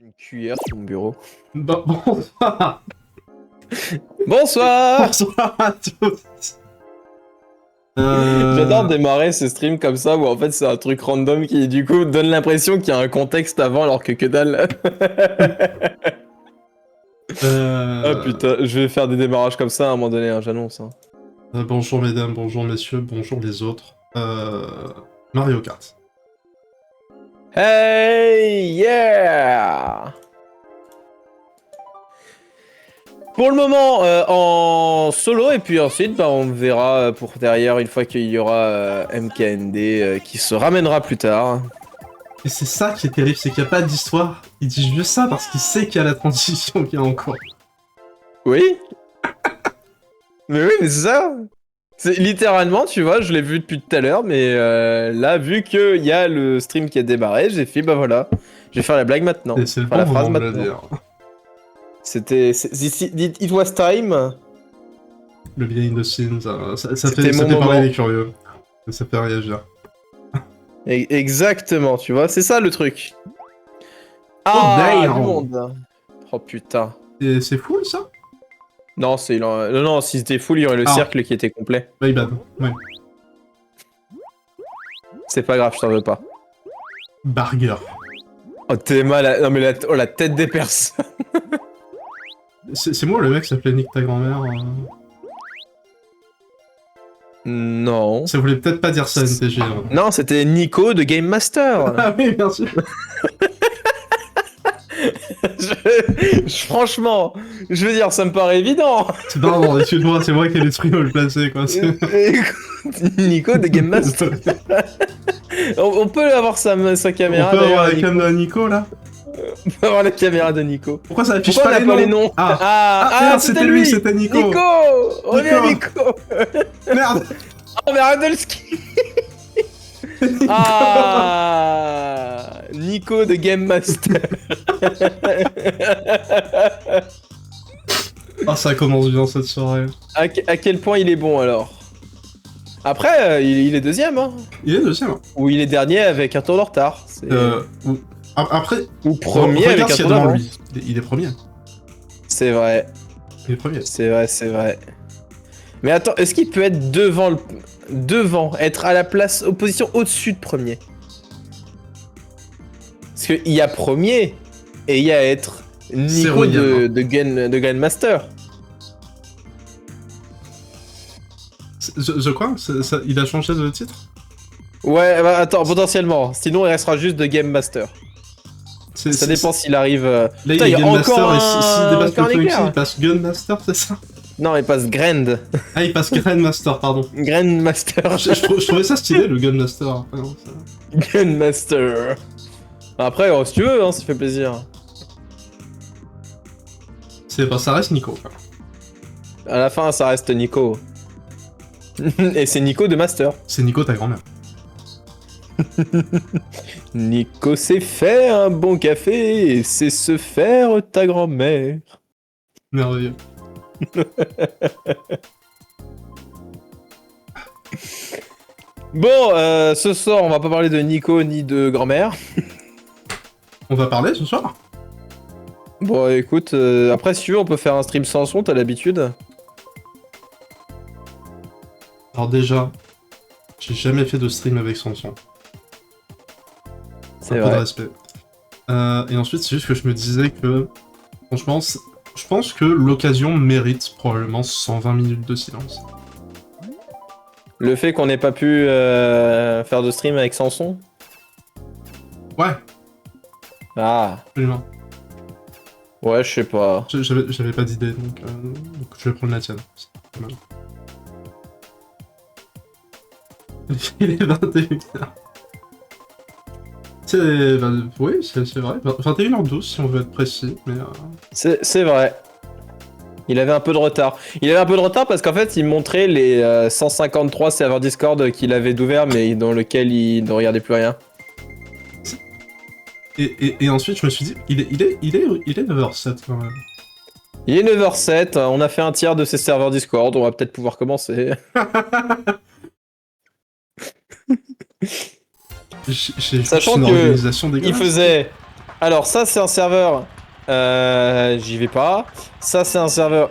Une cuillère sur mon bureau. Bonsoir. Bonsoir. Bonsoir à tous. J'adore démarrer ce stream comme ça où en fait c'est un truc random qui du coup donne l'impression qu'il y a un contexte avant alors que dalle. Ah putain, je vais faire des démarrages comme ça à un moment donné, hein, j'annonce. Hein. Bonjour mesdames, bonjour messieurs, bonjour les autres. Mario Kart. Hey yeah. Pour le moment en solo et puis ensuite bah, on verra pour derrière une fois qu'il y aura MKND qui se ramènera plus tard. Et c'est ça qui est terrible, c'est qu'il n'y a pas d'histoire. Il dit juste ça parce qu'il sait qu'il y a la transition qui est en cours. Oui. Mais oui, mais c'est ça. C'est littéralement, tu vois, je l'ai vu depuis tout à l'heure, mais là, vu qu'il y a le stream qui a démarré, j'ai fait, bah voilà, je vais faire la blague maintenant. Et c'est le Enfin, bon la phrase moment de le maintenant. dire. C'était... It was time. Le behind the scenes, ça C'était fait mon moment. parler les curieux. Ça fait réagir. Exactement, tu vois, c'est ça le truc. Oh, Ah, damn. du monde. Oh putain. Et c'est full ça? Non, non, si c'était full, il y aurait le cercle qui était complet. My bad, ouais. C'est pas grave, je t'en veux pas. Burger. Oh, t'es mal. Non, mais la tête des personnes. C'est moi le mec qui s'appelait Nick ta grand-mère. Non. Ça voulait peut-être pas dire ça, NTG. Hein. Non, c'était Nico de Game Master. Ah oui, bien sûr. Franchement, je veux dire, ça me paraît évident. Non, excuse-moi, c'est moi qui ai l'esprit mal placé, quoi. Écoute, Nico de Game Master. on peut avoir sa caméra. On peut avoir la cam de Nico, là? On peut avoir la caméra de Nico. Pourquoi ça affiche Pourquoi pas les noms? Ah, c'était lui, c'était Nico. Nico. Reviens, Nico. Merde. Oh, mais arrête de le ski. Ah, Nico de Game Master. Ah, ça commence bien cette soirée. À quel point il est bon alors? Après, il est deuxième, hein. Il est deuxième. Ou il est dernier avec un tour de retard. Après. Ou premier avec un tour d'avance. Il est premier. C'est vrai. Il est premier. C'est vrai, c'est vrai. Mais attends, est-ce qu'il peut être devant, être à la place, opposition au-dessus de premier? Parce qu'il y a premier et il y a être Nico de Grandmaster. The quoi? Il a changé de titre? Ouais, bah attends, potentiellement. Sinon, il restera juste de Game Master. Ça dépend s'il arrive. Là, putain, il y a Game encore Master et s'il dépasse le truc, éclair. il passe Gunmaster, c'est ça? Non, il passe Grand. Ah, il passe Grandmaster, pardon. Grandmaster. Je trouvais ça stylé, le Gunmaster. Après, non, Gunmaster. Après, si tu veux, hein, ça fait plaisir. Ça reste Nico. Quoi. À la fin, ça reste Nico. Et c'est Nico de Master. C'est Nico ta grand-mère. Nico sait faire un bon café et c'est se faire ta grand-mère. Merveilleux. Bon, ce soir, on va pas parler de Nico ni de grand-mère. On va parler ce soir? Bon, écoute, après, si tu veux, on peut faire un stream sans son, t'as l'habitude. Alors déjà, j'ai jamais fait de stream avec son son. C'est un peu de vrai. respect. Et ensuite, c'est juste que je me disais que, franchement, je pense que l'occasion mérite probablement 120 minutes de silence. Le fait qu'on n'ait pas pu faire de stream avec sans son. Ouais, Ah, absolument. ouais, je sais pas. J'avais pas d'idée, donc je vais prendre la tienne. C'est pas mal. Il est 21h. Oui, c'est vrai. 21h12 si on veut être précis, mais... C'est vrai. Il avait un peu de retard. Il avait un peu de retard parce qu'en fait, il montrait les 153 serveurs Discord qu'il avait d'ouvert, mais dans lequel il ne regardait plus rien. Et ensuite, je me suis dit, il est 9h07 quand même. Il est 9h07, on a fait un tiers de ses serveurs Discord, on va peut-être pouvoir commencer. J'ai Sachant une que organisation dégueulasse. il faisait Alors ça c'est un serveur, j'y vais pas. Ça c'est un serveur,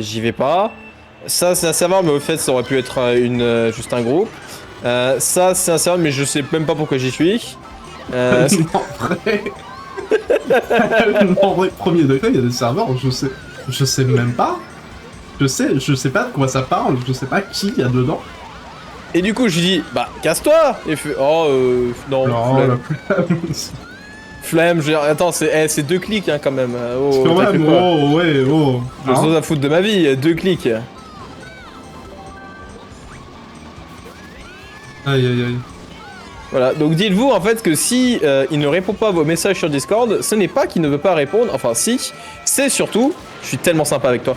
j'y vais pas. Ça c'est un serveur, mais au fait ça aurait pu être juste un groupe. Ça c'est un serveur, mais je sais même pas pourquoi j'y suis. Non, vrai. Non, en vrai, premier degré, il y a des serveurs, je sais même pas. Je sais pas de quoi ça parle, je sais pas qui il y a dedans. Et du coup je lui dis, bah casse-toi. Et il fait, oh non, Non, flemme. la plus. Flemme, je veux dire, attends, c'est 2 clics hein, quand même. C'est quand même, oh, ouais, oh. J'ai chose à foutre de ma vie, 2 clics. Aïe, aïe, aïe. Voilà, donc dites-vous en fait que si il ne répond pas à vos messages sur Discord, ce n'est pas qu'il ne veut pas répondre, enfin si, c'est surtout, je suis tellement sympa avec toi,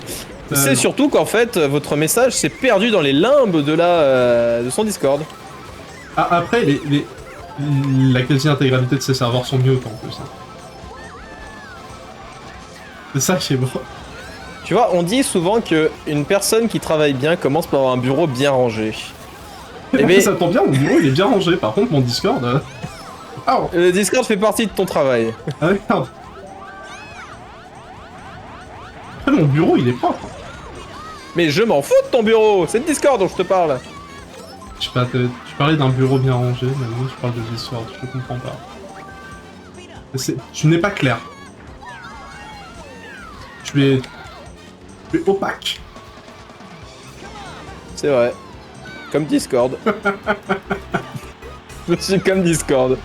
c'est non. surtout qu'en fait votre message s'est perdu dans les limbes de son Discord. Ah, après, la quasi-intégralité de ces serveurs sont mute en plus. Hein. C'est ça qui est beau. Tu vois, on dit souvent que une personne qui travaille bien commence par avoir un bureau bien rangé. Et ben, ça tombe bien, mon bureau il est bien rangé, par contre mon Discord... Oh. Le Discord fait partie de ton travail. Ah merde. Après, mon bureau il est propre. Mais je m'en fous de ton bureau, c'est le Discord dont je te parle. Je sais pas, tu parlais d'un bureau bien rangé, maintenant je parle de Discord, je comprends pas. Tu n'es pas clair. Tu es opaque. C'est vrai. Comme Discord. Je suis comme Discord.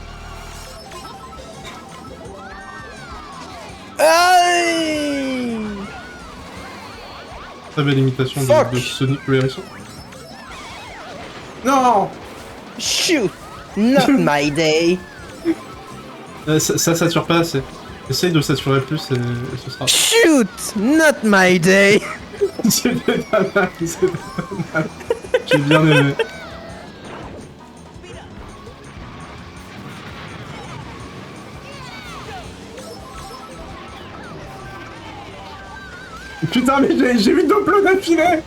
Aïe! Très belle imitation de Sonic le hérisson. Non! Shoot! Not my day! Ça sature pas assez. Essaye de saturer plus et ce sera... Shoot! Not my day! C'est des bananes, c'est des bananes. J'ai bien aimé. Putain, mais j'ai vu 2 bleus d'affilée!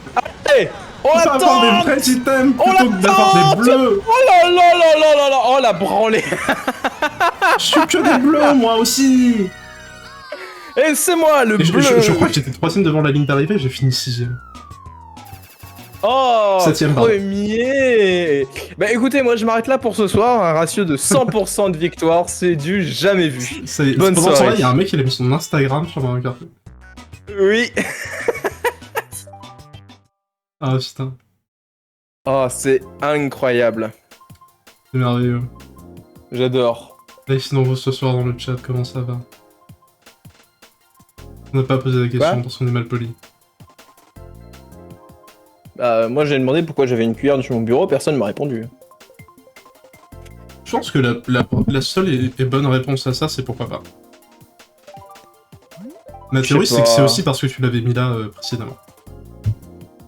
Allez! On va avoir des vrais items plutôt que d'avoir des bleus! Oh là là là là là là! Oh la branlée! Je suis que des bleus, moi aussi! Et c'est moi le bleu! Je crois que j'étais 3ème devant la ligne d'arrivée, j'ai fini 6ème. Oh! 7ème, premier! Bah écoutez, moi je m'arrête là pour ce soir, un ratio de 100% de victoire, c'est du jamais vu. Bonne pendant ce soirée. temps-là, il y a un mec qui a mis son Instagram sur ma carte. Oui. Ah putain. Oh, c'est incroyable. C'est merveilleux. J'adore. Et sinon, vous ce soir dans le chat, comment ça va? On n'a pas posé la question parce qu'on est mal poli. Bah, moi j'ai demandé pourquoi j'avais une cuillère sur mon bureau, personne m'a répondu. Je pense que la seule et bonne réponse à ça, c'est pourquoi pas. Ma théorie, c'est que c'est aussi parce que tu l'avais mis là précédemment.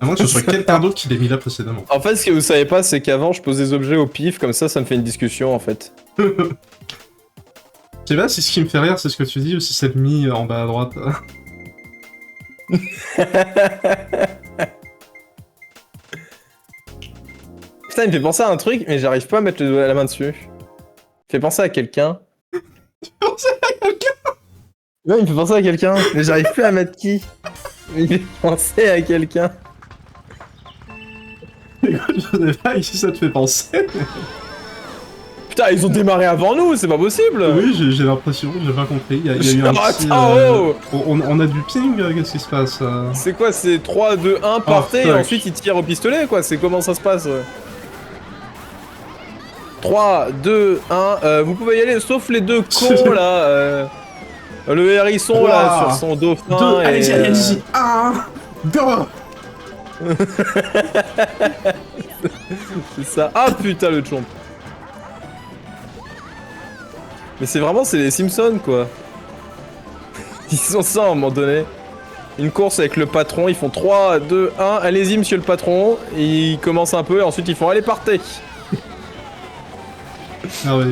À moins que ce soit quelqu'un d'autre qui l'ait mis là précédemment. En fait, ce que vous savez pas, c'est qu'avant, je pose des objets au pif, comme ça me fait une discussion, en fait. Je sais pas si ce qui me fait rire, c'est ce que tu dis, ou si c'est le mi en bas à droite. Putain, il me fait penser à un truc, mais j'arrive pas à mettre la main dessus. Il fait penser à quelqu'un. Ouais, il me fait penser à quelqu'un, mais j'arrive plus à mettre qui. Il me fait penser à quelqu'un. Je sais pas ici ça te fait penser. Putain, ils ont démarré avant nous, c'est pas possible. Oui, j'ai l'impression, j'ai pas compris. Il y a eu un petit... on a du ping, qu'est-ce qui se passe C'est quoi, c'est 3, 2, 1, partez, et ensuite ils tirent au pistolet, quoi. C'est comment ça se passe 3, 2, 1, vous pouvez y aller, sauf les deux cons, là. Le hérisson, 3, là, sur son dauphin, 2, allez-y. 1, 2. C'est ça. Ah putain, le chomp. Mais c'est vraiment, c'est les Simpsons, quoi. Ils sont ça, à un moment donné. Une course avec le patron, ils font 3, 2, 1, allez-y, monsieur le patron. Et ils commencent un peu, et ensuite ils font, allez, partez. Ah ouais,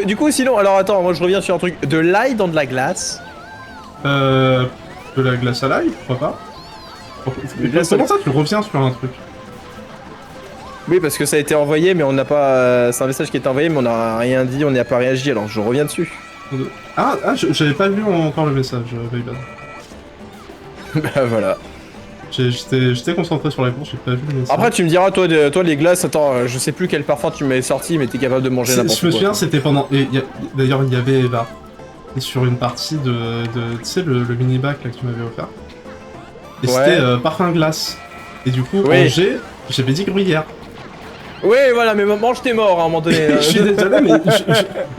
Du coup, sinon, alors attends, moi je reviens sur un truc. De l'ail dans de la glace. De la glace à l'ail, pourquoi pas? Comment ça, tu reviens sur un truc? Oui, parce que ça a été envoyé, mais on n'a pas. C'est un message qui a été envoyé, mais on n'a rien dit, on n'a pas réagi, alors je reviens dessus. J'avais pas vu encore le message, Veyban. Bah voilà. J'étais concentré sur la course, j'ai pas vu le message. Après, tu me diras, toi, toi les glaces, attends, je sais plus quel parfum tu m'avais sorti, mais t'es capable de manger n'importe quoi. Je me souviens, c'était pendant. D'ailleurs, il y avait Eva. Et sur une partie de tu sais, le mini-bac là, que tu m'avais offert. Et Ouais. c'était parfum glace. Et du coup, Oui. en G, j'avais dit gruyère. Oui, voilà, mais mange tes morts à un moment donné. Je suis désolé, mais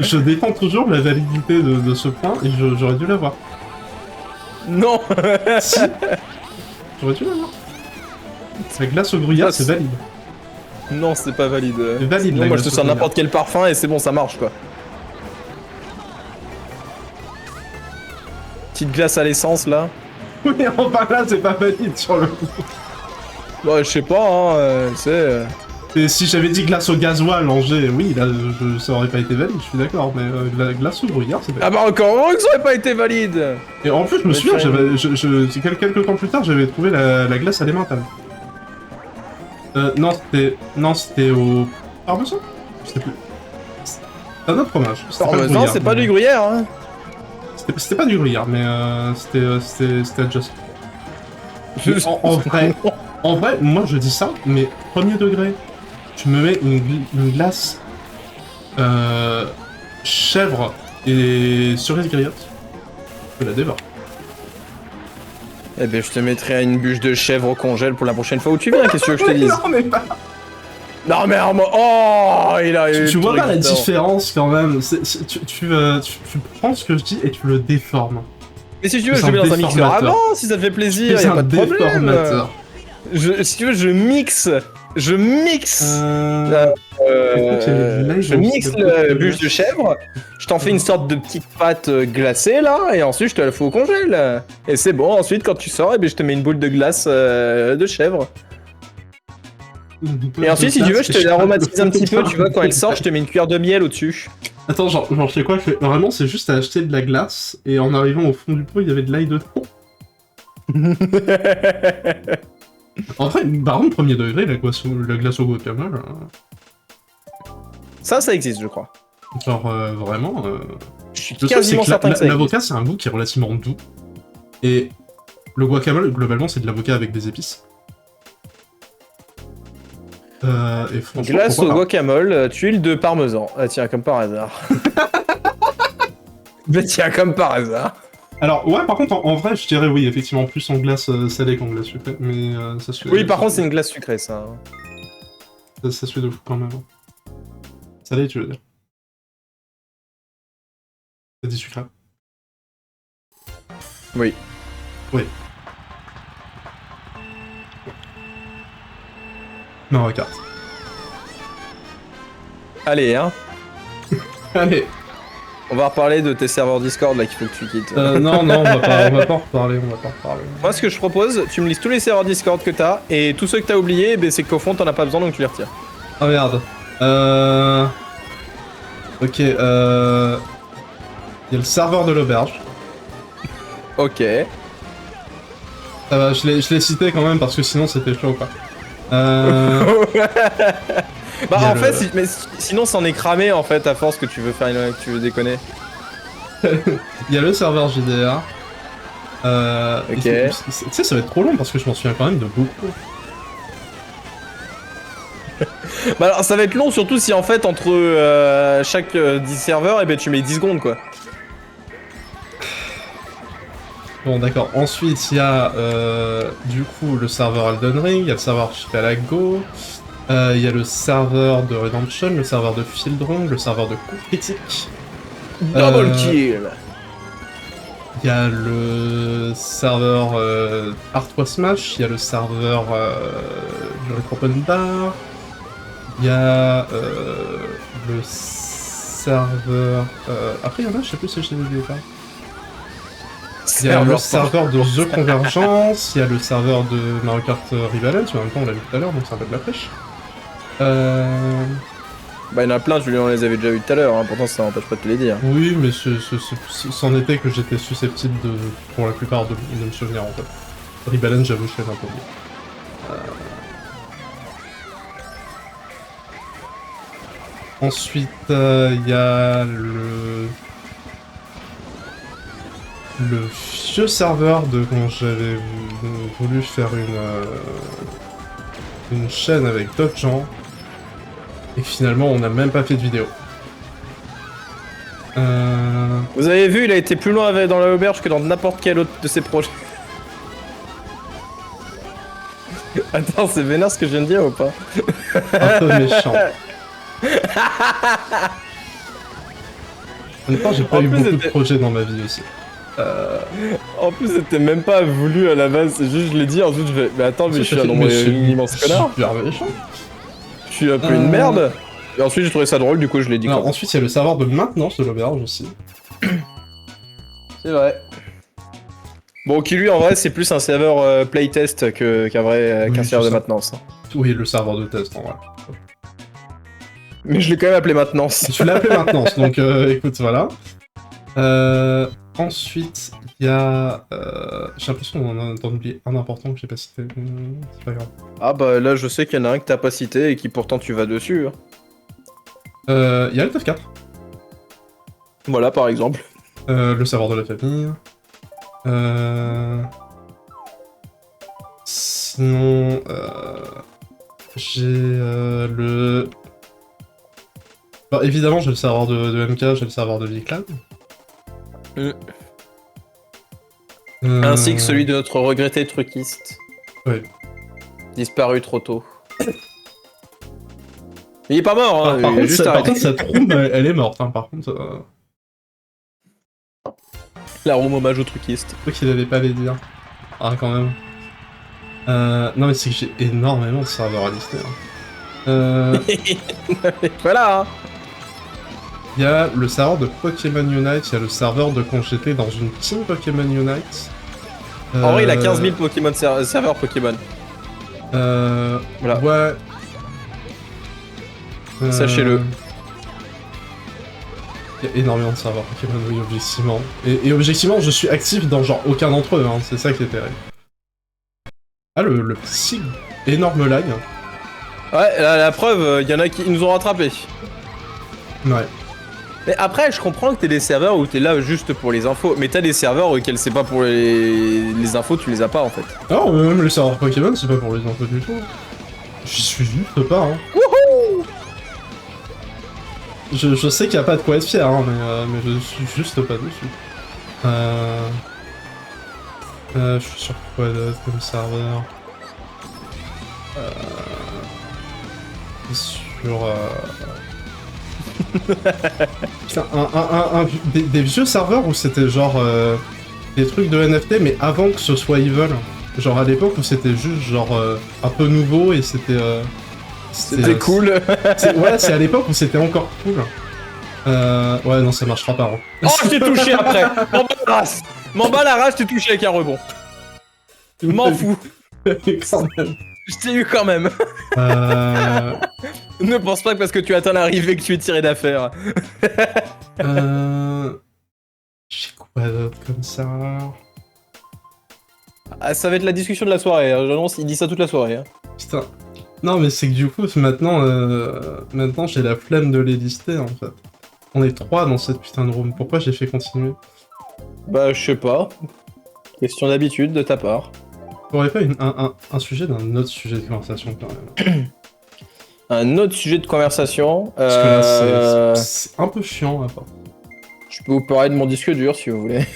je défends toujours la validité de ce point et j'aurais dû l'avoir. Non. Si. J'aurais dû l'avoir. La glace au gruyère, c'est valide. Non, c'est pas valide. C'est valide, Non, la moi je te glace au sors gruyère. n'importe quel parfum et c'est bon, ça marche quoi. Petite glace à l'essence là. Oui, enfin là, c'est pas valide sur le coup. Bah, je sais pas, hein, c'est. Et si j'avais dit glace au gasoil en G, oui, là, ça aurait pas été valide, je suis d'accord, mais la glace au gruyère, c'est valide. Ah bah encore heureux que ça aurait pas été valide. Et en plus, je me Mais souviens, ça- quelques temps plus tard, j'avais trouvé la glace à l'emmental. Non, c'était au parmesan. C'était plus. C'est un autre fromage. C'était pas le Parmesan, gruyère, c'est pas mais- du gruyère, hein. C'était pas du gruyère, mais c'était just. Mais en vrai, moi je dis ça, mais premier degré, tu me mets une glace chèvre et cerise griotte, je la dévore. Eh ben, je te mettrai une bûche de chèvre au congèle pour la prochaine fois où tu viens, qu'est-ce que tu veux que je te dise? Non, mais pas. Non, mais oh, il a eu Tu le vois truc pas la dedans. différence quand même. Tu prends ce que je dis et tu le déformes. Mais si tu veux, C'est je le mets un dans un mixeur déformateur. avant, si ça te fait plaisir, C'est y a un pas de problème. déformateur. Si tu veux, je mixe. Je mixe. Écoute, il y avait du live, Je donc mixe c'était le beaucoup bûche de chèvre, je t'en fais une sorte de petite pâte glacée là, et ensuite je te la fais au congèle. Et c'est bon, ensuite quand tu sors, eh ben, je te mets une boule de glace de chèvre. Et ensuite, si tu veux, je te l'aromatise un petit peu, tu vois, quand elle sort, je te mets une cuillère de miel au-dessus. Attends, genre je sais quoi, vraiment c'est juste à acheter de la glace, et en arrivant au fond du pot, il y avait de l'ail dedans. En vrai, par contre, premier degré, la glace au guacamole, Ça existe, je crois. genre vraiment... Je suis Le truc, c'est quasiment que certain que ça existe. l'avocat, c'est un goût qui est relativement doux. Et le guacamole, globalement, c'est de l'avocat avec des épices. Et franchement, Glace au pourquoi pas. guacamole, tuile de parmesan. Ah tiens, comme par hasard. Bah tiens, comme par hasard. Alors, ouais, par contre, en vrai, je dirais oui, effectivement, plus en glace salée qu'en glace sucrée, mais ça se fait... Oui, par contre, c'est une glace sucrée, ça. Ça se fait de fou quand même. Salée, tu veux dire. T'as dit sucré. Oui. Oui. Non, regarde. Allez, hein. Allez. On va reparler de tes serveurs Discord là qu'il faut que tu quittes. Non, on va pas en reparler, Moi, ce que je propose, tu me lises tous les serveurs Discord que t'as, et tous ceux que t'as oubliés, ben, c'est qu'au fond, t'en as pas besoin, donc tu les retires. Oh merde. Ok, il y a le serveur de l'auberge. Ok. Ça va, je l'ai cité quand même parce que sinon c'était chaud quoi. Bah Il y a en fait, le- mais sinon c'en est cramé en fait à force que tu veux faire que tu veux déconner. Il y a le serveur JDR. Ok. Tu sais, ça va être trop long parce que je m'en souviens quand même de beaucoup. Bah alors ça va être long surtout si en fait entre chaque 10 serveurs, et ben tu mets 10 secondes quoi. Bon d'accord, ensuite il y a du coup le serveur Elden Ring, il y a le serveur Archipelago, il y a le serveur de Redemption, le serveur de Fieldrong, le serveur de Coup Critique. Double kill. Il y a le serveur Artois Smash, il y a le serveur du Retro Open Bar, il y a le serveur... Après il y en a, je sais plus si je l'ai oublié ou pas. Il y a le serveur de The Convergence, il y a le serveur de Mario Kart Rebalance, mais en même temps on l'a vu tout à l'heure, donc c'est un peu de la fraîche. Bah il y en a plein, Julien, on les avait déjà eu tout à l'heure, hein. Pourtant ça n'empêche pas de te les dire. Oui, mais c'en était que j'étais susceptible de, pour la plupart, de me souvenir en fait. Rebalance, j'avoue, je l'avais un peu oublié. Ensuite, il y a le vieux serveur de quand j'avais voulu faire une chaîne avec d'autres gens. Et finalement, on n'a même pas fait de vidéo. Vous avez vu, il a été plus loin dans la auberge que dans n'importe quel autre de ses projets. Attends, c'est vénère ce que je viens de dire ou pas? Un peu méchant. En même temps, j'ai pas eu beaucoup de projets dans ma vie aussi. En plus, c'était même pas voulu à la base, c'est juste je l'ai dit, ensuite je fais. Mais attends, mais je suis un immense connard. Super méchant. Je suis un peu une merde. Et ensuite, j'ai trouvé ça drôle, du coup, je l'ai dit. Alors, ensuite, il y a le serveur de maintenance de l'auberge aussi. C'est vrai. Bon, qui lui, en vrai, c'est plus un serveur playtest qu'un vrai Oui, qu'un serveur de ça. maintenance. Oui, le serveur de test en vrai. Mais je l'ai quand même appelé maintenance. Tu l'as appelé maintenance, donc écoute, voilà. Ensuite, il y a... j'ai l'impression d'en oublier un important que j'ai pas cité, mais c'est pas grave. Ah bah là, je sais qu'il y en a un que t'as pas cité et qui pourtant tu vas dessus. Hein. Il y a le TF4. Voilà, par exemple. Le savoir de la famille. Sinon, j'ai le... Bah, évidemment, j'ai le serveur de MK, j'ai le serveur de Viclan. Ainsi que celui de notre regretté truquiste. Oui. Disparu trop tôt. Il est pas mort, hein, Par il est juste contre, arrêté. cette room, elle est morte, hein, par contre. La room hommage au truquiste. Je crois qu'il avait pas les dire. Ah, quand même. Non, mais c'est que j'ai énormément de serveurs à lister. Hein. Voilà, hein. Il y a le serveur de Pokémon Unite, il y a le serveur de quand j'étais dans une team Pokémon Unite. En vrai, il a 15 000 Pokémon serveurs Pokémon. Voilà. Ouais. Sachez-le. Il y a énormément de serveurs Pokémon, oui, objectivement. Et objectivement, je suis actif dans genre aucun d'entre eux, hein, c'est ça qui est terrible. Ah, le petit énorme lag. Ouais, la preuve, il y en a qui nous ont rattrapés. Ouais. Mais après, je comprends que t'es des serveurs où t'es là juste pour les infos, mais t'as des serveurs auxquels c'est pas pour les infos, tu les as pas en fait. Non, mais même les serveurs Pokémon, c'est pas pour les infos du tout. J'y suis juste pas, hein. Wouhou! Je sais qu'il y a pas de quoi être fier, hein, mais je suis juste pas dessus. Je suis sur quoi d'autre comme serveur? Sur... Putain, des vieux serveurs où c'était genre des trucs de NFT, mais avant que ce soit evil. Genre à l'époque où c'était juste genre un peu nouveau et c'était... C'était cool. Ouais, c'est à l'époque où c'était encore cool. Ouais, non, ça marchera pas. Hein. Oh, je t'ai touché après. M'en bats la race. M'en bats la race, je t'ai touché avec un rebond. M'en fous. Quand même. Je t'ai eu quand même. Ne pense pas que parce que tu attends l'arrivée que tu es tiré d'affaire. J'ai quoi d'autre comme ça? Ah, ça va être la discussion de la soirée. Hein. J'annonce, il dit ça toute la soirée. Hein. Putain. Non, mais c'est que du coup, maintenant, maintenant j'ai la flemme de les lister en fait. On est 3 dans cette putain de room. Pourquoi j'ai fait continuer? Bah, je sais pas. Question d'habitude de ta part. T'aurais pas un sujet d'un autre sujet de conversation quand même? Un autre sujet de conversation. Parce que là, c'est un peu chiant à part. Je peux vous parler de mon disque dur si vous voulez.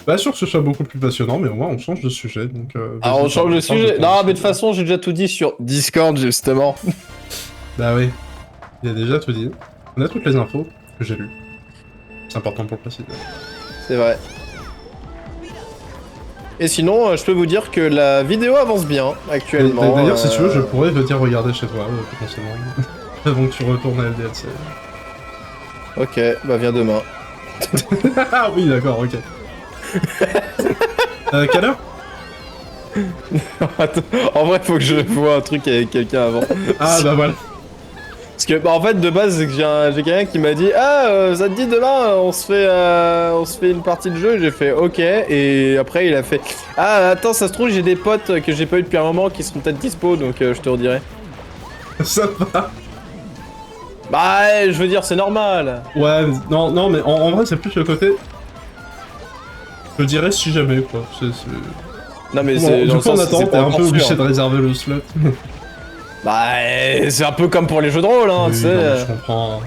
Pas sûr que ce soit beaucoup plus passionnant, mais au moins on change de sujet. Donc, Alors on change de sujet. Non, mais de toute façon, j'ai déjà tout dit sur Discord justement. Bah oui, il a déjà tout dit. On a toutes les infos que j'ai lues. C'est important pour le préciser. C'est vrai. Et sinon, je peux vous dire que la vidéo avance bien actuellement. D'ailleurs, si tu veux, je pourrais venir regarder chez toi, potentiellement. Avant que tu retournes à LDLC. Ok, bah viens demain. Ah oui, d'accord, ok. Quelle heure? Attends, en vrai, faut que je vois un truc avec quelqu'un avant. Ah bah voilà. Parce que, bah en fait, de base, c'est que j'ai quelqu'un qui m'a dit ah, ça te dit demain, on se fait une partie de jeu. J'ai fait ok, et après il a fait ah, attends, ça se trouve, j'ai des potes que j'ai pas eu depuis un moment qui seront peut-être dispo, donc je te redirai. Ça va. Bah, je veux dire, c'est normal. Ouais, non, mais en vrai, c'est plus le côté... Je dirais si jamais, quoi. Non, mais Bon, c'est. du dans le coup, en sens, attendant, c'est t'es pas un peu encore obligé sûr. de réserver le slot. Bah, c'est un peu comme pour les jeux de rôle, hein, Oui, tu non, mais sais. je comprends.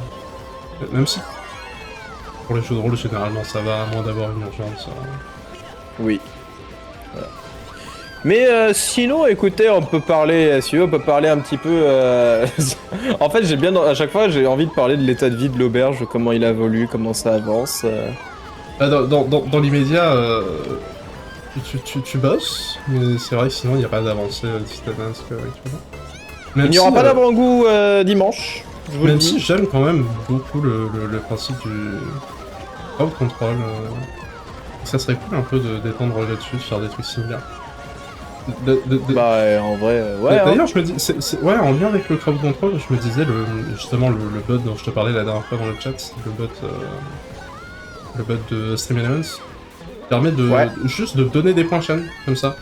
Même si... Pour les jeux de rôle, généralement, ça va, à moins d'avoir une urgence. Oui. Voilà. Mais sinon, écoutez, on peut parler, si vous voulez, on peut parler un petit peu. En fait, j'ai bien, à chaque fois, j'ai envie de parler de l'état de vie de l'auberge, comment il évolue, comment ça avance. Bah, dans l'immédiat, tu bosses, mais c'est vrai que sinon, il n'y a pas d'avancée titanesque actuellement. Il n'y aura pas d'avant-goût dimanche, je vous le Même dis. si j'aime quand même beaucoup le principe du crowd control, ça serait cool un peu de d'étendre là-dessus, de faire des trucs similaires. Bah, en vrai, ouais. Hein. D'ailleurs, je me dis, ouais, en lien avec le crowd control, je me disais justement le bot dont je te parlais la dernière fois dans le chat, le bot de Stream Elements, permet de Ouais. juste de donner des points chaîne comme ça.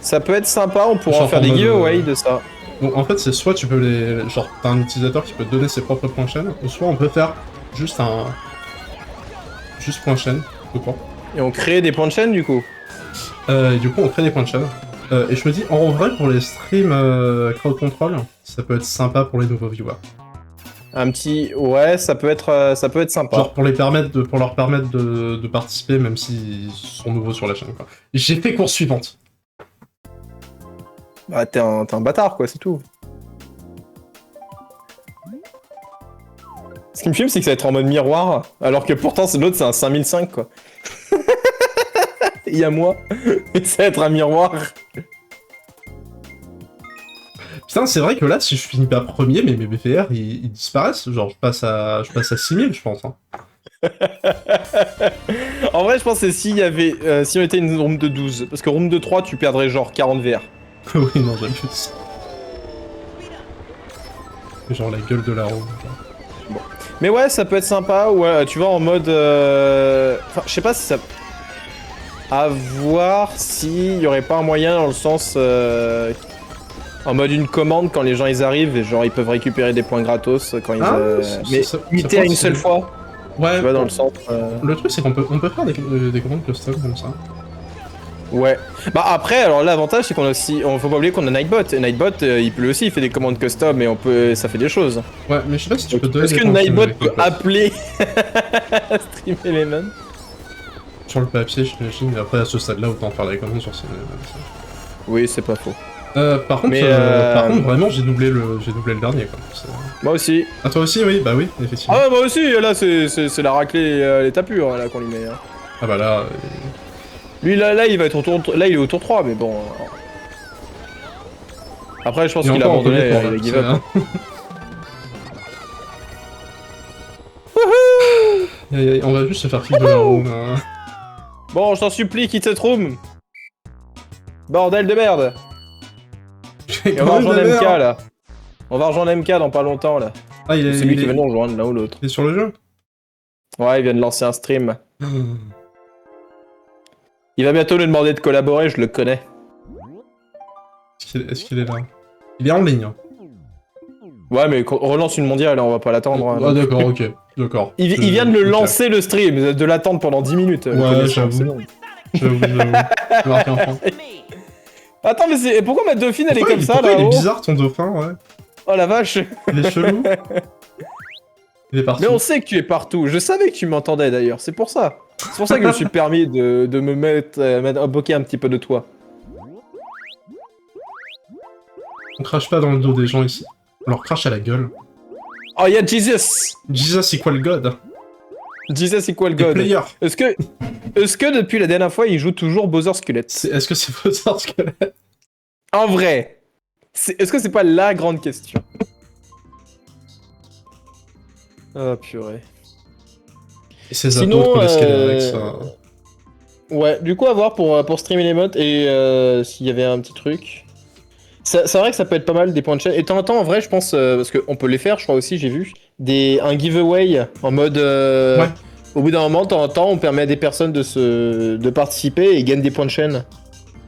Ça peut être sympa, on pourra Genre en faire en des mode, giveaways de ça. Donc en fait, c'est soit tu peux genre t'as un utilisateur qui peut te donner ses propres points chaîne, ou soit on peut faire juste juste point chaîne, tout court. Et on crée des points de chaîne du coup. Et du coup, on crée des points de chaîne. Et je me dis, en vrai, pour les streams crowd control, ça peut être sympa pour les nouveaux viewers. Un petit, ouais, ça peut être sympa. Genre pour leur permettre de participer, même s'ils sont nouveaux sur la chaîne. Quoi. J'ai fait course suivante. Bah, t'es un bâtard, quoi, c'est tout. Ce qui me fume, c'est que ça va être en mode miroir, alors que pourtant, l'autre, c'est un 5005, quoi. Il y a moi, et ça va être un miroir. Putain, c'est vrai que là, si je finis pas premier, mes BFR, ils disparaissent. Genre, je passe à 6000, je pense. Hein. En vrai, je pense que si on était une room de 12, parce que room de 3, tu perdrais genre 40 VR. Oui, non, j'aime plus. Genre la gueule de la roue. Bon. Mais ouais, ça peut être sympa, ouais, tu vois, en mode... Enfin, je sais pas si ça... À voir s'il y aurait pas un moyen dans le sens... En mode une commande quand les gens ils arrivent et genre ils peuvent récupérer des points gratos quand ils... mais limité à une seule fois, Ouais, tu vois, dans le sens... Le truc c'est qu'on peut faire des commandes custom comme ça. Ouais. Bah après, alors l'avantage c'est qu'on a aussi... faut pas oublier qu'on a Nightbot, et Nightbot, lui aussi il fait des commandes custom et ça fait des choses. Ouais, mais je sais pas si tu peux donner Est-ce des que points Nightbot avec peut le poste. appeler Stream Element? Sur le papier, j'imagine, mais après à ce stade-là, autant faire les commandes sur ces... Oui, c'est pas faux. par contre, vraiment, j'ai doublé le dernier, quoi. Moi aussi. Ah, toi aussi, oui, bah oui, effectivement. Ah ouais, moi aussi, là c'est la raclée à l'état pur là qu'on lui met. Hein. Ah bah là... Lui là il va être au tour... Là il est au tour 3, mais bon... Après je pense qu'il a abandonné, il a give up. On va juste se faire kick de la room. Hein. Bon, je t'en supplie, quitte cette room. Bordel de merde. Et on va rejoindre MK là. On va rejoindre MK dans pas longtemps là. Ah, C'est lui qui va nous rejoindre l'un ou l'autre. Il est sur le jeu. Ouais, il vient de lancer un stream. Il va bientôt nous demander de collaborer, je le connais. Est-ce qu'il est là? Il est en ligne. Ouais, mais on relance une mondiale, on va pas l'attendre. Hein, ah d'accord, ok. D'accord. Il vient de le lancer le stream, de l'attendre pendant 10 minutes. Ouais, j'avoue. J'avoue. Marqué un point. Attends, mais pourquoi ma dauphine elle est comme ça là? Il est bizarre ton dauphin, ouais. Oh la vache. Il est chelou. Il est parti. Mais on sait que tu es partout. Je savais que tu m'entendais d'ailleurs, c'est pour ça. C'est pour ça que je me suis permis de me mettre à moquer un petit peu de toi. On crache pas dans le dos des gens ici. On leur crache à la gueule. Oh, il y a Jesus. Jesus equal God. Jesus equal God. Est-ce que depuis la dernière fois, il joue toujours Bowser Skelett? Est-ce que c'est Bowser Skelett? En vrai, est-ce que c'est pas la grande question? Oh purée. Et ces sinon, apôtres, avec ça. Ouais, du coup, à voir pour Stream Element et s'il y avait un petit truc. C'est vrai que ça peut être pas mal des points de chaîne. Et de temps en temps, en vrai, je pense, parce qu'on peut les faire, je crois aussi, j'ai vu, un giveaway en mode. Ouais. Au bout d'un moment, de temps en temps, on permet à des personnes de participer et ils gagnent des points de chaîne.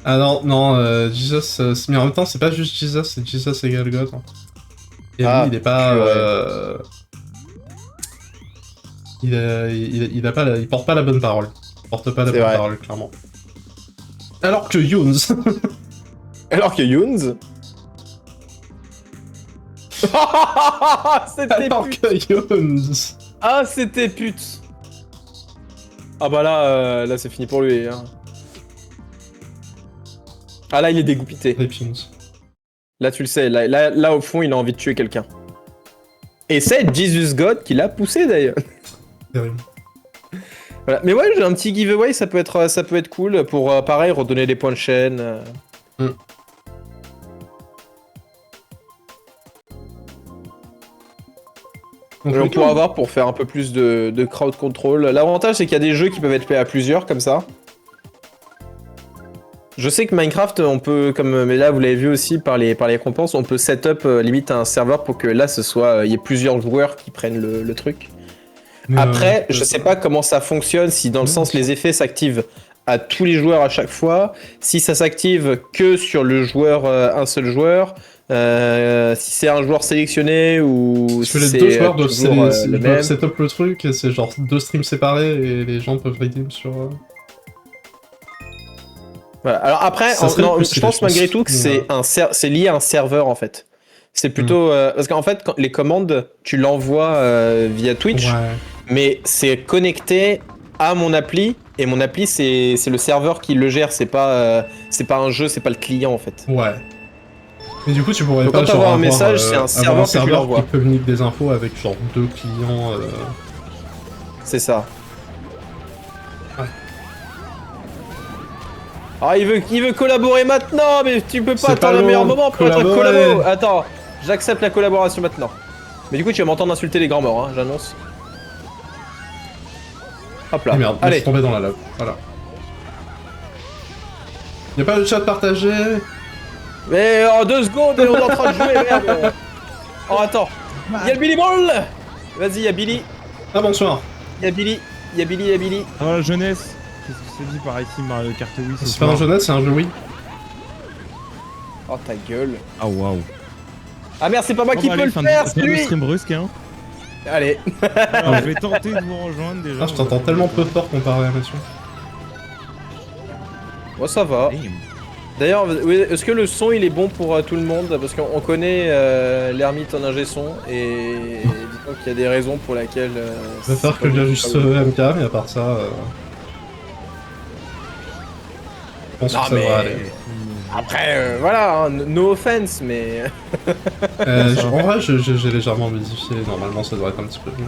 Ah non, Jesus, mais en même temps, c'est pas juste Jesus, c'est Jesus égale God. Et lui, Ah, il est pas... purée. Il a pas il porte pas la bonne parole. Il porte pas la C'est bonne vrai. parole, clairement. Alors que Younes... Alors que Younes... C'était Alors pute. que Younes... Ah, c'était pute. Ah bah là c'est fini pour lui. Hein. Ah là, il est dégoupité. Rip Younes. Là, tu le sais. Là, au fond, il a envie de tuer quelqu'un. Et c'est Jesus God qui l'a poussé, d'ailleurs. Terrible. Voilà. Mais ouais, j'ai un petit giveaway, ça peut être cool pour, pareil, redonner des points de chaîne. Donc, Et on le pourra tour. avoir pour faire un peu plus de crowd control. L'avantage, c'est qu'il y a des jeux qui peuvent être faits à plusieurs, comme ça. Je sais que Minecraft, on peut, mais là vous l'avez vu aussi par les récompenses, on peut set up limite un serveur pour que là il y ait plusieurs joueurs qui prennent le truc. Mais, Après, je sais pas comment ça fonctionne, si dans le sens les effets s'activent à tous les joueurs à chaque fois, si ça s'active que sur le joueur, un seul joueur, si c'est un joueur sélectionné ou parce que si les deux c'est joueurs toujours le doivent même. setup le truc, et c'est genre 2 streams séparés, et les gens peuvent redeem sur... Voilà. Alors après, Ça serait non, plus je stylé, pense je pense. malgré tout que c'est lié à un serveur en fait. C'est plutôt parce qu'en fait les commandes tu l'envoies via Twitch, Ouais. mais c'est connecté à mon appli et mon appli c'est le serveur qui le gère, c'est pas un jeu, c'est pas le client en fait. Ouais. Et du coup, tu pourrais Donc pas quand genre t'envoies un avoir, message, c'est un avoir un serveur que tu serveur qui l'envoies. communique des infos avec genre 2 clients. C'est ça. Ouais. Ah, il veut collaborer maintenant, mais tu peux pas C'est attendre pas le meilleur long, moment pour être collaborer. collabo. Attends, j'accepte la collaboration maintenant. Mais du coup, tu vas m'entendre insulter les grands morts, hein, j'annonce. Hop là. Ah merde, je Allez. suis tombé dans la lave. Voilà. Y'a pas de chat partagé? Mais en 2 secondes, on est en train de jouer, merde. Oh, attends. Y'a le Billy Ball. Vas-y, y'a Billy. Ah bonsoir. Y'a Billy. Y'a Billy, y'a Billy. Ah la jeunesse. Qu'est-ce que c'est dit par ici Mario Kart Wii ce C'est pas soir un jeunesse, c'est un jeu Wii. Oh, ta gueule. Ah waouh. Ah merde, c'est pas moi qui peux le faire, c'est le lui. stream brusque hein. Allez. Alors, je vais tenter de vous rejoindre déjà. Ah, je t'entends tellement peu fort comparé à Mathieu. Bon, ça va. D'ailleurs, oui, est-ce que le son il est bon pour tout le monde? Parce qu'on connaît l'ermite en ingé son et disons qu'il y a des raisons pour lesquelles. Je vais faire que j'ai juste MK, mais à part ça. Je pense Non, que ça mais- va aller. Après, voilà, hein, no offense, mais. En vrai, j'ai légèrement modifié. Normalement, ça devrait être un petit peu mieux.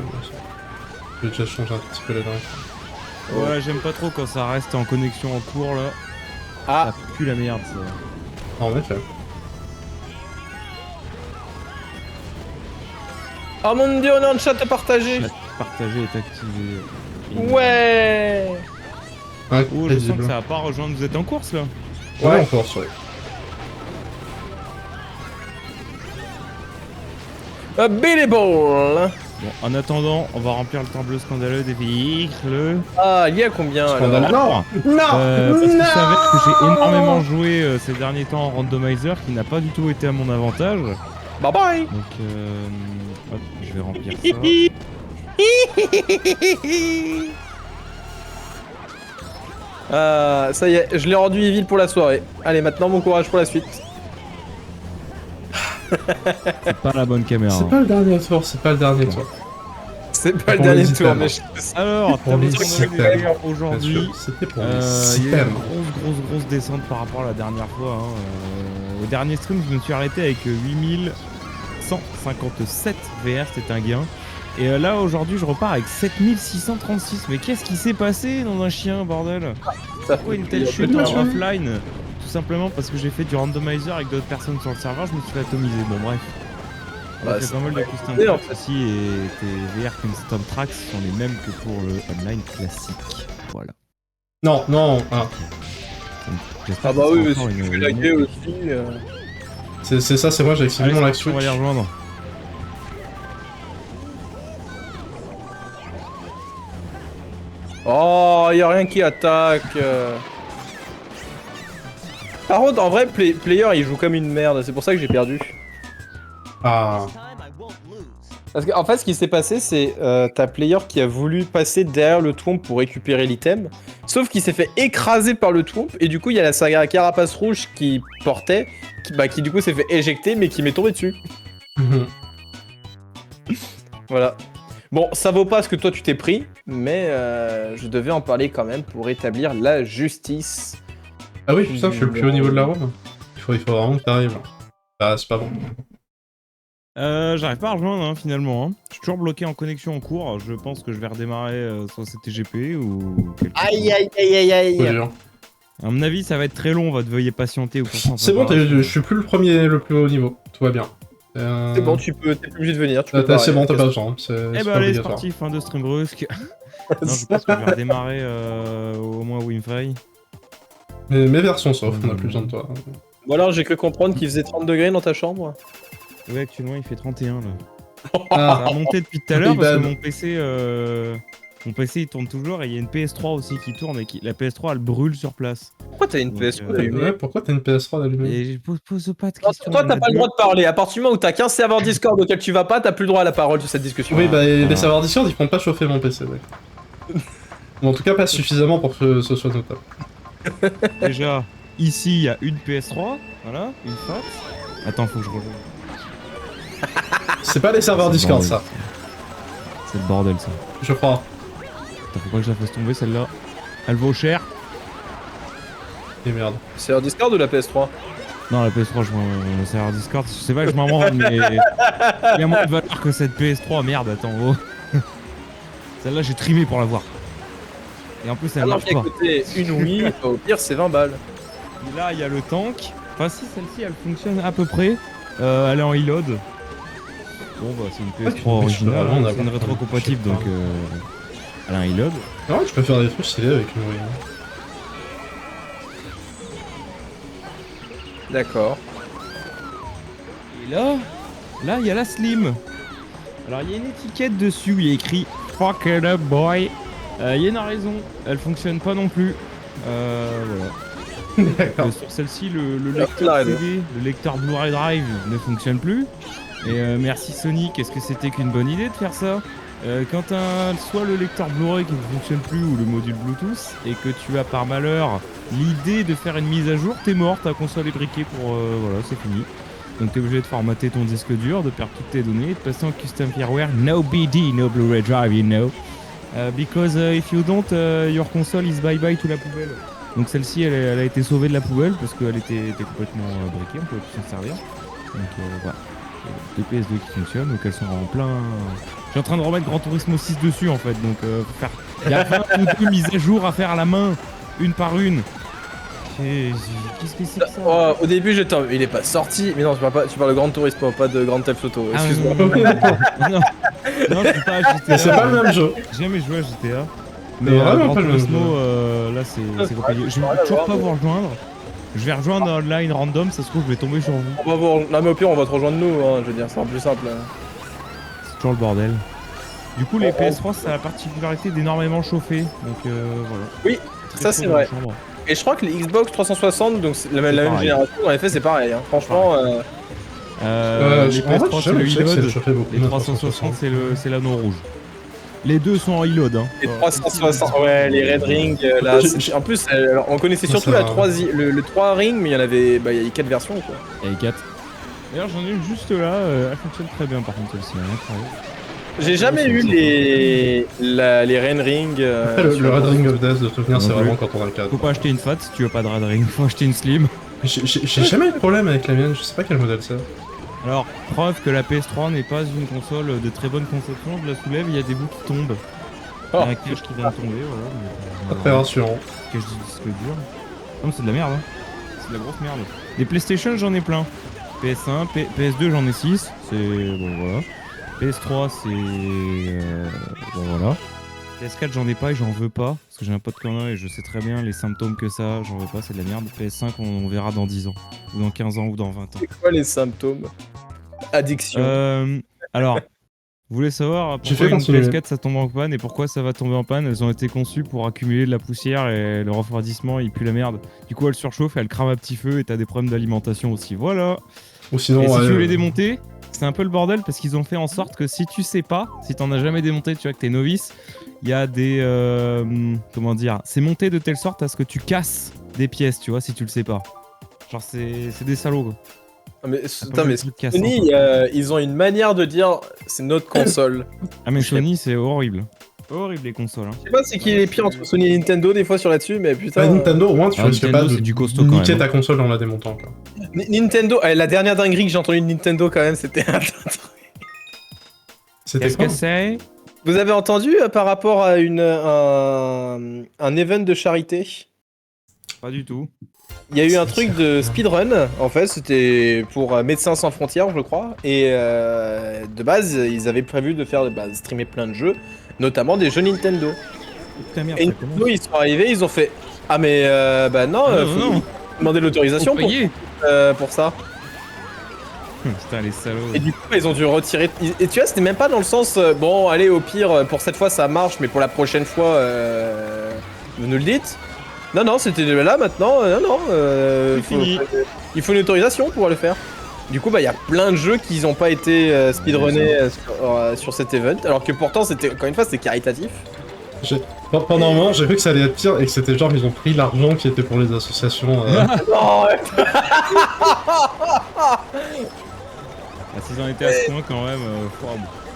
J'ai déjà changé un petit peu les dernières fois. Ouais, j'aime pas trop quand ça reste en connexion en cours là. Ah, Ça pue la merde ça. En effet. oh mon dieu, on est en chat partagé. Partager est activé. Ouais. Oh, je sens Incroyable. que ça va pas rejoindre. Vous êtes en course là? Ouais, encore sur les. Billy Ball. Bon, en attendant, on va remplir le tableau scandaleux des véhicules. Ah, il y a combien alors Scandaleux. Non. Parce qu'il s'avère que j'ai énormément joué ces derniers temps en randomizer qui n'a pas du tout été à mon avantage. Bye bye. Donc, hop, je vais remplir ça. Ça y est, je l'ai rendu evil pour la soirée. Allez, maintenant bon courage pour la suite. C'est pas la bonne caméra. C'est hein. pas le dernier tour, c'est pas le dernier tour. C'est pas le Pour dernier les tour, items. mais je... Alors, Pour les tableau scandaleux des items. joueurs aujourd'hui. C'était pour Il les y a eu systèmes. une grosse descente par rapport à la dernière fois. Hein. Au dernier stream, je me suis arrêté avec 8157 VR, c'était un gain. Et là, aujourd'hui, je repars avec 7636. Mais qu'est-ce qui s'est passé dans un chien, bordel? Pourquoi une telle chute en offline? Tout simplement parce que j'ai fait du randomizer avec d'autres personnes sur le serveur, je me suis fait atomiser. Bon, bref. On a Bah, fait pas mal de custom en tracks fait. aussi, et tes VR custom tracks sont les mêmes que pour le online classique. Voilà. Non, non, ah. Donc, j'espère Ah bah que oui, ce mais sera si encore tu fais une- laguer aussi... C'est ça, c'est moi, j'ai activé Allez, mon c'est lag parti, on va switch. les rejoindre. Oh, y a rien qui attaque. Par contre, en vrai, Player, il joue comme une merde. C'est pour ça que j'ai perdu. Ah. Parce qu'en fait, ce qui s'est passé, c'est ta player qui a voulu passer derrière le Thwomp pour récupérer l'item, sauf qu'il s'est fait écraser par le Thwomp, et du coup, il y a la carapace rouge qui portait, qui du coup s'est fait éjecter, mais qui m'est tombé dessus. Voilà. Bon, ça vaut pas ce que toi tu t'es pris, mais je devais en parler quand même pour établir la justice. Ah oui, putain, je suis le plus haut niveau de la room. Il faut vraiment que t'arrives. Ah, c'est pas bon. J'arrive pas à rejoindre hein, finalement. Hein. Je suis toujours bloqué en connexion en cours. Je pense que je vais redémarrer soit CTGP ou quelque chose. Aïe aïe aïe aïe aïe. Faut dire. À mon avis, ça va être très long. Veuillez patienter. C'est bon, je suis plus le plus haut niveau. Tout va bien. C'est bon, t'es plus obligé de venir. C'est bon, t'as pas besoin. Eh ben allez, sportif, fin de stream brusque. Non, je pense que je vais redémarrer au moins Winfrey. Mes versions sauf, on a plus besoin de toi. Bon alors, j'ai cru comprendre qu'il faisait 30 degrés dans ta chambre. Ouais, actuellement il fait 31 là. Ah, Ça a monté depuis tout à l'heure parce que Iban. mon PC il tourne toujours et il y a une PS3 aussi qui tourne et la PS3 elle brûle sur place. Pourquoi t'as une Donc, PS3 Ouais, pourquoi t'as une PS3 d'allumée? Et je pose pas de Non, questions. toi, t'as pas le droit de parler. À partir du moment où t'as qu'un serveur Discord auquel tu vas pas, t'as plus le droit à la parole sur cette discussion. Oui, bah les serveurs Discord ils font pas chauffer mon PC, ouais. Ou en tout cas pas suffisamment pour que ce soit notable. Déjà, ici il y a une PS3, voilà, une fax. Attends, faut que je rejoigne. C'est pas les serveurs C'est Discord bordel. ça, C'est le bordel ça. je crois. Attends, faut pas que je la fasse tomber celle-là. Elle vaut cher. Et merde. Serveur Discord ou la PS3? Non, la PS3, je m'en serveur Discord. Je sais pas que je m'en rends, mais il y a moins de valeur que cette PS3. Merde, attends, oh. Celle-là, j'ai trimé pour l'avoir. Et en plus, elle Alors, marche j'ai pas. écouté une Wii, au pire, c'est 20 balles. Et là, il y a le tank. Enfin, si, celle-ci, elle fonctionne à peu près. Elle est en e-load. Bon, bah, c'est une PS3 originale. vraiment C'est une d'avoir- rétro-compatible, je sais donc elle a un e-load. Ah ouais, tu peux faire des trucs stylés avec une Wii. D'accord. Et là, il y a la Slim. Alors, il y a une étiquette dessus, il y a écrit Fuck it up, boy. Il y a une raison, elle fonctionne pas non plus. Voilà. D'accord. Sur celle-ci, le La lecteur Clyde. CD, le lecteur Blu-ray Drive ne fonctionne plus. Et merci Sony, qu'est-ce que c'était qu'une bonne idée de faire ça? Quand t'as soit le lecteur Blu-ray qui ne fonctionne plus ou le module Bluetooth et que tu as par malheur l'idée de faire une mise à jour, t'es mort, ta console est briquée pour... voilà, c'est fini. Donc t'es obligé de formater ton disque dur, de perdre toutes tes données, de passer en custom firmware, no BD, no Blu-ray drive, you know. Because if you don't, your console is bye-bye to la poubelle. Donc celle-ci, elle a été sauvée de la poubelle parce qu'elle était complètement briquée, on pouvait plus s'en servir. Donc voilà. Deux PS2 qui fonctionnent, donc elles sont en plein... Je suis en train de remettre Gran Turismo 6 dessus en fait, donc il y a 20 ou 2 mises à jour à faire à la main, une par une. Qu'est-ce que c'est que ça? Oh, au début, j'étais. Il est pas sorti. Mais non, tu parles de Grand Turismo, pas de Grand Theft Auto. Ah, Excuse-moi. non, c'est pas GTA. Mais c'est pas le même jeu. J'ai jamais joué à GTA. Mais Mais vraiment Gran pas le même Turismo, jeu. là c'est compliqué. Je vais toujours pas vous rejoindre. Je vais rejoindre online random, ça se trouve je vais tomber sur vous. On va voir. Non, mais au pire, on va te rejoindre nous. Hein, je veux dire, c'est plus simple. C'est toujours le bordel. Du coup, les PS3, ça a la particularité d'énormément chauffer. Donc voilà. Oui, Très ça, chaud c'est dans la vrai. chambre. Et je crois que les Xbox 360, donc c'est la même pareil. génération, en effet, c'est pareil. Hein. Franchement, En Les fait, PS3, c'est le je sais que c'est e-load. chauffé beaucoup. Les 360, c'est l'anneau rouge. Les deux sont en e-load. Hein. les 360, ouais, les Red Ring, là. En plus, alors, on connaissait surtout Ça la va. 3, le 3 Ring, mais il y en avait. Bah, il y a eu 4 versions, quoi. Et 4. D'ailleurs, j'en ai une juste là. Elle fonctionne très bien par contre celle-ci. Hein, incroyable. J'ai jamais eu les Red Ring. Le Red Ring of Death de souvenir, c'est Non plus. vraiment quand on a le 4. Faut pas acheter une fat si tu veux pas de Red Ring. Faut acheter une slim. J'ai jamais eu de problème avec la mienne, je sais pas quel modèle c'est. Alors, preuve que la PS3 n'est pas une console de très bonne conception. Je la soulève, il y a des bouts qui tombent. Il y a un cache qui vient de tomber, voilà. Pas très rassurant. Cache du disque dur. Non, mais c'est de la merde, hein. C'est de la grosse merde. Des PlayStation, j'en ai plein. PS1, PS2, j'en ai 6. C'est. Bon, voilà. PS3, c'est. Bon, voilà. PS4, j'en ai pas et j'en veux pas. Parce que j'ai un pote qui en a et je sais très bien les symptômes que ça. J'en veux pas, c'est de la merde. PS5, on verra dans 10 ans. Ou dans 15 ans ou dans 20 ans. C'est quoi les symptômes? Addiction. Alors, vous voulez savoir J'ai pourquoi fait une continuer. PS4 ça tombe en panne et pourquoi ça va tomber en panne? Elles ont été conçues pour accumuler de la poussière et le refroidissement il pue la merde. Du coup, elles surchauffent et elles crament à petit feu et t'as des problèmes d'alimentation aussi. Voilà. Ou sinon, Et si tu veux les démonter, c'est un peu le bordel parce qu'ils ont fait en sorte que si tu sais pas, si t'en as jamais démonté, tu vois que t'es novice, il y a des comment dire, c'est monté de telle sorte à ce que tu casses des pièces, tu vois, si tu le sais pas. Genre c'est des salauds quoi. Ah, mais, C'est putain, pas mais le truc cassant, Sony, ils ont une manière de dire c'est notre console. Ah mais Sony c'est horrible. Horrible les consoles. Hein. Je sais pas c'est qui est pire entre Sony et Nintendo des fois sur là-dessus, mais putain. Nintendo, au moins, tu risques Nintendo, pas de c'est du costaud quand niquer même, ta console en la démontant. Quoi. Nintendo, la dernière dinguerie que j'ai entendue de Nintendo quand même, c'était un C'était Qu'est-ce quoi que c'est? Vous avez entendu par rapport à un event de charité? Pas du tout. Il y a eu un truc de speedrun, en fait, c'était pour Médecins Sans Frontières, je crois, et de base, ils avaient prévu de faire streamer plein de jeux, notamment des jeux Nintendo. Putain merde, Et ça Nintendo, commence. ils sont arrivés, ils ont fait « Ah mais bah non, Ah, faut non. demander l'autorisation Faut payer. pour ça. » Putain les salauds. Et du coup, ils ont dû retirer... Et tu vois, c'était même pas dans le sens bon, allez, au pire, pour cette fois, ça marche, mais pour la prochaine fois, vous nous le dites. » Non, non, c'était là, maintenant, il faut une autorisation pour pouvoir le faire. Du coup, bah, il y a plein de jeux qui n'ont pas été speedrunnés sur cet event, alors que pourtant, c'était, encore une fois, c'était caritatif. Pendant un moment, j'ai cru que ça allait être pire et que c'était genre, ils ont pris l'argent qui était pour les associations. Non, ouais. Ah, s'ils en étaient à ce point quand même,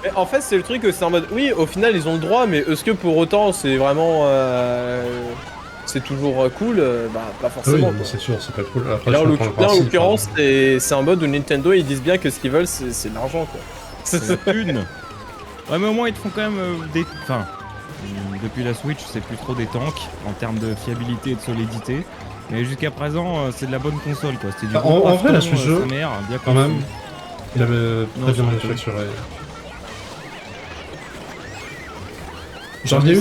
Mais en fait, c'est le truc, c'est en mode, oui, au final, ils ont le droit, mais est-ce que pour autant, c'est vraiment... c'est toujours cool, bah pas Oui, forcément. Quoi. c'est sûr, c'est pas cool. Après, Là, je en comprends le principe, l'occurrence, hein. c'est un mode où Nintendo ils disent bien que ce qu'ils veulent c'est de l'argent quoi. c'est la thune. Ouais mais au moins ils te font quand même des... Enfin, depuis la Switch c'est plus trop des tanks en termes de fiabilité et de solidité. Mais jusqu'à présent c'est de la bonne console quoi. C'était du En bon vrai, la baston, Switch sa mère, bien quand conçu. même. Il avait très bien c'est manufacturé. Genre, il y a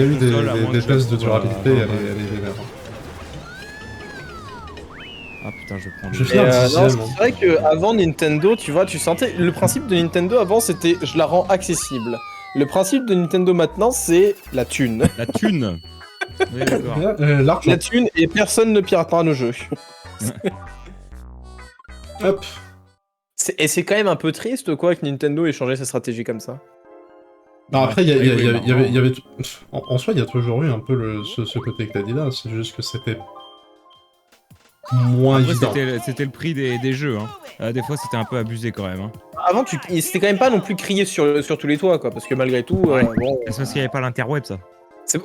eu des tests de durabilité, elle est vénère. Ah putain je prends Je le... fais un non, dixième. c'est vrai que avant Nintendo, tu vois, tu sentais le principe de Nintendo avant c'était je la rends accessible. Le principe de Nintendo maintenant c'est la thune. La thune. Oui d'accord. L'argent. La thune et personne ne piratera nos jeux. Hop. Et c'est quand même un peu triste quoi que Nintendo ait changé sa stratégie comme ça. Alors après, il y avait... marrant. En soi, il y a toujours eu un peu ce côté que t'as dit là, c'est juste que c'était moins Après, évident. c'était le prix des jeux. Hein. Des fois c'était un peu abusé quand même. Hein. Avant c'était quand même pas non plus crié sur tous les toits quoi, parce que malgré tout, bon... C'est parce qu'il n'y avait pas l'interweb ça.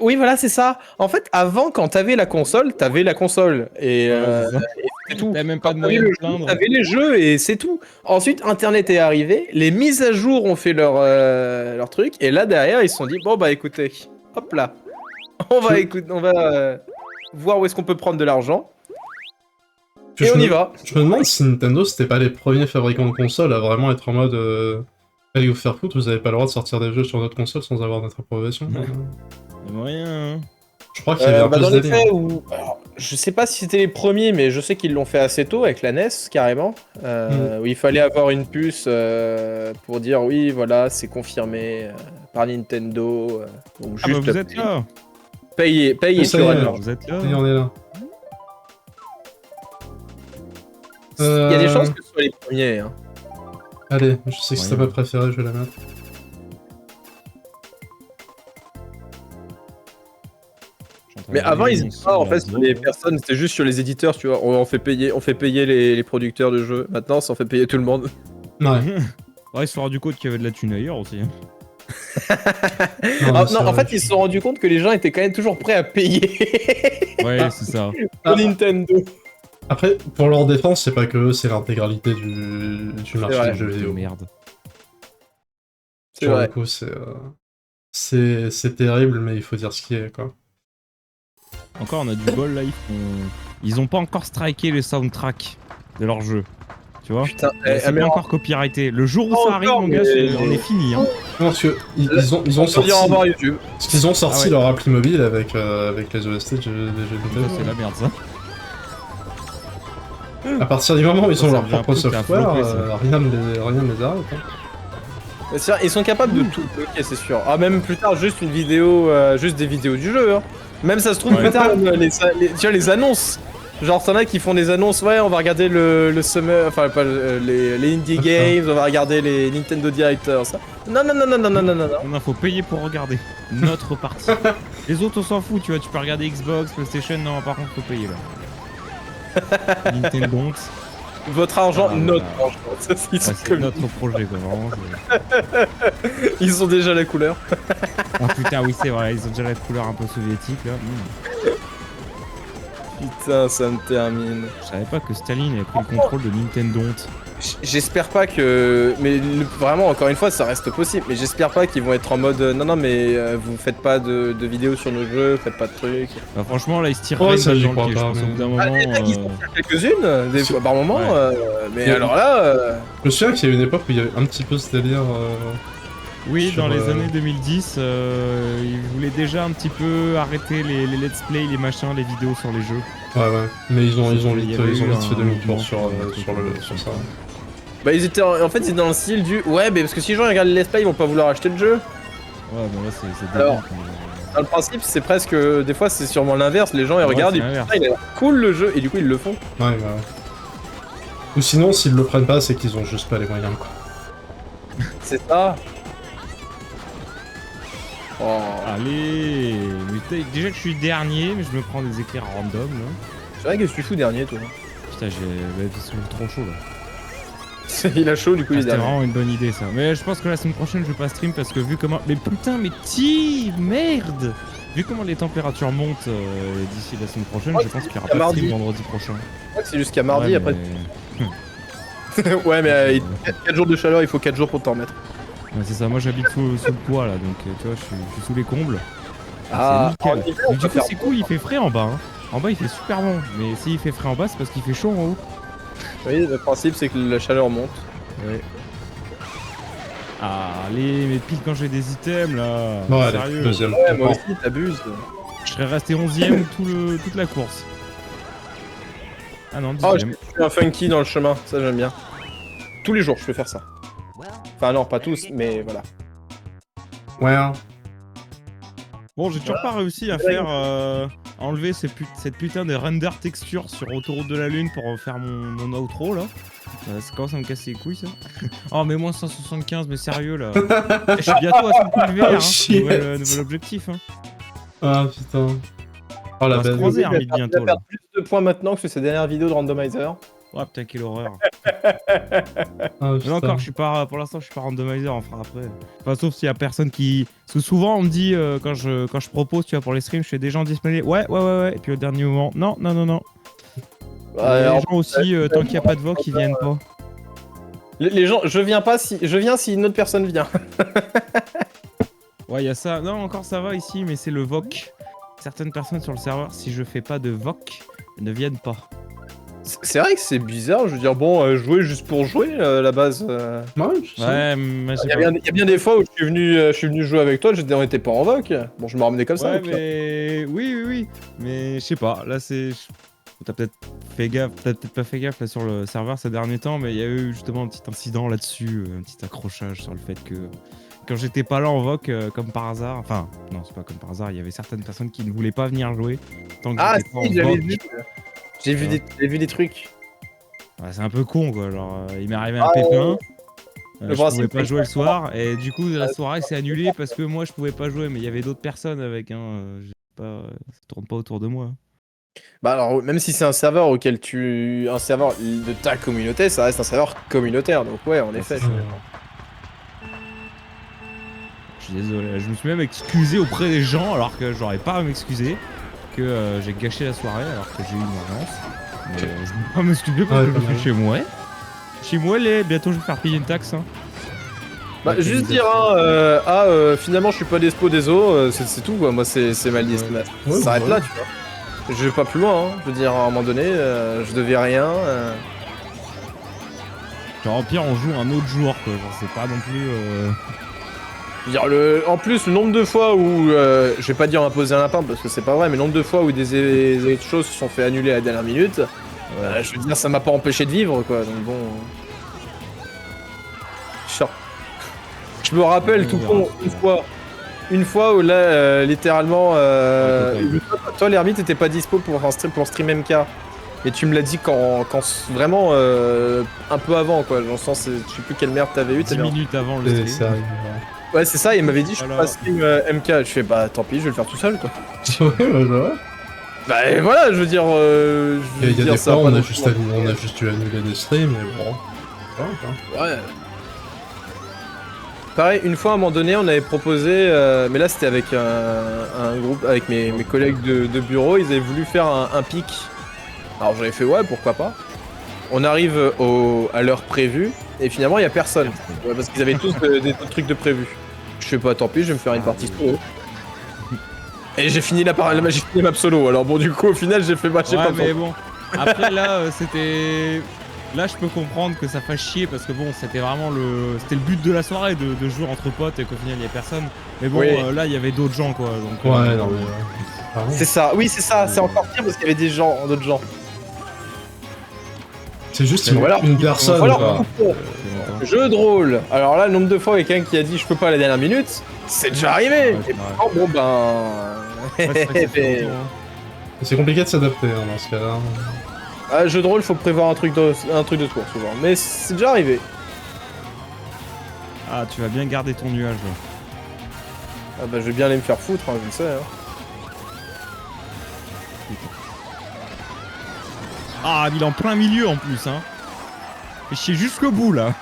Oui, voilà, c'est ça. En fait, avant, quand t'avais la console, t'avais la console. Et c'est tout. T'as même pas de T'avais moyen le de jeu, plaindre. t'avais les jeux et c'est tout. Ensuite, Internet est arrivé, les mises à jour ont fait leur truc, et là, derrière, ils se sont dit, bon, bah écoutez, hop là, on va voir où est-ce qu'on peut prendre de l'argent. Et on y va. Je me demande si Nintendo, c'était pas les premiers fabricants de consoles à vraiment être en mode... Allez vous faire foutre, vous avez pas le droit de sortir des jeux sur notre console sans avoir notre approbation. Il y a moyen. Hein. Je crois qu'il y avait un peu Dans ce les délire. faits où... Alors, je sais pas si c'était les premiers, mais je sais qu'ils l'ont fait assez tôt avec la NES, carrément. Où il fallait avoir une puce pour dire oui, voilà, c'est confirmé par Nintendo. Ou Ah bah juste vous êtes là. paye et tu Ça y auras est. de l'argent. Vous êtes là. Et on est là. Il y a des chances que ce soit les premiers. Hein. Allez, je sais que c'est Moyen. ma préférée, je vais la mettre. Mais avant, ils étaient pas en fait sur les personnes, c'était juste sur les éditeurs, tu vois. On fait payer les producteurs de jeux. Maintenant, ça en fait payer tout le monde. Ouais. Ouais, ils se sont rendu compte qu'il y avait de la thune ailleurs aussi. Hein. Non, en fait, ils se sont rendus compte que les gens étaient quand même toujours prêts à payer Ouais, c'est ça. pour Nintendo. Après, pour leur défense, c'est pas que eux, c'est l'intégralité du marché vrai. des jeux vidéo. Merde. C'est Sur vrai. le coup, c'est terrible, mais il faut dire ce qui est, quoi. Encore, on a du bol là. Ils ont pas encore striké les soundtracks de leur jeu. Tu vois. Putain, C'est mais pas encore copyrighté. Le jour où Pas ça arrive, encore, mon gars, mais- on est fini. Hein. Non, parce que ils ont on peut sorti... dire au revoir YouTube. Parce qu'ils ont sorti Ah ouais. leur appli mobile avec les OST des jeux Ça, vidéo. c'est la merde, ça. À partir du moment où ils Ça ont leur devient un propre truc à software, flopper, ça. rien ne les arrête. Hein. C'est vrai, ils sont capables de tout bloquer, c'est sûr. Ah, même plus tard, juste une vidéo, juste des vidéos du jeu. Hein. Même ça se trouve Ouais. plus tard, tu vois, les annonces Genre, t'en as qui font des annonces, ouais, on va regarder le Summer, enfin, pas les Indie Games, on va regarder les Nintendo Directors. Ça. Non, non, non, non, non, non, non, non. Non, faut payer pour regarder. Notre partie. Les autres, on s'en fout, tu vois. Tu peux regarder Xbox, PlayStation. Non, par contre, faut payer là. Nintendo. Votre argent, Ah, notre voilà. argent. Ça, ils sont C'est comme- notre projet, quoi. Vraiment. Ils ont déjà la couleur. Ah putain, oui, c'est vrai. Ils ont déjà la couleur un peu soviétique là. Putain, ça me termine. Je savais pas que Staline avait pris le contrôle de Nintendo. J'espère pas que. Mais vraiment, encore une fois, ça reste possible. Mais j'espère pas qu'ils vont être en mode non, non, mais vous faites pas de vidéos sur nos jeux, faites pas de trucs. Bah, franchement, là, ils se tirent Ouais, pas ça, une j'y balle dans le crois pied. Je pas, pense au bout d'un Ah, moment. les mecs, ils en font quelques-unes, des fois, par moment. Ouais. Mais Ouais. alors là. Je me souviens qu'il y a une époque où il y avait un petit peu ce délire. Oui, sur, dans les années 2010, ils voulaient déjà un petit peu arrêter les let's play, les machins, les vidéos sur les jeux. Ouais, ouais. Mais ils ont Il y vite avait fait eu un demi-tour mouvement sur sur ça. Bah, ils étaient en fait, c'est dans le style du. Ouais, mais parce que si les gens regardent les let's play, ils vont pas vouloir acheter le jeu. Ouais, bah là, c'est Alors, débile, Dans le principe, c'est presque. Des fois, c'est sûrement l'inverse. Les gens, ils Ouais, regardent, c'est ils disent, l'inverse. ah, il a l'air cool le jeu, et du coup, ils le font. Ouais, ouais. Ou sinon, s'ils le prennent pas, c'est qu'ils ont juste pas les moyens, quoi. C'est ça. Oh. Allez, mais déjà que je suis dernier, mais je me prends des éclairs random là. C'est vrai que tu fous dernier, toi. Putain, ils sont trop chauds là. Il a chaud, du coup, il est C'était dernier. vraiment une bonne idée ça. Mais je pense que la semaine prochaine, je vais pas stream parce que vu comment. Mais putain, mais merde. Vu comment les températures montent d'ici la semaine prochaine, Ouais, je pense qu'il y aura jusqu'à pas de stream mardi. vendredi prochain. Je crois que c'est jusqu'à mardi, Ouais, après. mais- Ouais, mais 4 jours de chaleur, il faut 4 jours pour t'en remettre. Ouais, c'est ça, moi j'habite sous le poids là, donc tu vois, je suis sous les combles. Ah, c'est en nickel. hiver, on Mais du peut coup, faire c'est cool, il fait frais en bas. Hein. En bas, il fait super bon. Mais s'il fait frais en bas, c'est parce qu'il fait chaud en haut. Oui, le principe, c'est que la chaleur monte. Ouais. Allez, mais pile quand j'ai des items là. Bon, allez, Sérieux. deuxième. Ouais, moi Bon. aussi, t'abuses. Je serais resté 11ème toute la course. Ah non, Oh, 10ème. je suis un funky dans le chemin, ça j'aime bien. Tous les jours, je peux faire ça. Enfin, non, pas tous, mais voilà. Ouais, hein. Bon, j'ai toujours pas réussi à faire enlever cette putain de render texture sur Autoroute de la Lune pour faire mon outro là. Ça commence à me casser les couilles ça. Oh, mais moins 175, mais sérieux là. Je suis bientôt à 100 000 VR, hein. shit. Nouvel objectif. Hein. Ah, putain. Oh, la On va se belle. croiser. Il un va mythe faire- il va bientôt, là. perdre plus de points maintenant que sur ses dernières vidéos de randomizer. Oh putain, quelle horreur. Ah, Mais putain. encore, je suis pas, pour l'instant, je suis pas randomizer, on fera après. Enfin, sauf s'il y a personne qui. Parce que souvent, on me dit, quand je propose, tu vois, pour les streams, je fais des gens disponibles. Ouais. Et puis au dernier moment, non. Et les Alors, gens aussi, tant qu'il n'y a pas de voix, ils viennent pas. les gens, je viens si une autre personne vient. Ouais, il y a ça. Non, encore ça va ici, mais c'est le VOC. Certaines personnes sur le serveur, si je fais pas de VOC, ne viennent pas. C'est vrai que c'est bizarre, je veux dire, bon, jouer juste pour jouer, à la base. Ouais, je sais. Ouais, mais Il y a bien des fois où je suis venu jouer avec toi, on était pas en voc. Bon, je me ramenais comme ça. Ouais, au pire. mais. Oui. Mais je sais pas, là c'est. T'as peut-être fait gaffe, t'as peut-être pas fait gaffe là sur le serveur ces derniers temps, mais il y a eu justement un petit incident là-dessus, un petit accrochage sur le fait que quand j'étais pas là en voc, comme par hasard, enfin, non, c'est pas comme par hasard, il y avait certaines personnes qui ne voulaient pas venir jouer tant que Ah, j'étais pas si, en j'avais voc. vu. J'ai vu, Ouais. j'ai vu des trucs. Ouais, c'est un peu con quoi, genre il m'est arrivé un Ah, pépin. Le Je principe, pouvais pas c'est jouer le soir et du coup la soirée s'est annulée parce que moi je pouvais pas jouer mais il y avait d'autres personnes avec ça tourne pas autour de moi. Bah alors, même si c'est un serveur auquel un serveur de ta communauté, ça reste un serveur communautaire, donc ouais, en effet. c'est ça. Je suis désolé, je me suis même excusé auprès des gens alors que j'aurais pas à m'excuser que j'ai gâché la soirée alors que j'ai eu une urgence. Mais je ne peux pas m'excuser parce Ouais, que je pas suis mal. chez moi. Chez moi, bientôt je vais faire payer une taxe. Hein. Bah, Ouais, juste c'est dire, finalement, je suis pas dispo des os, c'est tout, quoi. Moi, c'est ma liste. Ouais. Ça Ouais, s'arrête ouais. là, tu vois. Je vais pas plus loin, hein. Je veux dire, à un moment donné, je devais rien. Genre au pire on joue un autre jour quoi, genre c'est pas non plus... Je veux dire, en plus, le nombre de fois où, je vais pas dire imposer un lapin parce que c'est pas vrai, mais le nombre de fois où des choses se sont fait annuler à la dernière minute, je veux dire, ça m'a pas empêché de vivre, quoi. Donc bon. Je me rappelle Ouais, tout on con, verra. une fois où là, littéralement, Ouais, toi, l'ermite était pas dispo pour stream MK. Mais tu me l'as dit vraiment un peu avant, quoi. J'en sens, je sais plus quelle merde t'avais eu. 10 minutes avant le C'est stream. arrivé. Ouais, c'est ça, il m'avait dit, je Voilà. peux pas stream MK. Je fais, bah tant pis, je vais le faire tout seul, quoi. Ouais, ouais. Bah et voilà, je veux dire. Il y a des ça fois, va on pas a non juste plus, annulé, on a juste dû annuler des streams, mais bon. Ouais. Pareil, une fois à un moment donné, on avait proposé, mais là c'était avec un groupe, avec mes collègues de bureau, ils avaient voulu faire un pic. Alors j'avais fait ouais, pourquoi pas. On arrive à l'heure prévue et finalement il y a personne. Ouais, parce qu'ils avaient tous des trucs de prévu. Je fais pas, tant pis, je vais me faire une partie solo. Et j'ai fini la map solo. Alors bon, du coup au final j'ai fait bah j'ai Ouais, pas le mais temps. bon. Après, là, c'était. Là, je peux comprendre que ça fasse chier parce que bon, c'était vraiment c'était le but de la soirée de jouer entre potes et qu'au final il y a personne. Mais bon, Oui. Là, il y avait d'autres gens quoi. Donc, Ouais, non, mais. Pardon. C'est ça, oui c'est ça, c'est encore pire parce qu'il y avait d'autres gens. C'est juste Mais voilà. une personne. Voilà. quoi. c'est longtemps. Jeu de rôle. Alors là, le nombre de fois il y a quelqu'un qui a dit je peux pas à la dernière minute, c'est déjà arrivé. Ouais, Et c'est vrai. pourtant, bon ben. Ouais, c'est vrai que ça fait longtemps, hein. C'est compliqué de s'adapter hein, dans ce cas-là. Ah, jeu de rôle, faut prévoir un truc de tour souvent. Mais c'est déjà arrivé. Ah, tu vas bien garder ton nuage. Là. Ah bah je vais bien aller me faire foutre, hein, je le sais. Hein. Ah, il est en plein milieu en plus, hein. Et chier jusqu'au bout là.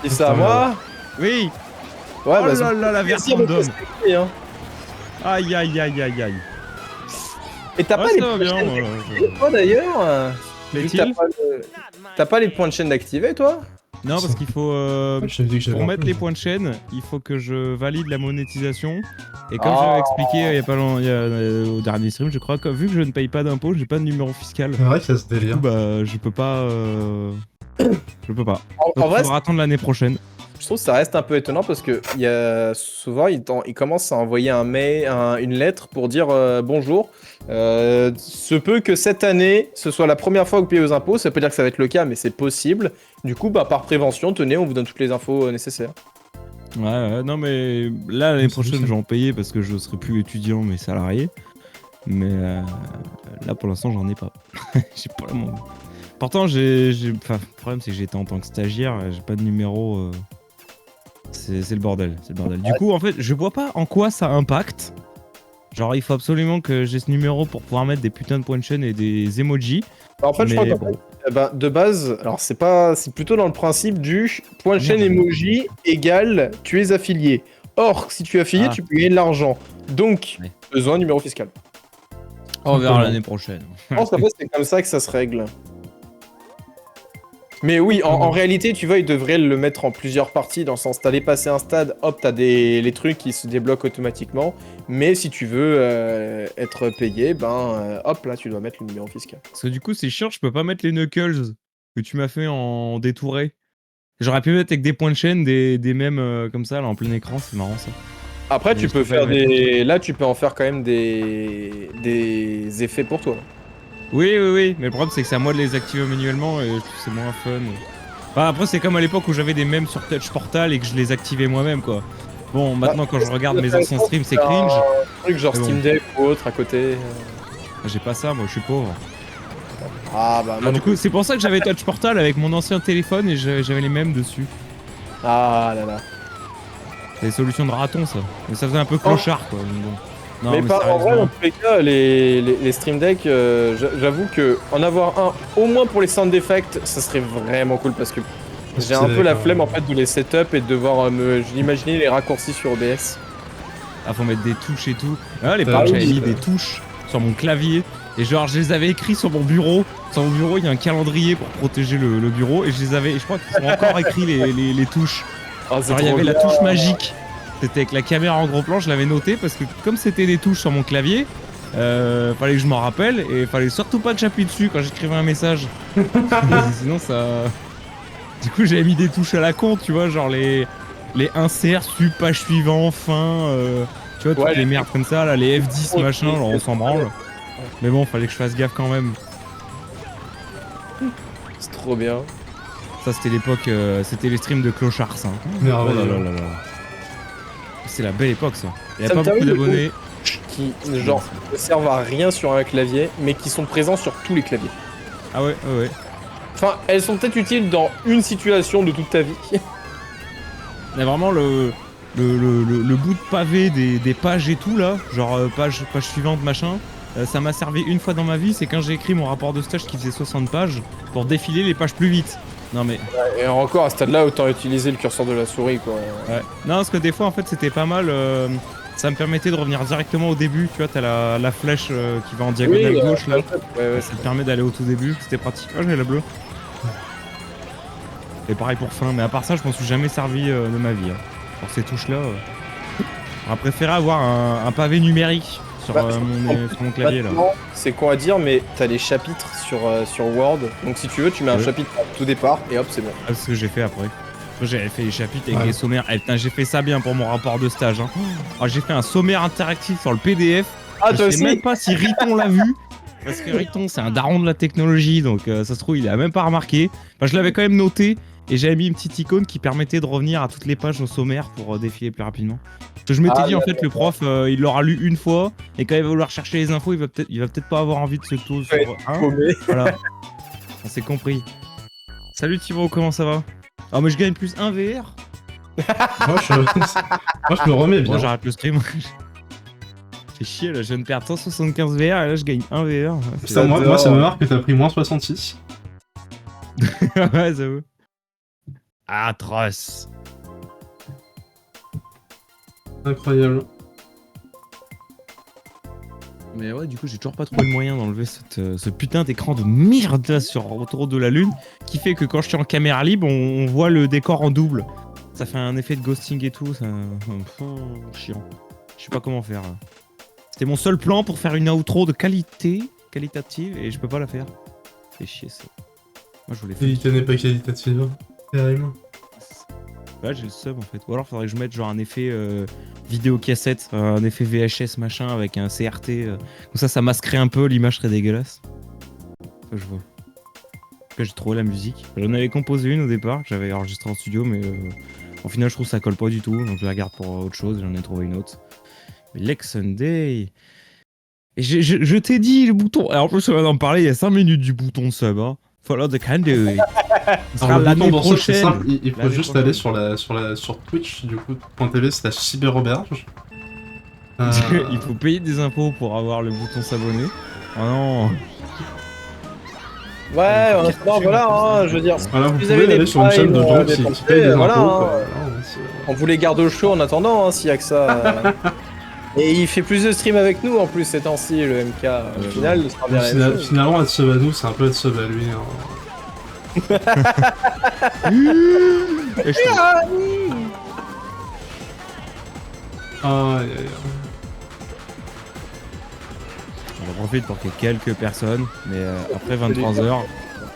Et ça à moi. Oui. Ouais, Oh bah là là, la merci version à vous d'homme. respecter, hein. Aïe aïe aïe aïe aïe. Et t'as Ouais, pas les ça va points de bien, chaîne moi, d'activer, toi d'ailleurs vu que Plaît-il t'as pas les points de chaîne d'activer, toi? Non, parce qu'il faut. Je me dis que j'avais Pour un mettre peu- les points de chaîne, il faut que je valide la monétisation. Et comme Oh. j'avais expliqué il y a pas longtemps, au dernier stream, je crois que vu que je ne paye pas d'impôts, j'ai pas de numéro fiscal. C'est vrai que ça se Du délire. coup, bah, je peux pas. Je peux pas. En Donc, vrai, faudra attendre l'année prochaine. je trouve que ça reste un peu étonnant parce que il y a souvent ils commencent à envoyer une lettre pour dire bonjour. Se peut que cette année ce soit la première fois que vous payez aux impôts. Ça peut dire que ça va être le cas, mais c'est possible. Du coup, bah par prévention, tenez, on vous donne toutes les infos nécessaires. Ouais, non, mais là, l'année C'est prochaine, juste ça. je vais en payer parce que je serai plus étudiant, mais salarié. Mais là, pour l'instant, j'en ai pas. J'ai pas le monde. Pourtant, enfin, le problème, c'est que j'étais en tant que stagiaire, j'ai pas de numéro. C'est le bordel, c'est le bordel. Du coup, en fait, je vois pas en quoi ça impacte. Genre, il faut absolument que j'ai ce numéro pour pouvoir mettre des putains de points de chaîne et des emojis. Bah, en fait, je crois Mais qu'en fait, de base, alors c'est plutôt dans le principe du point de chaîne Merde. emoji égale tu es affilié. Or, si tu es affilié, Ah. tu peux gagner de l'argent. Donc, Ouais. besoin de numéro fiscal. On verra l'année prochaine. Je pense qu'en fait, c'est comme ça que ça se règle. Mais oui, en réalité, tu vois, ils devraient le mettre en plusieurs parties, dans le sens, t'as dépassé un stade, hop, t'as les trucs qui se débloquent automatiquement. Mais si tu veux être payé, hop, là, tu dois mettre le numéro fiscal. Parce que du coup, c'est chiant, je peux pas mettre les knuckles que tu m'as fait en détouré. J'aurais pu mettre avec des points de chaîne, des mèmes comme ça, là, en plein écran, c'est marrant ça. Après, Mais tu je peux peux pas faire les mettre. Là, tu peux en faire quand même des effets pour toi. Oui, mais le problème c'est que c'est à moi de les activer manuellement et je trouve que c'est moins fun. Enfin, après, c'est comme à l'époque où j'avais des mèmes sur Touch Portal et que je les activais moi-même quoi. Bon, maintenant quand je regarde mes anciens streams, c'est cringe. Un truc genre Mais bon. Steam Deck ou autre à côté. J'ai pas ça, moi je suis pauvre. Ah bah, moi Ah, du non plus. coup, c'est pour ça que j'avais Touch Portal avec mon ancien téléphone et j'avais les mèmes dessus. Ah là là. C'est des solutions de raton ça. Mais ça faisait un peu clochard quoi. Donc bon. Non, mais pas en vrai, sérieusement. dans tous les cas, les Stream Deck, j'avoue que en avoir un, au moins pour les sound effects, ça serait vraiment cool parce que j'ai un peu la flemme en fait de les setup et de devoir imaginer les raccourcis sur OBS. Ah, faut mettre des touches et tout. Ah, à l'époque, Ah oui, j'avais mis ça. des touches sur mon clavier. Et genre, je les avais écrits sur mon bureau. Sur mon bureau, il y a un calendrier pour protéger le bureau. Et je crois qu'ils ont encore écrit les touches. Ah, c'est Alors, il y trop avait la bien. touche magique. C'était avec la caméra en gros plan, je l'avais noté parce que comme c'était des touches sur mon clavier, fallait que je m'en rappelle et fallait surtout pas que j'appuie dessus quand j'écrivais un message. Sinon ça... Du coup j'avais mis des touches à la con, tu vois, genre les insert, sub, page suivant, fin, tu vois, toutes Ouais, les merdes comme ça, là, les F10 Oh, machin, genre on s'en branle. Mais bon, fallait que je fasse gaffe quand même. C'est trop bien. Ça c'était l'époque, c'était les streams de Clochard ça. Oh Merveilleux. là là là là. C'est la belle époque ça. Il y a Ça pas me beaucoup termine, d'abonnés. Qui genre ne servent à rien sur un clavier, mais qui sont présents sur tous les claviers. Ah ouais, ouais, ouais. Enfin, elles sont peut-être utiles dans une situation de toute ta vie. Mais vraiment le bout de pavé des pages et tout là, genre page suivante machin, ça m'a servi une fois dans ma vie, c'est quand j'ai écrit mon rapport de stage qui faisait 60 pages pour défiler les pages plus vite. Non mais... Et encore, à ce stade-là, autant utiliser le curseur de la souris, quoi. Ouais. Non, parce que des fois en fait c'était pas mal, ça me permettait de revenir directement au début, tu vois, t'as la flèche qui va en diagonale gauche là, ouais, ça te permet d'aller au tout début, c'était pratique. Ah j'ai la bleue. Et pareil pour fin, mais à part ça je m'en suis jamais servi de ma vie. Hein. Pour ces touches là, j'aurais préféré avoir un pavé numérique sur, sur mon clavier là. C'est con à dire, mais t'as les chapitres sur Word, donc si tu veux, tu mets un chapitre à tout départ et hop, c'est bon. Ah, c'est ce que j'ai fait après. J'avais fait les chapitres avec les sommaires. Eh, putain, j'ai fait ça bien pour mon rapport de stage. Hein. Oh, j'ai fait un sommaire interactif sur le PDF. Ah, je sais même pas si Riton l'a vu. Parce que Riton, c'est un daron de la technologie, donc ça se trouve, il a même pas remarqué. Enfin, je l'avais quand même noté et j'avais mis une petite icône qui permettait de revenir à toutes les pages au sommaire pour défiler plus rapidement. Parce que je m'étais dit, en fait, le prof, il l'aura lu une fois et quand il va vouloir chercher les infos, il va peut-être pas avoir envie de se tôt sur Voilà. On s'est compris. Salut Thibaut, comment ça va? Ah, mais je gagne plus 1 VR. Moi, je me remets bien. Bon, j'arrête le stream. J'ai chier là, je viens de perdre 175 VR et là je gagne 1 VR. Putain, moi ça me marque que t'as pris moins 66. Ouais, ça vaut. Atroce. Incroyable. Mais ouais, du coup, j'ai toujours pas trouvé le moyen d'enlever ce putain d'écran de merde là autour de la lune qui fait que quand je suis en caméra libre, on voit le décor en double. Ça fait un effet de ghosting et tout, ça. Chiant. Je sais pas comment faire. C'était mon seul plan pour faire une outro de qualitative et je peux pas la faire. C'est chier ça. Moi je voulais faire. Qualité n'est pas qualitative. Terrible. Ouais, j'ai le sub en fait. Ou alors faudrait que je mette genre un effet vidéo cassette, un effet VHS machin avec un CRT. Comme ça masquerait un peu, l'image serait dégueulasse. Ça, je vois. Après, j'ai trouvé la musique. J'en avais composé une au départ, que j'avais enregistré en studio, mais au final, je trouve que ça colle pas du tout. Donc je la garde pour autre chose, j'en ai trouvé une autre. Lex Sunday. Et je t'ai dit le bouton. Alors, en plus, on va en parler il y a 5 minutes du bouton sub. Hein. Follow the candle. Alors, le l'année bouton pour ça, c'est prochaine. simple. Il faut juste aller sur Twitch, du coup, .tv, c'est la cyberauberge. Il faut payer des impôts pour avoir le bouton s'abonner. Oh non. Ouais, non, voilà, hein, je veux dire. Voilà, vous Vous pouvez avez des aller sur une chaîne de gens qui payent des impôts. voilà, Quoi. On vous les garde au chaud en attendant, hein, s'il y a que ça. Et il fait plus de stream avec nous en plus ces temps-ci, le MK. Au final, il sera bien la même chose. Finalement, être sub à nous, c'est un peu être sub à lui. Hein. Et je Aïe, aïe, aïe. On en profite pour qu'il y ait quelques personnes, mais après 23h,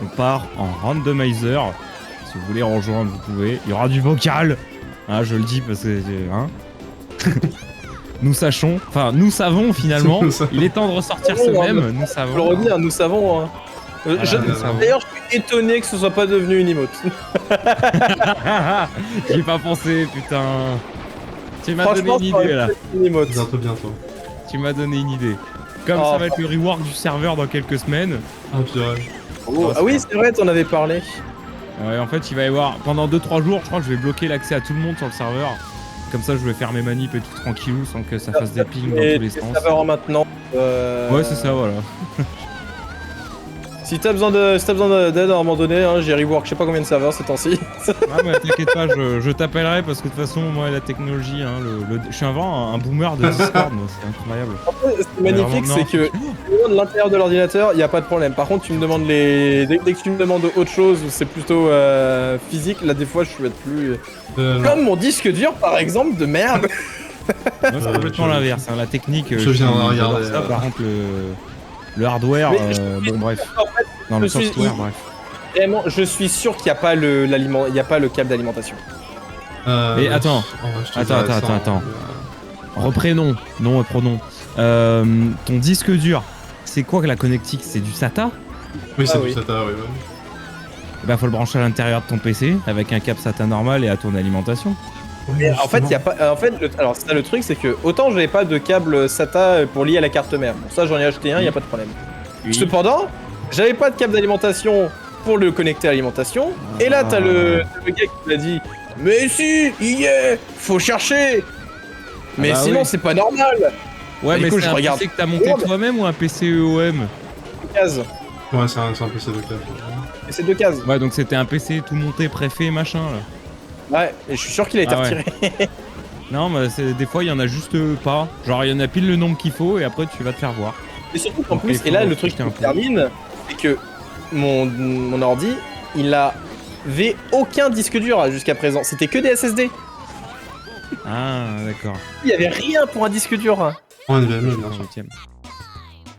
on part en randomizer. Si vous voulez rejoindre, vous pouvez. Il y aura du vocal. Hein, je le dis parce que... Hein nous sachons, enfin nous savons finalement, il est temps de ressortir ce même, nous savons. Je le redis, hein, nous savons. Hein. D'ailleurs, je suis étonné que ce soit pas devenu une emote. J'y ai pas pensé, putain. Tu m'as donné une idée là. Bientôt. Tu m'as donné une idée. Comme ça va être le rework du serveur dans quelques semaines. Ah, purée. Ah oui, c'est vrai, t'en avais parlé. Ouais, en fait, il va y avoir pendant 2-3 jours, je crois que je vais bloquer l'accès à tout le monde sur le serveur. Comme ça, je vais faire mes manips et tout tranquillou sans que ça fasse des pings dans tous les sens. Serveur maintenant. Ouais, c'est ça, voilà. Si t'as besoin d'aide à un moment donné, hein, j'ai rework je sais pas combien de serveurs ces temps-ci. Ah, mais t'inquiète pas, je t'appellerai parce que de toute façon, moi, la technologie, hein, je suis un boomer de Discord, moi, c'est incroyable. Ce qui est magnifique, c'est que de l'intérieur de l'ordinateur, il y a pas de problème. Par contre, tu me demandes dès que tu me demandes autre chose, c'est plutôt physique. Là, des fois, je vais être plus. Comme mon disque dur, par exemple, de merde. Moi, c'est complètement l'inverse. Hein. La technique, je viens de regarder. Ça, par contre, le hardware, bon, bref. En fait, non, le software, bref. Vraiment, je suis sûr qu'il n'y a pas le câble d'alimentation. Mais attends. Attends. Reprenons. Non, pronom. Ton disque dur, c'est quoi que la connectique? C'est du SATA? Oui, c'est du SATA, oui. Bah, faut le brancher à l'intérieur de ton PC avec un câble SATA normal et à ton alimentation. Mais en fait, il y a pas. En fait, alors ça, le truc, c'est que autant j'avais pas de câble SATA pour lier à la carte mère. Pour ça, j'en ai acheté un, il y a pas de problème. Oui. Cependant, j'avais pas de câble d'alimentation pour le connecter à l'alimentation. Et là, t'as le gars qui m'a dit, mais si, il y est, faut chercher. Mais bah sinon, oui. c'est pas normal. Ouais, Du mais coup, c'est je un regarde. PC que t'as monté toi-même ou un PC EOM? Case. Ouais, c'est un PC de classe. Et c'est 2 cases. Ouais, donc c'était un PC tout monté, préfet, machin, là. Ouais, et je suis sûr qu'il a été Ah ouais. retiré. Non, mais des fois, il y en a juste pas. Genre, il y en a pile le nombre qu'il faut et après, tu vas te faire voir. Et surtout qu'en Ok, plus, faut et là, le voir truc si qui t'es un me peu. termine, c'est que mon ordi, il avait aucun disque dur jusqu'à présent. C'était que des SSD. Ah, d'accord. Il y avait rien pour un disque dur. Ouais, NVMe, Je bien prends sûr. le 8e.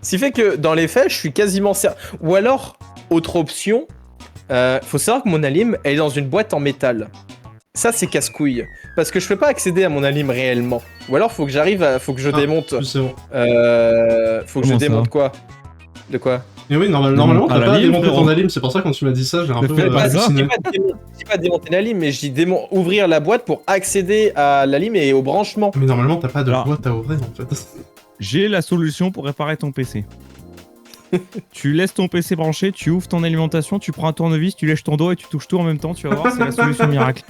Ce qui fait que dans les faits, je suis quasiment certain. Ou alors, autre option, faut savoir que mon Alim, elle est dans une boîte en métal. Ça, c'est casse-couille. Parce que je peux pas accéder à mon Alim réellement. Ou alors, faut que j'arrive à. Faut que je démonte. C'est bon. Faut que je Comment ça démonte quoi? De quoi? Et oui, Démonte normalement, pas t'as la pas à lime, démonter frérot. ton Alim, c'est pour ça quand tu m'as dit ça, j'ai un Ne peu fais pas ça. Je halluciné. dis pas démonter l'Alim, mais je dis ouvrir la boîte pour accéder à l'Alim et au branchement. Mais normalement, t'as pas de Alors. boîte à ouvrir en fait. J'ai la solution pour réparer ton PC. Tu laisses ton PC branché, tu ouvres ton alimentation, tu prends un tournevis, tu lèches ton dos et tu touches tout en même temps, tu vas voir, c'est la solution miracle.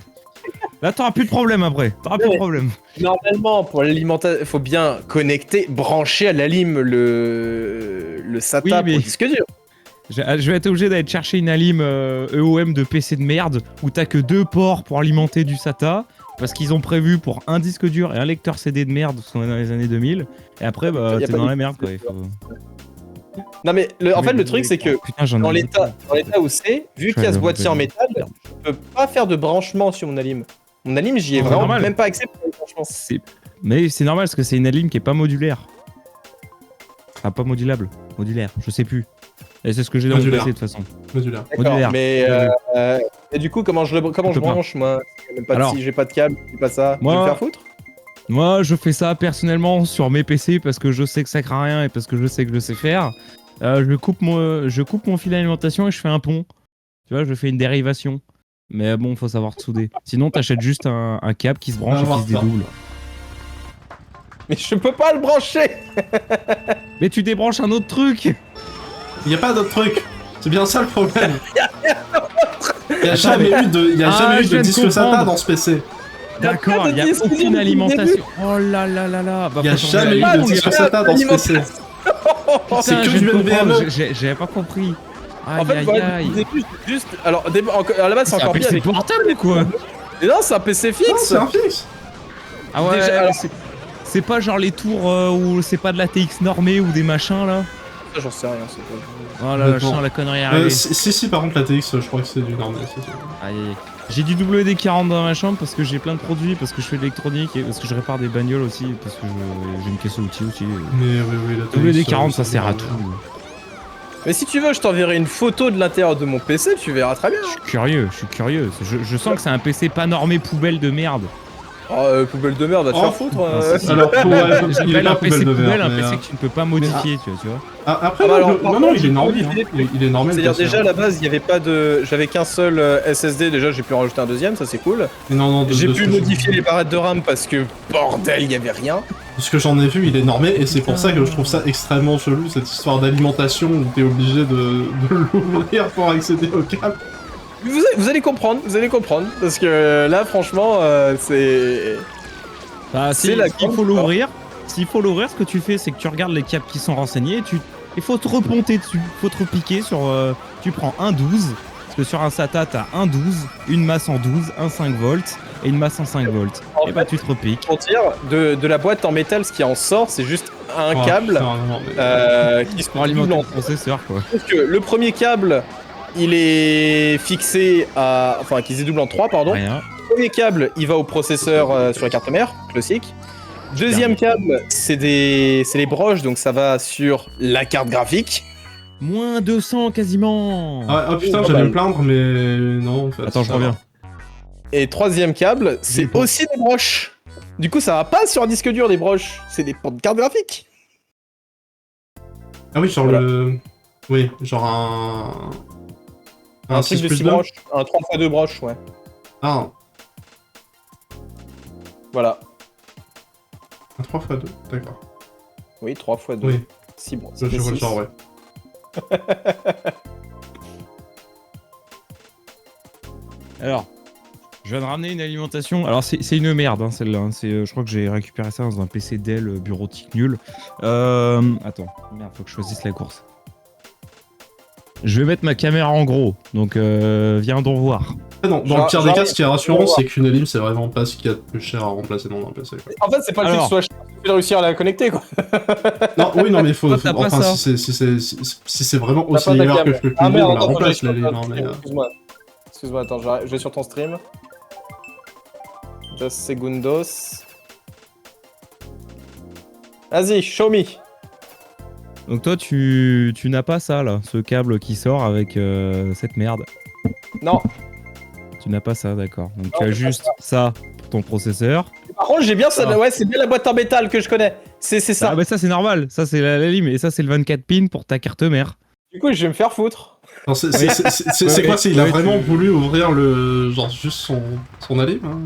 Là, t'auras plus de problème après. T'auras plus de problème. Normalement, pour l'alimentation, il faut bien connecter, brancher à l'Alim le SATA Oui, mais- pour le disque dur. Je vais être obligé d'aller chercher une alim EOM de PC de merde où t'as que 2 ports pour alimenter du SATA parce qu'ils ont prévu pour un disque dur et un lecteur CD de merde parce qu'on est dans les années 2000 et après bah Y a t'es pas dans de- la merde quoi. Il faut... Non mais en fait le truc c'est que Putain, j'en ai dans un l'état où c'est, vu qu'il y a ce boîtier en métal, je peux pas faire de branchement sur mon Alim. Mon Alim, j'y ai C'est vraiment normal. même pas accès pour le branchement. Mais c'est normal parce que c'est une alim qui est pas modulaire. Ah, pas modulable. Modulaire, je sais plus. Et c'est ce que j'ai dans mon Modulaire. PC de toute façon. Modulaire. D'accord, Modulaire. mais et du coup comment je Tu peux pas. branche moi? Même pas Alors. si j'ai pas de câble, j'ai pas ça. Moi- Je vais me faire foutre? Moi, je fais ça personnellement sur mes PC parce que je sais que ça craint rien et parce que je sais que je sais faire. Je coupe mon fil d'alimentation et je fais un pont. Tu vois, je fais une dérivation. Mais bon, faut savoir souder. Sinon, t'achètes juste un câble qui se branche et qui se dédouble. Mais je peux pas le brancher. Mais tu débranches un autre truc. Y a pas d'autre truc. C'est bien ça le problème. Y a Attends, jamais eu de, y a Ah, jamais eu je de viens de disque SATA comprendre. dans ce PC. D'accord, il de y a disque dur aucune depuis le alimentation. Oh là là là là. Bah, Y a faut changer jamais eu la de ligne. disque SATA dans ce PC. Putain, C'est que je du viens de comprendre, NVMe. J'avais pas compris. Aïe En fait, aïe voilà, aïe. au début, juste alors à la base c'est C'est un encore pire PC avec portable ou quoi? Mais non, c'est un PC Non, fixe. c'est un fixe. Ah ouais, Déjà, alors- c'est pas genre les tours où c'est pas de la TX normée ou des machins là. J'en sais rien, c'est pas. Oh là là, je Honnêtement. sens la connerie arriver. Si, par contre, la TX, je crois que c'est du normal. Aïe aïe aïe. J'ai du WD-40 dans ma chambre parce que j'ai plein de produits, parce que je fais de l'électronique et parce que je répare des bagnoles aussi, parce que j'ai une caisse à outils aussi. Mais oui, la TX. WD-40 ça sert à tout. Mais si tu veux, je t'enverrai une photo de l'intérieur de mon PC, tu verras très bien. Je suis curieux. Je sens que c'est un PC pas normé poubelle de merde. Oh, poubelle de merde, va te Oh, faire foutre. Alors, ouais, il est J'appelle pas un PC poubelle de poubelle, merde. un mais, PC que tu ne peux pas modifier, tu vois. Après, Ah bah alors, par non, contre, il est j'ai normé. pas Hein. modifié. Il est normé. C'est-à-dire le PC, déjà hein. à la base, il y avait pas de, j'avais qu'un seul SSD. Déjà, j'ai pu en rajouter un deuxième, ça c'est cool. Mais non, J'ai de pu ce que modifier les barrettes de RAM parce que bordel, il y avait rien. De ce que j'en ai vu, il est normé, et c'est pour ça que je trouve ça extrêmement chelou, cette histoire d'alimentation où t'es obligé de l'ouvrir pour accéder au câble. Vous allez comprendre, parce que là, franchement, c'est. Bah, C'est la s'il grande faut l'ouvrir, ce que tu fais, c'est que tu regardes les câbles qui sont renseignés et il faut te reponter dessus, faut te repiquer sur. Tu prends un 12, parce que sur un SATA, t'as un 12, une masse en 12, un 5 volts et une masse en 5 volts. En Et bah, fait, tu te repiques. Pour dire, de la boîte en métal, ce qui en sort, c'est juste un Oh, câble putain, non, mais- qui se Pour double alimenter en le processeur, quoi. Sauf que le premier câble, il est fixé à. Enfin, qui se double en 3, pardon. Rien. Le premier câble, il va au processeur sur la carte mère, classique. Deuxième câble, c'est les broches, donc ça va sur la carte graphique. Moins 200 quasiment. Ah putain, Oh, j'allais bah, me plaindre, mais non, en fait. Attends, je ça reviens. va. Et troisième câble, c'est pas. aussi des broches. Du coup, ça va pas sur un disque dur, des broches. C'est des portes de carte graphique. Ah oui, genre Voilà. le. Oui, genre un. Un truc de 6 6+2. broches. Un 3x2 broches, ouais. Ah, Voilà. un 3x2, d'accord. Oui, 3x2. Oui, 6 broches. je vois le genre, ouais. Alors, je viens de ramener une alimentation. Alors, c'est une merde, hein, celle-là. Hein. Je crois que j'ai récupéré ça dans un PC Dell bureautique nul. Attends, merde, faut que je choisisse la course. Je vais mettre ma caméra en gros, donc viens donc voir. Dans le pire des cas, ce qui est rassurant, c'est qu'une Elim, c'est vraiment pas ce qu'il y a de plus cher à remplacer dans un PC. Quoi. En fait, c'est pas le fait que ce soit cher, il faut réussir à la connecter, quoi. Non, oui, non, mais il faut. T'as pas Enfin, ça. si c'est vraiment T'as aussi pas ta meilleur que cam. je peux Ah le dire, on merde, la attends, remplace je la vais Elim. sur ton Mais, stream. Excuse-moi, attends, je vais sur ton stream. Dos segundos. Vas-y, show me. Donc toi, tu n'as pas ça, là, ce câble qui sort avec cette merde. Non. Tu n'as pas ça, d'accord. Donc Non, tu as j'ai pas juste ça pour ton processeur. Par contre, j'ai bien ça. Ah. Ouais, c'est bien la boîte en métal que je connais. C'est ça. Ah bah ça c'est normal, ça c'est la lime, et ça c'est le 24 pins pour ta carte mère. Du coup, je vais me faire foutre. non, c'est quoi, c'est il a vraiment voulu ouvrir le. Genre juste son Elim hein.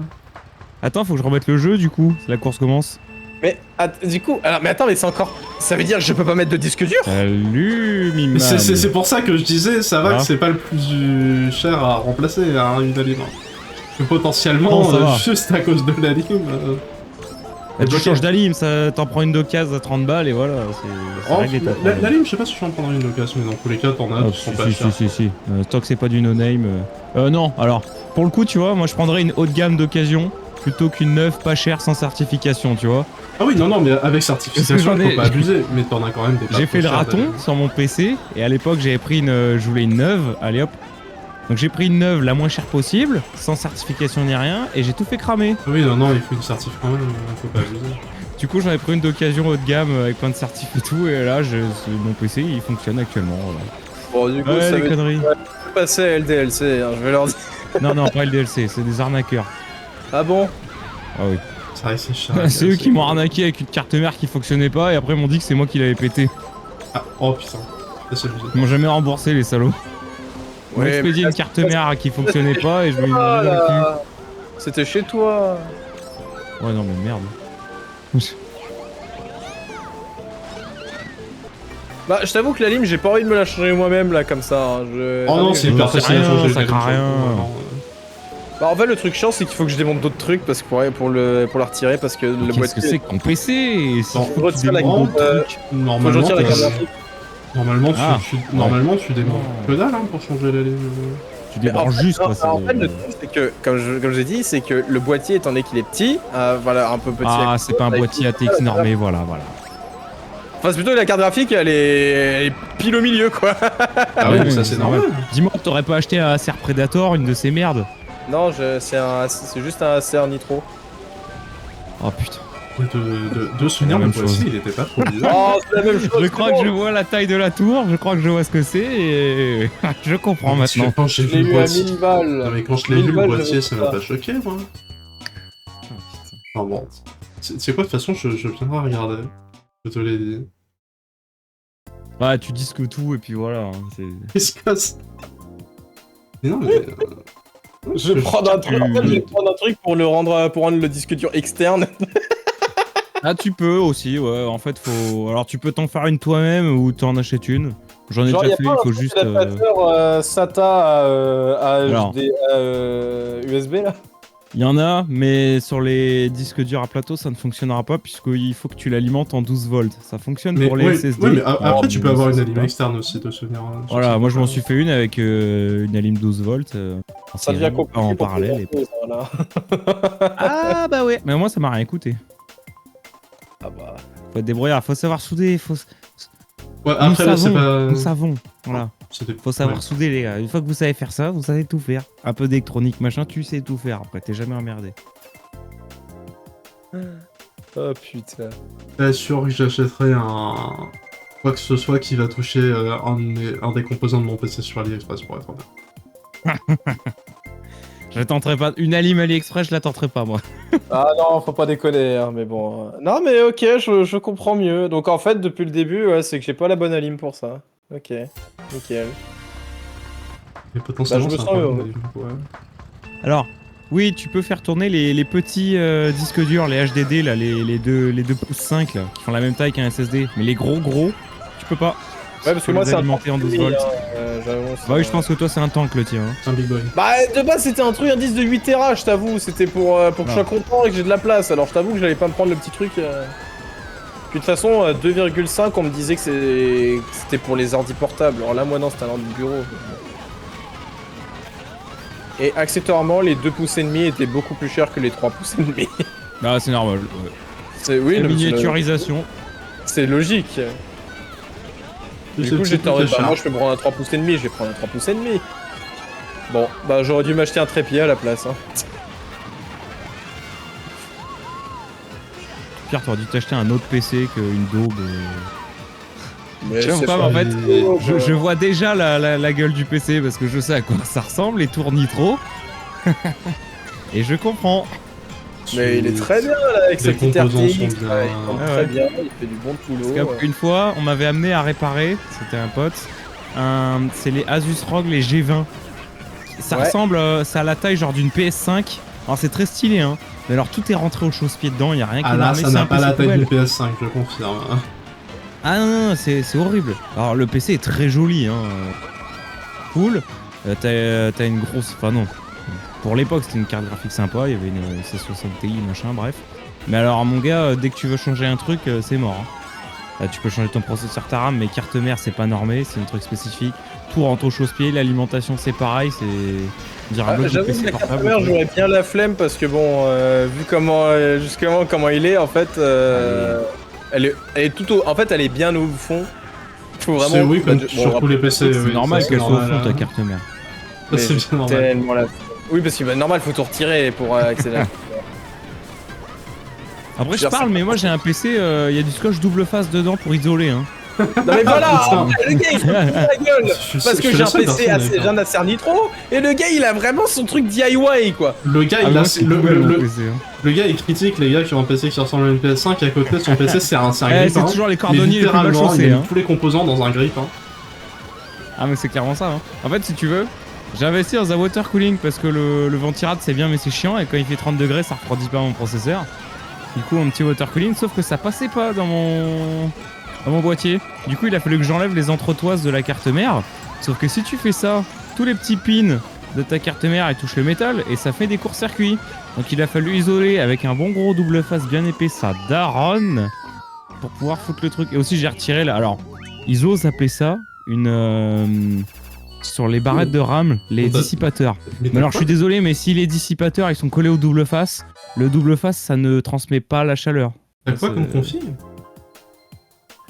Attends, faut que je remette le jeu du coup, la course commence. Mais du coup, alors, mais attends, mais c'est encore. Ça veut dire que je peux pas mettre de disque dur? Salut Mais Mimam. c'est pour ça que je disais, ça va Ah. que c'est pas le plus cher à remplacer, hein, une Elim. Hein. Que potentiellement, Non, ça va. juste à cause de la Elim. Bah, tu changes d'alim, ça t'en prends une d'occasion à 30 balles et voilà, c'est réglé ta problème. La Elim, je sais pas si je vais en prendre une occasion, mais dans tous les cas, t'en as, Ah, qui sont pas chers. si. Tant que c'est pas du no-name. Non, alors, pour le coup, tu vois, moi je prendrais une haut de gamme d'occasion plutôt qu'une neuve pas chère sans certification, tu vois. Ah oui, non, mais avec certification, Parce que j'en ai- faut pas abuser, mais t'en as quand même des pas J'ai trop fait le chers, raton d'Elim. sur mon PC et à l'époque j'avais pris je voulais une neuve, allez hop. Donc j'ai pris une neuve la moins chère possible, sans certification ni rien, et j'ai tout fait cramer. Oui, non, il faut une certif quand même, faut pas abuser. Du coup j'en ai pris une d'occasion haut de gamme avec plein de certifs et tout, et là mon PC il fonctionne actuellement. Bon, du coup, Ouais, ça les veut conneries. passer à LDLC, hein, je vais leur dire. Non, pas le DLC, c'est des arnaqueurs. Ah bon? Ah oui. Ça reste cher. C'est eux qui m'ont arnaqué avec une carte mère qui fonctionnait pas, et après ils m'ont dit que c'est moi qui l'avais pété. Ah, oh putain, c'est abusé. Ils m'ont jamais remboursé les salauds. Ils m'ont Ouais, expédié mais une carte mère qui fonctionnait pas et je me Ah, demandais le là. C'était chez toi. cul. Ouais, non, mais merde. Bah, je t'avoue que la lime, j'ai pas envie de me la changer moi-même là comme ça. Hein. Oh non, c'est hyper c'est facile à rien, changer. ça les craint Elim, rien. vraiment, Bah, en fait, le truc chiant, c'est qu'il faut que je démonte d'autres trucs parce que pour la retirer parce que le Qu'est-ce que boîtier. c'est que ton PC? Non, Faut que tu retire la démontes carte, d'autres trucs. Faut que je Normalement, retire la carte graphique. Ah. Normalement, tu démontes Oh. que dalle hein, pour changer la Elim. Tu Mais débranches juste, non, quoi. c'est- en fait, le truc, c'est que, comme j'ai dit, c'est que le boîtier, étant donné qu'il est petit, voilà, un peu petit. Ah, c'est pas un boîtier ATX normé, voilà. Enfin, c'est plutôt que la carte graphique, elle est pile au milieu, quoi. Ah oui, Ouais, mais ça c'est normal. Dis-moi que t'aurais pas acheté un Acer Predator, une de ces merdes. Non, c'est juste un ACR Nitro. Oh putain. De souvenir, la le même chose. boîtier, il était pas trop bizarre. Oh, c'est la même chose. Je crois que je vois la taille de la tour, je crois que je vois ce que c'est et je comprends Parce que maintenant. quand j'ai Je vu l'ai le eu à boîtier. 1000 balles. Non, mais quand je l'ai vu 1000 le balles, boîtier, je ça l'avais m'a pas. pas choqué, moi. Enfin bon. C'est quoi, de toute façon, je viendrai regarder. Je te l'ai dit. Ouais, tu disques tout et puis voilà. hein, c'est- Qu'est-ce que c'est? Mais non, mais. Je vais prendre un truc. En fait, je vais Tu- prendre un truc pour rendre le disque dur externe. Ah, tu peux aussi, ouais. En fait, faut. Alors, tu peux t'en faire une toi-même ou t'en achètes une. J'en ai Genre, y déjà a fait, pas il un faut truc juste. d'adaptateur SATA à Alors. HD, USB là. Il y en a, mais sur les disques durs à plateau, ça ne fonctionnera pas puisqu'il faut que tu l'alimentes en 12 volts. Ça fonctionne Mais, pour les oui, SSD. oui, mais après, tu peux avoir une ça, allumée c'est externe aussi, de souvenir. sur Voilà, ça. moi je m'en suis fait une avec une alim 12 volts. En Ça devient série, compliqué pas en pour parallèle. et- plusieurs choses, là. Ah bah ouais. Mais moi ça m'a rien coûté. Ah bah. Faut être débrouillard, faut savoir souder, faut. Ouais, Nous après, là, c'est savons, pas. nous savons. Voilà. C'était- Faut savoir ouais. souder les gars. Une fois que vous savez faire ça, vous savez tout faire. Un peu d'électronique machin, tu sais tout faire. Après t'es jamais emmerdé. Oh putain. Pas sûr que j'achèterai quoi que ce soit qui va toucher un des composants de mon PC sur AliExpress pour être honnête. Je tenterai pas. Une alim AliExpress, je la tenterai pas moi. Ah non, faut pas déconner, hein, mais bon. Non, mais ok, je comprends mieux. Donc en fait, depuis le début, ouais, c'est que j'ai pas la bonne alim pour ça. Ok, nickel. Mais potentiellement, Bah, je me c'est un sens problème, heureux. ouais. Alors, oui, tu peux faire tourner les petits disques durs, les HDD, là, les 2 pouces 5, là, qui font la même taille qu'un SSD. Mais les gros, tu peux pas. Ouais, parce que Faut moi les c'est un alimenter en 12 tank, volts. j'avance. Bah oui, je pense que toi c'est un tank le tien. Hein. C'est un big boy. Bah de base c'était un truc, un disque de 8 Tera, je t'avoue, c'était pour que je sois content et que j'ai de la place, alors je t'avoue que j'allais pas me prendre le petit truc. Puis de toute façon, 2,5 on me disait que c'était pour les ordi portables, alors là moi non, c'était un ordi de bureau. Et accessoirement, les 2 pouces et demi étaient beaucoup plus chers que les 3 pouces et demi. Ah, c'est normal. Oui, La miniaturisation. c'est logique. Du coup, j'étais en mode, bah, moi je peux prendre un 3 pouces et demi, je vais prendre un 3 pouces et demi. Bon, bah j'aurais dû m'acheter un trépied à la place. Hein. Pierre, t'aurais dû t'acheter un autre PC qu'une daube. Mais Je sais c'est pas, pas- en fait, je vois déjà la gueule du PC parce que je sais à quoi ça ressemble, les tours nitro. Et je comprends. Mais il est très bien là avec sa Les petite composants RTX. sont bien. là, il tourne Ah très ouais. bien, il fait du bon boulot. Parce qu'une fois, on m'avait amené à réparer, c'était un pote, c'est les Asus ROG, les G20. Ça Ouais. ressemble, ça a la taille genre d'une PS5. Alors c'est très stylé, hein. Mais alors tout est rentré au chausse-pied dedans, il y a rien qui Ah est là, armé, ça c'est n'a un pas PC la taille poubelle. du PS5, je confirme. Ah non, non, c'est horrible. Alors le PC est très joli, hein. Cool. T'as une grosse... Enfin non. Pour l'époque, c'était une carte graphique sympa, il y avait une 1660 Ti, machin, bref. Mais alors mon gars, dès que tu veux changer un truc, c'est mort. Hein. Tu peux changer ton processeur, ta RAM, mais carte mère, c'est pas normé, c'est un truc spécifique. Tout rentre au chausse-pied, l'alimentation c'est pareil, c'est... On dirait un bloc de J'avoue que PC la carte portable. mère, j'aurais bien la flemme parce que bon, vu comment, justement comment il est, en fait, elle est tout au... En fait, elle est bien au fond. Faut C'est vraiment... oui, comme Bon, sur tous les PC. C'est oui, normal ça, qu'elle soit au fond, normal, ta hein. carte mère. mais Ça, c'est j'ai bien normal. tellement la... Oui, parce que bah, normal, faut tout retirer pour accéder. Après je Genre, parle, mais moi j'ai un PC, il y a du scotch double face dedans pour isoler, hein. Non mais voilà, Putain. le gars il se fout de la gueule parce que j'ai un PC, j'ai un Acer Nitro et le gars il a vraiment son truc DIY quoi. Le gars, Ah, il moi, a, c'est le, poubelle, mon le- PC, hein. le gars, il critique les gars qui ont un PC qui ressemble à une PS5 et à côté de son PC, c'est un Eh, grip. c'est hein. toujours les Mais cordonniers les plus mal littéralement, il chaussés, met hein. tous les composants dans un grip. Hein. Ah mais c'est clairement ça, hein. En fait si tu veux, j'ai investi dans un water cooling parce que le ventirad c'est bien mais c'est chiant et quand il fait 30 degrés ça refroidit pas mon processeur. Du coup un petit water cooling, sauf que ça passait pas dans mon boîtier. Du coup il a fallu que j'enlève les entretoises de la carte mère. Sauf que si tu fais ça, tous les petits pins de ta carte mère ils touchent le métal et ça fait des courts-circuits. Donc il a fallu isoler avec un bon gros double face bien épais sa daronne pour pouvoir foutre le truc. Et aussi j'ai retiré là. Alors, ils osent appeler ça une sur les barrettes de RAM, les dissipateurs. Mais alors je suis désolé, mais si les dissipateurs ils sont collés au double face, le double face ça ne transmet pas la chaleur. T'as quoi c'est- comme config?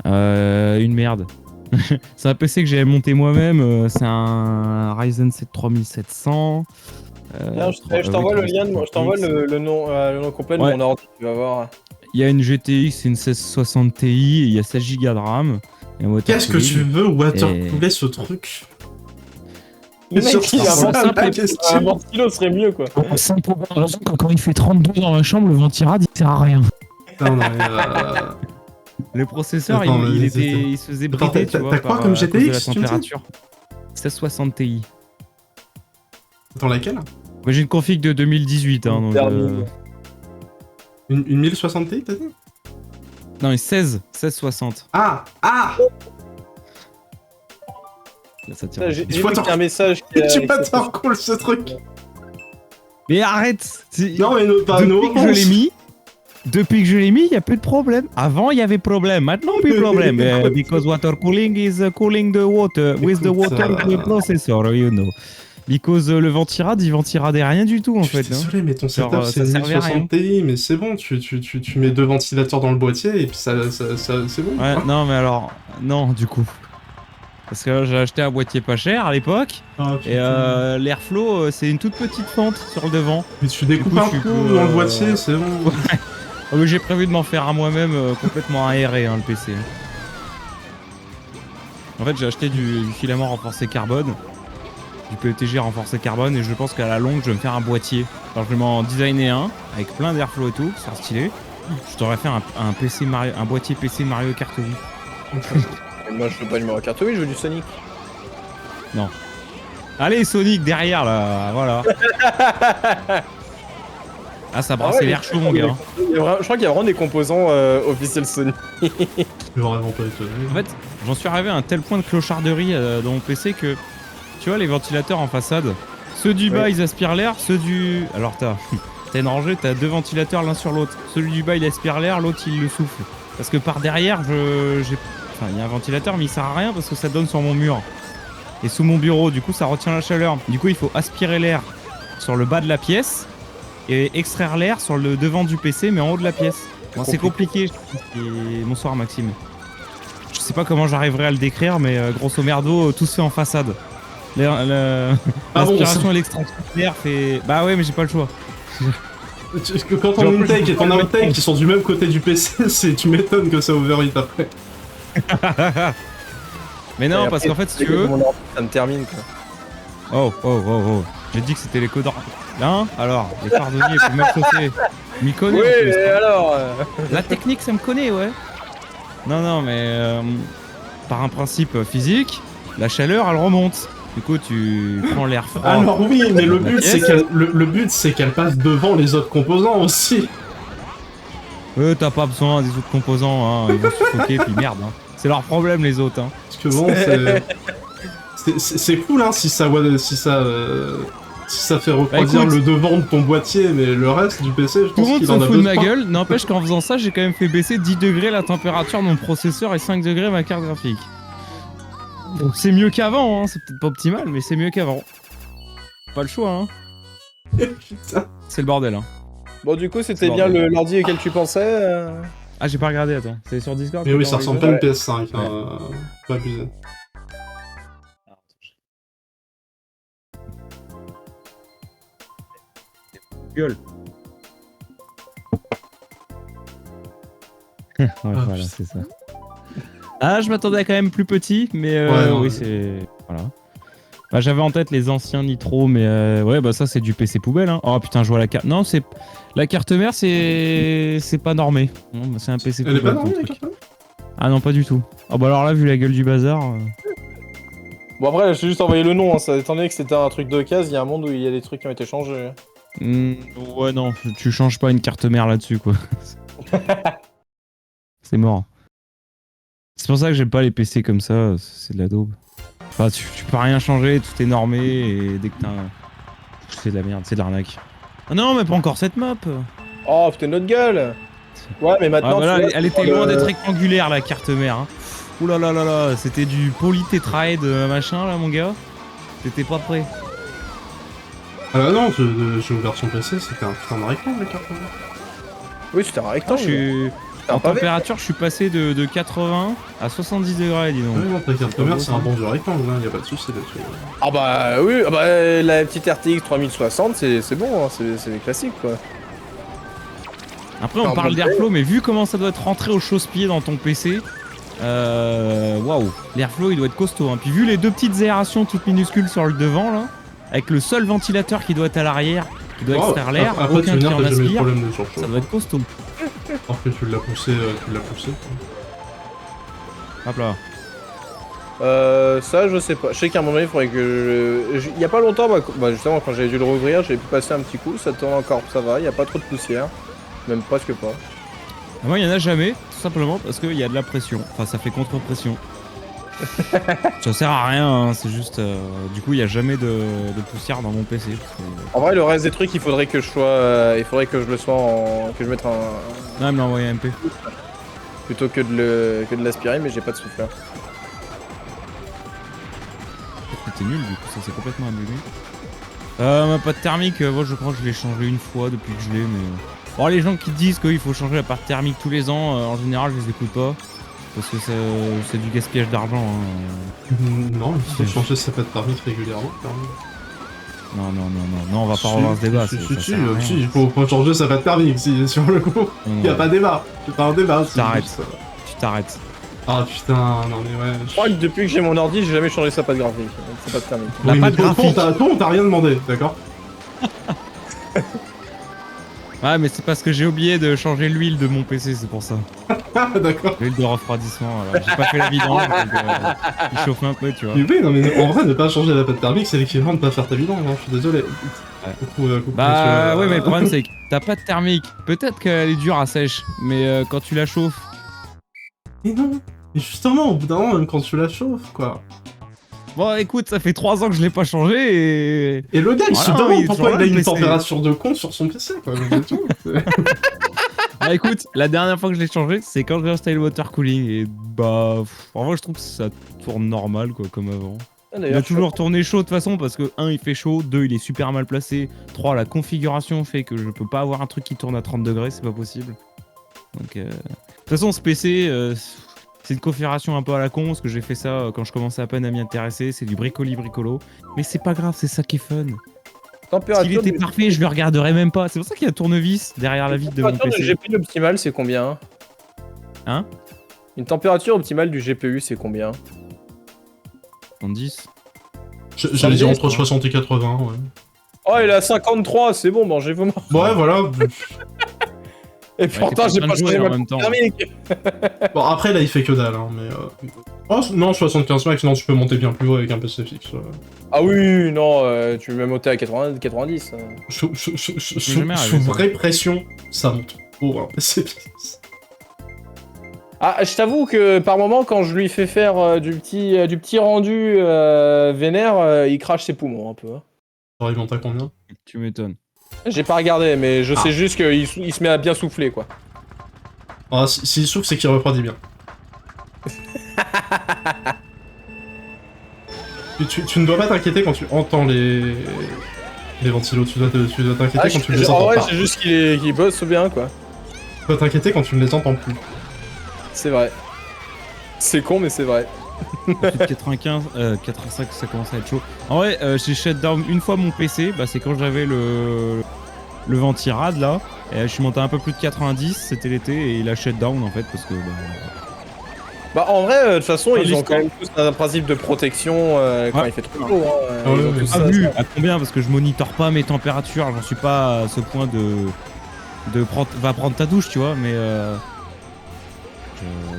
Une merde. C'est un PC que j'ai monté moi-même, c'est un Ryzen 7 3700. Tiens, je t'envoie le lien, je t'envoie le nom complet de Ouais. mon ordi, tu vas voir. Il y a une GTX, une 1660 Ti, il y a 16 Go de RAM. et un water Qu'est-ce que cooling. tu veux watercooler ce truc? Le Sur mec il a ça, inventé la un question. ventilo serait mieux quoi. Simple pour la raison que quand il fait 32 dans la chambre, le ventirad il sert à rien. Putain, non, mais, Le processeur, Attends, mais il se faisait Attends, brider, t'as- tu vois, t'as quoi par, comme à cause de GTX, la tu me dis température. 1660 Ti. Attends, laquelle? Moi j'ai une config de 2018, hein, donc... Terminé. Une 1060 Ti, t'as dit? Non, mais 1660. Ah! Ah! Là, ça tire. J'ai Tu vu vois, qu'il y a un message qui Tu avec ça. watercool ce truc! Mais arrête! Non, mais pas Depuis nous! que je l'ai mis, il n'y a plus de problème. Avant, il y avait problème. Maintenant, plus de problème. Because water cooling is cooling the water with the Écoute, water in the processor, you know. Because le ventirad, il ventirade rien du tout, en Je suis fait. Hein. désolé, mais ton Genre, setup ça c'est une servait à rien. 1060 Ti, mais c'est bon, tu mets deux ventilateurs dans le boîtier et puis ça c'est bon. Ouais, quoi. non, mais alors, non, du coup. Parce que j'ai acheté un boîtier pas cher à l'époque, Ah, et putain. l'airflow, c'est une toute petite fente sur le devant. Mais tu découpes du coup, un tu coup peux, dans le boîtier, c'est bon. Oh, mais j'ai prévu de m'en faire un moi-même complètement aéré, hein, le PC. En fait, j'ai acheté du filament renforcé carbone, du PETG renforcé carbone, et je pense qu'à la longue, je vais me faire un boîtier. Alors, je vais m'en designer un, avec plein d'airflow et tout, ça sera stylé. Je t'aurais fait un PC Mario, un boîtier PC Mario Kart Wii. Moi je veux pas le numéro carte, oui, je veux du Sonic. Allez, Sonic derrière là, voilà. Ah, ça brassait l'air chaud, mon gars. Je crois qu'il y a vraiment des composants officiels Sony. Je suis vraiment pas étonné. En fait, j'en suis arrivé à un tel point de clocharderie dans mon PC que, tu vois, les ventilateurs en façade, ceux du bas, ils aspirent l'air, ceux du... Alors, t'as une rangée, t'as 2 ventilateurs l'un sur l'autre. Celui du bas, il aspire l'air, l'autre, il le souffle. Parce que par derrière, Enfin, il y a un ventilateur, mais il sert à rien parce que ça donne sur mon mur. Et sous mon bureau, du coup, ça retient la chaleur. Du coup, il faut aspirer l'air sur le bas de la pièce et extraire l'air sur le devant du PC, mais en haut de la pièce. Bon, c'est compliqué. Et... Bonsoir, Maxime. Je sais pas comment j'arriverai à le décrire, mais grosso merdo, tout se fait en façade. L'aspiration et l'extraction de l'air fait... Bah ouais, mais j'ai pas le choix. Quand on a une tech et t'en as une tech qui sont du même côté du PC, tu m'étonnes que ça overheat après. Mais non, parce qu'en fait, si tu veux... Ça me termine, quoi. Oh. J'ai dit que c'était les codeurs. Hein? Alors, les cordonniers, faut mal chausser. M'y connais. Oui, en plus, et hein. alors La technique, ça me connaît, ouais. Non, mais par un principe physique, la chaleur, elle remonte. Du coup, tu prends l'air froid. Alors oui, mais le but c'est qu'elle passe devant les autres composants aussi. T'as pas besoin des autres composants, hein. Ils vont suffoquer, puis merde. Hein. C'est leur problème, les autres. Hein. Parce que bon, c'est cool, hein, si ça fait refroidir écoute, le devant de ton boîtier, mais le reste du PC, je tout pense le monde qu'il s'en en a fout de ma besoin. gueule. N'empêche qu'en faisant ça, j'ai quand même fait baisser 10 degrés la température de mon processeur et 5 degrés ma carte graphique. Bon, c'est mieux qu'avant, hein. C'est peut-être pas optimal, mais c'est mieux qu'avant. Pas le choix, hein. Putain. C'est le bordel, hein. Bon, du coup, c'était bien l'ordi auquel tu pensais Ah, j'ai pas regardé, attends. C'est sur Discord? Mais oui, ça ressemble pas à une Ouais. PS5, hein, pas abusé. Gueule. Ouais, voilà, putain. c'est ça. Ah, je m'attendais à quand même plus petit, mais Ouais, oui, c'est... Voilà. Bah, j'avais en tête les anciens Nitro, mais ouais, bah ça, c'est du PC poubelle, hein. Oh putain, je vois la carte... Non, c'est... La carte mère, c'est pas normé. Non, bah, c'est un PC Elle est poubelle, pas ton normée, la truc. carte? Ah non, pas du tout. Oh bah alors là, vu la gueule du bazar... Bon, après, j'ai juste envoyé le nom, hein. Ça, étant donné que c'était un truc de case, il y a un monde où il y a des trucs qui ont été changés. Ouais, non, tu changes pas une carte mère là-dessus, quoi. C'est mort. C'est pour ça que j'aime pas les PC comme ça, c'est de la daube. Enfin, tu peux rien changer, tout est normé, et dès que t'as un... C'est de la merde, c'est de l'arnaque. Ah non, mais pas encore cette map. Oh, putain, notre gueule. Ouais, mais maintenant... Ah bah là, tu vois, elle était loin d'être rectangulaire, la carte mère. Hein. Ouh là là là là, c'était du polytétraède machin, là, mon gars. T'étais pas prêt. Ah non, j'ai ouvert son PC, c'était un putain de rectangle, la carte. Oui, c'était un Attends, rectangle. je suis... En pavé. température, je suis passé de 80 à 70 degrés, dis donc. Ouais, non, ta carte mère, c'est un bon vieux rectangle, hein, y a pas de soucis là-dessus. Ah bah oui, ah bah, la petite RTX 3060, c'est bon, hein, c'est classique, quoi. Après, on Ah, parle bon, d'airflow, mais vu comment ça doit être rentré au chausse-pied dans ton PC, waouh, l'airflow il doit être costaud. Hein. Puis vu les deux petites aérations toutes minuscules sur le devant, là, avec le seul ventilateur qui doit être à l'arrière, qui doit extraire l'air, Après, tu aucun veux qui dire, en t'as jamais eu de aspire, problème de surchauffe. ça doit être costaud. Après, tu l'as poussé, Hop là. Ça, je sais pas. Je sais qu'à un moment donné, il faudrait que il y a pas longtemps, bah, justement, quand j'avais dû le rouvrir, j'ai pu passer un petit coup. Ça tourne encore, ça va. Il y a pas trop de poussière. Même presque pas. Moi, il y en a jamais, tout simplement parce qu'il y a de la pression. Enfin, ça fait contre-pression. Ça sert à rien, hein, c'est juste... du coup, il y a jamais de poussière dans mon PC. En vrai, le reste des trucs, il faudrait que je sois... il faudrait que je le sois en... que je mette un... Non, il me l'a envoyé MP. plutôt que de l'aspirer, mais j'ai pas de souffleur. C'était nul, du coup, ça s'est complètement annulé. Ma pâte thermique, moi, je crois que je l'ai changé une fois depuis que je l'ai, mais... Bon, les gens qui disent qu'il faut changer la pâte thermique tous les ans, en général, je les écoute pas. Parce que c'est du gaspillage d'argent. Hein. Non, il faut changer sa pâte thermique régulièrement, clairement. Non, on va pas revoir ce débat. Si, il faut changer sa pâte thermique, si, sur le coup. Il y a pas débat. C'est pas un débat. Tu t'arrêtes. Ah putain, non mais ouais. Je crois que depuis que j'ai mon ordi, j'ai jamais changé sa pâte graphique. Sa pâte thermique. La Oui, pâte mais graphique. toi, on t'a rien demandé, d'accord? Ouais, mais c'est parce que j'ai oublié de changer l'huile de mon PC, c'est pour ça. Ah, d'accord. L'huile de refroidissement, voilà. J'ai pas fait la vidange, donc il chauffe un peu, tu vois. Mais oui, non mais en vrai, ne pas changer la pâte thermique, c'est l'équivalent de pas faire ta vidange, hein, je suis désolé. Bah ouais, mais le problème c'est que t'as pas de thermique. Peut-être qu'elle est dure à sèche, mais quand tu la chauffes. Mais non. Mais justement, au bout d'un moment, même quand tu la chauffes, quoi. Bon, écoute, ça fait 3 ans que je l'ai pas changé et. Et le gars, il se demande pourquoi il a une PC. température de con sur son PC, quoi. C'est tout. Bah écoute, la dernière fois que je l'ai changé, c'est quand j'ai installé le water cooling et bah. En vrai, je trouve que ça tourne normal, quoi, comme avant. Il a toujours tourné chaud de toute façon parce que 1 il fait chaud, 2 il est super mal placé, 3 la configuration fait que je peux pas avoir un truc qui tourne à 30 degrés, c'est pas possible. Donc de toute façon ce PC c'est une configuration un peu à la con parce que j'ai fait ça quand je commençais à peine à m'y intéresser, c'est du bricolo, mais c'est pas grave, c'est ça qui est fun. S'il était parfait, je le regarderais même pas. C'est pour ça qu'il y a un tournevis derrière la vitre de mon PC. Le GPU optimal c'est combien? Hein? Une température optimale du GPU c'est combien? 70. J'allais dire entre 60 et 80, ouais. Oh, il est à 53, c'est bon, mangez vos morts. Ouais, voilà. Et pourtant, j'ai pas changé en ma même temps. thermique. Bon, après, là, il fait que dalle, hein, mais... Oh, non, 75 max, non, tu peux monter bien plus haut avec un PC fixe. Ah oui, non, tu peux même monter à 80, 90. Sous vraie pression, ça monte haut, un PC fixe. Ah, je t'avoue que par moment, quand je lui fais faire du petit rendu vénère, il crache ses poumons un peu. Alors, il monte à combien? Tu m'étonnes. J'ai pas regardé, mais je sais juste qu'il se met à bien souffler, quoi. Ah, s'il souffle, c'est qu'il refroidit bien. tu ne dois pas t'inquiéter quand tu entends les ventilos, tu dois t'inquiéter quand tu ne les entends ouais, pas. c'est juste qu'il bosse bien, quoi. Tu dois t'inquiéter quand tu ne les entends plus. C'est vrai. C'est con, mais c'est vrai. Ensuite, 95, 85, ça commence à être chaud. En vrai, j'ai shut down une fois mon PC, bah, c'est quand j'avais le ventirad là. Et je suis monté un peu plus de 90, c'était l'été, et il a shut down en fait, parce que. Bah, en vrai, de toute façon, ils ont quand même tous un principe de protection quand il fait trop chaud. Hein. Ils ont tous ça, vu ça. à combien, parce que je monitore pas mes températures, j'en suis pas à ce point va prendre ta douche, tu vois, mais.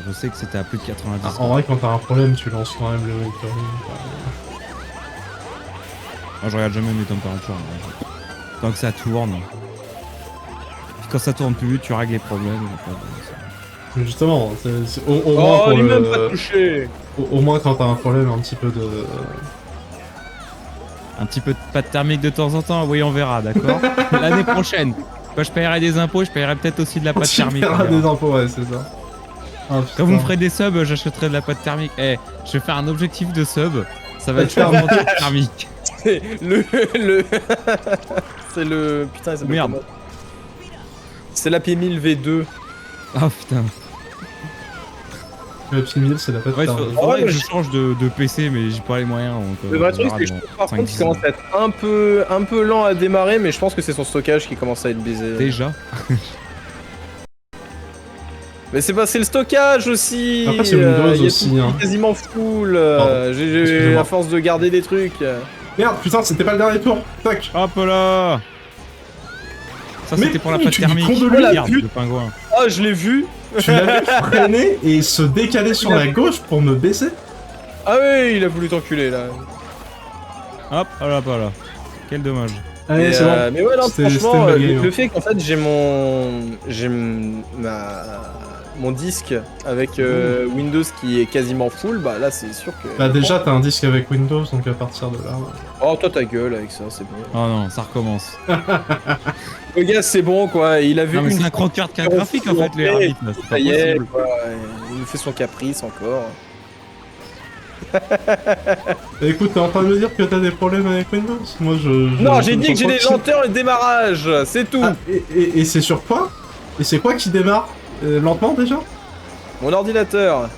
Je sais que c'était à plus de 90. Ah, en vrai, quand t'as un problème, tu lances quand même le monitoring. Moi, je regarde jamais mes températures. Tant que ça tourne. Puis quand ça tourne plus vite, tu règles les problèmes. Mais justement, au moins pour il le... m'a même pas touché. Au moins quand t'as un problème, un petit peu de... Un petit peu de pâte thermique de temps en temps, oui, on verra, d'accord. L'année prochaine, quand je paierai des impôts, je paierai peut-être aussi de la pâte thermique. Tu paieras des impôts, ouais, c'est ça. Ah, quand vous me ferez des subs, j'achèterai de la pâte thermique. Eh, je vais faire un objectif de sub, ça va être faire mon pâte thermique. C'est c'est le... Putain, il s'appelle Merde. comment? C'est la P1000 V2. Oh putain. Le P1000, c'est la pâte Ouais, thermique. faudrait que je change de PC, mais j'ai pas les moyens. Le vrai truc, c'est que je trouve par contre qu'il commence à être un peu lent à démarrer, mais je pense que c'est son stockage qui commence à être baisé. Déjà. Mais c'est le stockage aussi. Après, c'est Windows aussi. Hein. Quasiment full. J'ai Excusez-moi. à force de garder des trucs. Merde, putain, c'était pas le dernier tour. Tac. Hop là. Ça, c'était pour la pâte tu thermique. dis con de lui, Regarde, pute. le pingouin. Ah, je l'ai vu. Tu l'as vu freiner et se décaler sur la gauche pour me baisser? Ah oui, il a voulu t'enculer là. Hop, voilà, voilà. Quel dommage. Allez, c'est bon. Mais ouais, non, C'était franchement, une belle game, le fait qu'en fait j'ai mon disque avec Windows qui est quasiment full, bah là c'est sûr que... Bah déjà, t'as un disque avec Windows, donc à partir de là... Oh, toi ta gueule avec ça, c'est bon. Oh non, ça recommence. Le gars, c'est bon quoi, il a vu Non, mais une... c'est un croqueur de carte graphique en fait, les arbitres. là, c'est pas Ça y est, possible. quoi, il nous fait son caprice encore. Écoute, t'es en train de me dire que t'as des problèmes avec Windows? Moi, Non, j'ai dit que j'ai des lenteurs et démarrage, c'est tout. Ah, et c'est sur quoi? Et c'est quoi qui démarre lentement déjà? Mon ordinateur.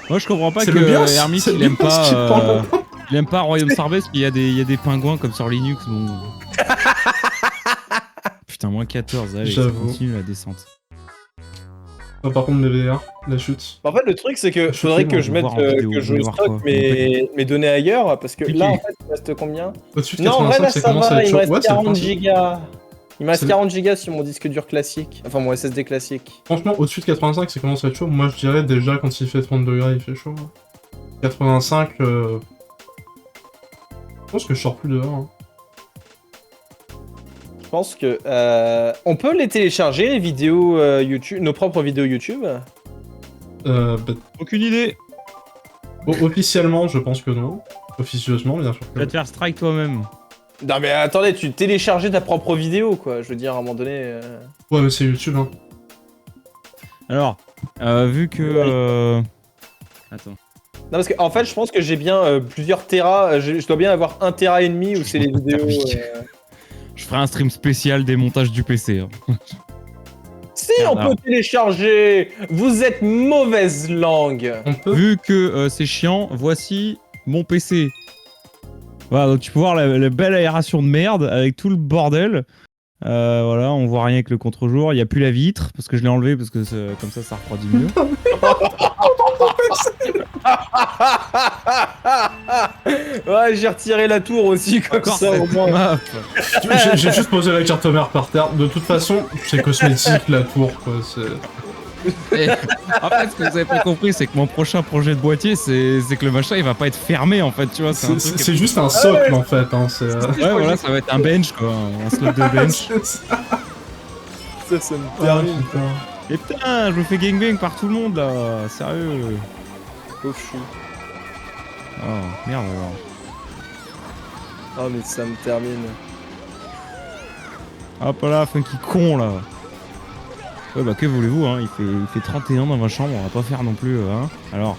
Moi je comprends pas C'est que le BIOS, Hermit c'est le il aime BIOS qui pas. prend longtemps. Il aime pas Royaume Starbase parce qu'il y a des pingouins comme sur Linux. Bon. Putain, moins 14, allez, ça J'avoue. continue la descente. Non, par contre, mes VR, la chute. En fait, le truc, c'est que faudrait que je mette voir en vidéo, que vous je voulez voir stocke quoi mes données ailleurs, parce que Piqué. là, en fait, il me reste combien? Au-dessus de Non, en vrai, 85, là, ça ça commence à va, être il chaud. me reste Ouais, c'est le 40 principe. gigas. Il me reste C'est 40 gigas sur mon disque dur classique. Enfin, mon SSD classique. Franchement, au-dessus de 85, ça commence à être chaud. Moi, je dirais déjà, quand il fait 30 degrés, il fait chaud. 85, Je pense que je sors plus dehors. Hein. Je pense que on peut les télécharger les vidéos YouTube, nos propres vidéos YouTube. Bah, Aucune idée. officiellement, je pense que non. Officieusement, bien sûr. Tu vas te faire strike toi-même. Non mais attendez, tu téléchargeais ta propre vidéo quoi. Je veux dire à un moment donné. Ouais, mais c'est YouTube. Hein. Alors, vu que... Attends. Non parce que en fait je pense que j'ai bien plusieurs téras. Je dois bien avoir 1 téra et demi où c'est les vidéos. Je ferai un stream spécial des montages du PC. Hein. Si on Alors. peut télécharger. Vous êtes mauvaise langue. On peut. Vu que c'est chiant, voici mon PC. Voilà, donc tu peux voir la belle aération de merde avec tout le bordel. Voilà, on voit rien avec le contre-jour. Il n'y a plus la vitre parce que je l'ai enlevé parce que comme ça refroidit mieux. Ouais, j'ai retiré la tour aussi comme Encore ça au cette moins. map. J'ai juste posé la carte mère par terre. De toute façon, c'est cosmétique la tour, quoi. Et, en fait, ce que vous avez pas compris, c'est que mon prochain projet de boîtier, c'est que le machin il va pas être fermé en fait, tu vois. C'est un truc C'est juste un socle en fait. Hein, c'est. Ouais, voilà, ça va être un bench quoi, un slot de bench. Ça me Ah, termine. putain. Et putain, je me fais gangbang par tout le monde là, sérieux. Oh, chou. Oh merde alors. Oh mais ça me termine. Hop là, funky con là. Ouais bah que voulez-vous hein, il fait 31 dans ma chambre, on va pas faire non plus hein. Alors,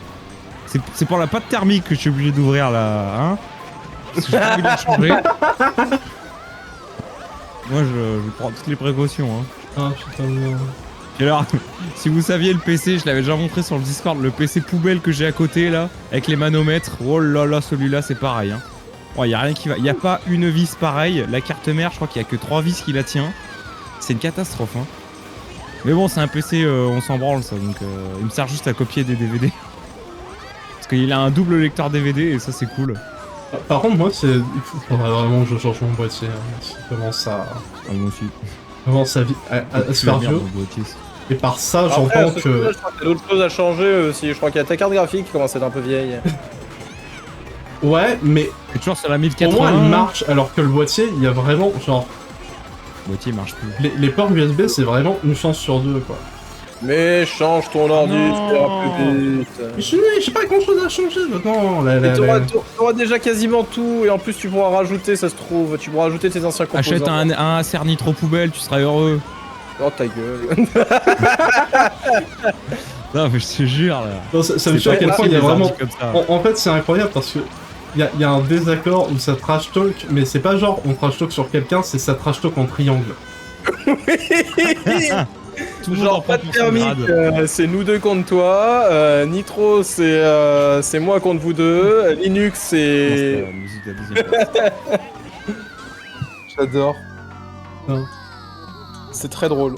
c'est pour la pâte thermique que je suis obligé d'ouvrir là, hein. Parce que j'ai pas envie de le changer. Moi je prends toutes les précautions hein. Ah putain de merde. Et alors, si vous saviez le PC, je l'avais déjà montré sur le Discord, le PC poubelle que j'ai à côté là, avec les manomètres, oh là là, celui-là c'est pareil. Hein. Oh, y a rien qui va, y a pas une vis pareille. La carte mère, je crois qu'il y a que 3 vis qui la tient. C'est une catastrophe. Hein. Mais bon, c'est un PC, on s'en branle ça, donc il me sert juste à copier des DVD. Parce qu'il a un double lecteur DVD et ça c'est cool. Par contre, moi, il faudrait vraiment que je change mon boîtier. Hein. Ça commence à. Ah, moi aussi. Commence à se faire vieux. Et par ça, j'entends que. Je crois qu'il y a d'autres choses à changer aussi. Je crois qu'il y a ta carte graphique qui commence à être un peu vieille. Ouais, mais C'est toujours sur la au 1080. moins elle marche, alors que le boîtier, il y a vraiment. Genre, Le boîtier marche plus. les ports USB, c'est vraiment une chance sur 2, quoi. Mais change ton ordi, Non. ça ira plus vite. Mais j'ai pas grand chose à changer maintenant. Mais t'auras déjà quasiment tout et en plus tu pourras rajouter, ça se trouve, tu pourras rajouter tes anciens composants. Achète un Acer Nitro poubelle, tu seras heureux. Oh ta gueule. Non mais je te jure là. Non, ça me C'est tue à pas quel point possible, il y a les vraiment. ordi comme ça. En fait, c'est incroyable parce que il y a un désaccord où ça trash talk, mais c'est pas genre on trash talk sur quelqu'un, c'est ça trash talk en triangle. Tout le monde en Genre prend pas de pour son thermique, grade. c'est nous deux contre toi, Nitro c'est moi contre vous deux, Linux Non, c'est... c'était la musique de la deuxième place. J'adore. Non. C'est très drôle.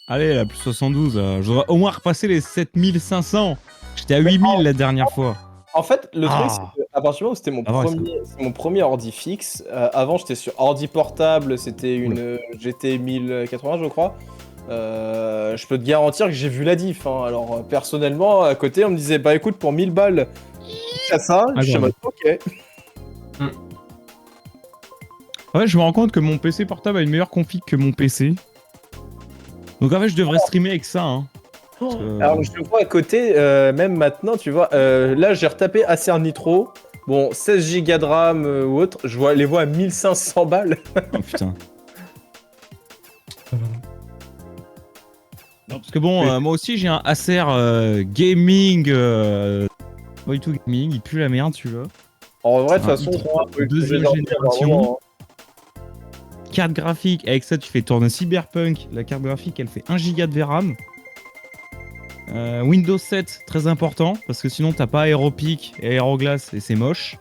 Allez, la plus 72, je devrais au moins repasser les 7500. J'étais à 8000 la dernière fois. En fait, le Ah. truc, c'est qu'à partir du moment où c'était mon premier ordi fixe, avant j'étais sur ordi portable, c'était une GT 1080 je crois. Je peux te garantir que j'ai vu la diff. Hein. Alors personnellement, à côté, on me disait bah écoute pour 1000 balles, t'as ça. Ah, Je suis en mode ok. En fait, je me rends compte que mon PC portable a une meilleure config que mon PC. Donc en fait, je devrais streamer avec ça. Hein. Alors je le vois à côté, même maintenant, tu vois, là j'ai retapé Acer Nitro. Bon, 16 Go de RAM ou autre, les vois à 1500 balles. Oh putain. Non, parce que bon, moi aussi j'ai un Acer Gaming. Pas du tout gaming, il pue la merde, tu vois. En vrai, de toute Un façon, i3 deuxième génération. Carte graphique, avec ça tu fais tourner Cyberpunk. La carte graphique elle fait 1 Go de VRAM. Windows 7, très important, parce que sinon t'as pas Aeropic et Aeroglass et c'est moche.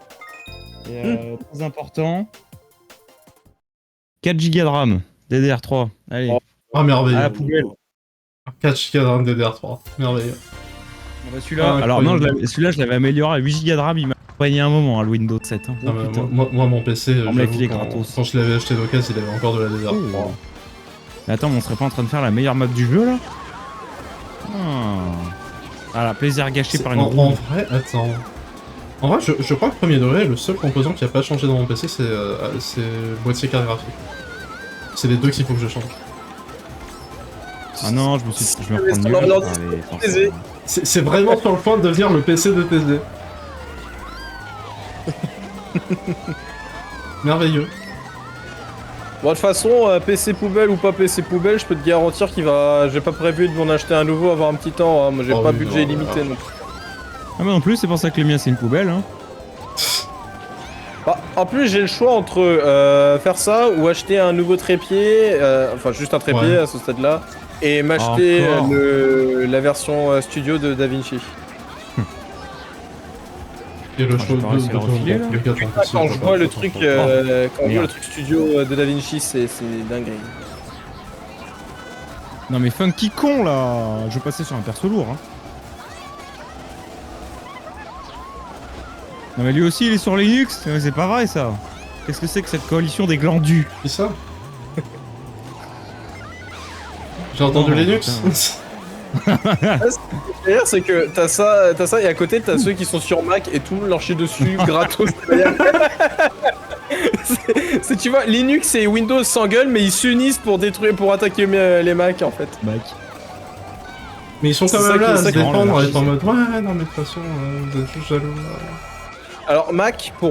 Et, très important. 4 Go de RAM, DDR3. Allez, Ah, merveilleux. à la poubelle. 4 Go de RAM DDR3. Merveilleux. Ah bah, celui-là, Ah, alors non, incroyable. celui-là je l'avais amélioré à 8 Go de RAM, il m'a accompagné un moment, hein, le Windows 7. Hein. Ah, Oh, bah, putain. moi, mon PC, On me l'a j'avoue, filé gratos. quand je l'avais acheté d'occasion, il avait encore de la DDR3. Oh. Mais attends, mais on serait pas en train de faire la meilleure map du jeu là? Ah. Voilà, plaisir gâché par une En roue. vrai, attends. En vrai, je crois que premier degré, le seul composant qui a pas changé dans mon PC, c'est boîtier carte graphique. C'est les deux qu'il faut que je change. Ah non, je me reprends mieux. Allez, C'est vraiment sur le point de devenir le PC de TSD. Merveilleux. Bon, de toute façon, PC poubelle ou pas PC poubelle, je peux te garantir qu'il va. J'ai pas prévu de m'en acheter un nouveau avant un petit temps. Hein. Moi, j'ai Oh pas oui, budget non, illimité non. non. Ah mais en plus c'est pour ça que le mien c'est une poubelle hein. Bah, en plus, j'ai le choix entre faire ça ou acheter un nouveau trépied, enfin juste un trépied Ouais. à ce stade-là, et m'acheter Encore. la version studio de DaVinci. Et le Ah, choix j'ai pas réussi à le refiler, là. Quand je vois le truc, quand je vois le truc studio de DaVinci, c'est dingue. Non mais funky con là. Je passais sur un perso lourd hein. Non mais lui aussi il est sur Linux. C'est pas vrai ça. Qu'est-ce que c'est que cette coalition des glandus? C'est ça. J'ai entendu Non, Linux. D'ailleurs, c'est que t'as ça, et à côté t'as ceux qui sont sur Mac et tout le monde leur chie dessus gratos. Tu vois, Linux et Windows s'engueulent, mais ils s'unissent pour détruire, pour attaquer les Mac en fait. Mec. Mais ils sont quand C'est ça même là qui- à ça se qui rend défendre, à l'anarchie, être en mode ouais, non mais de toute façon, vous êtes juste jaloux. Alors Mac pour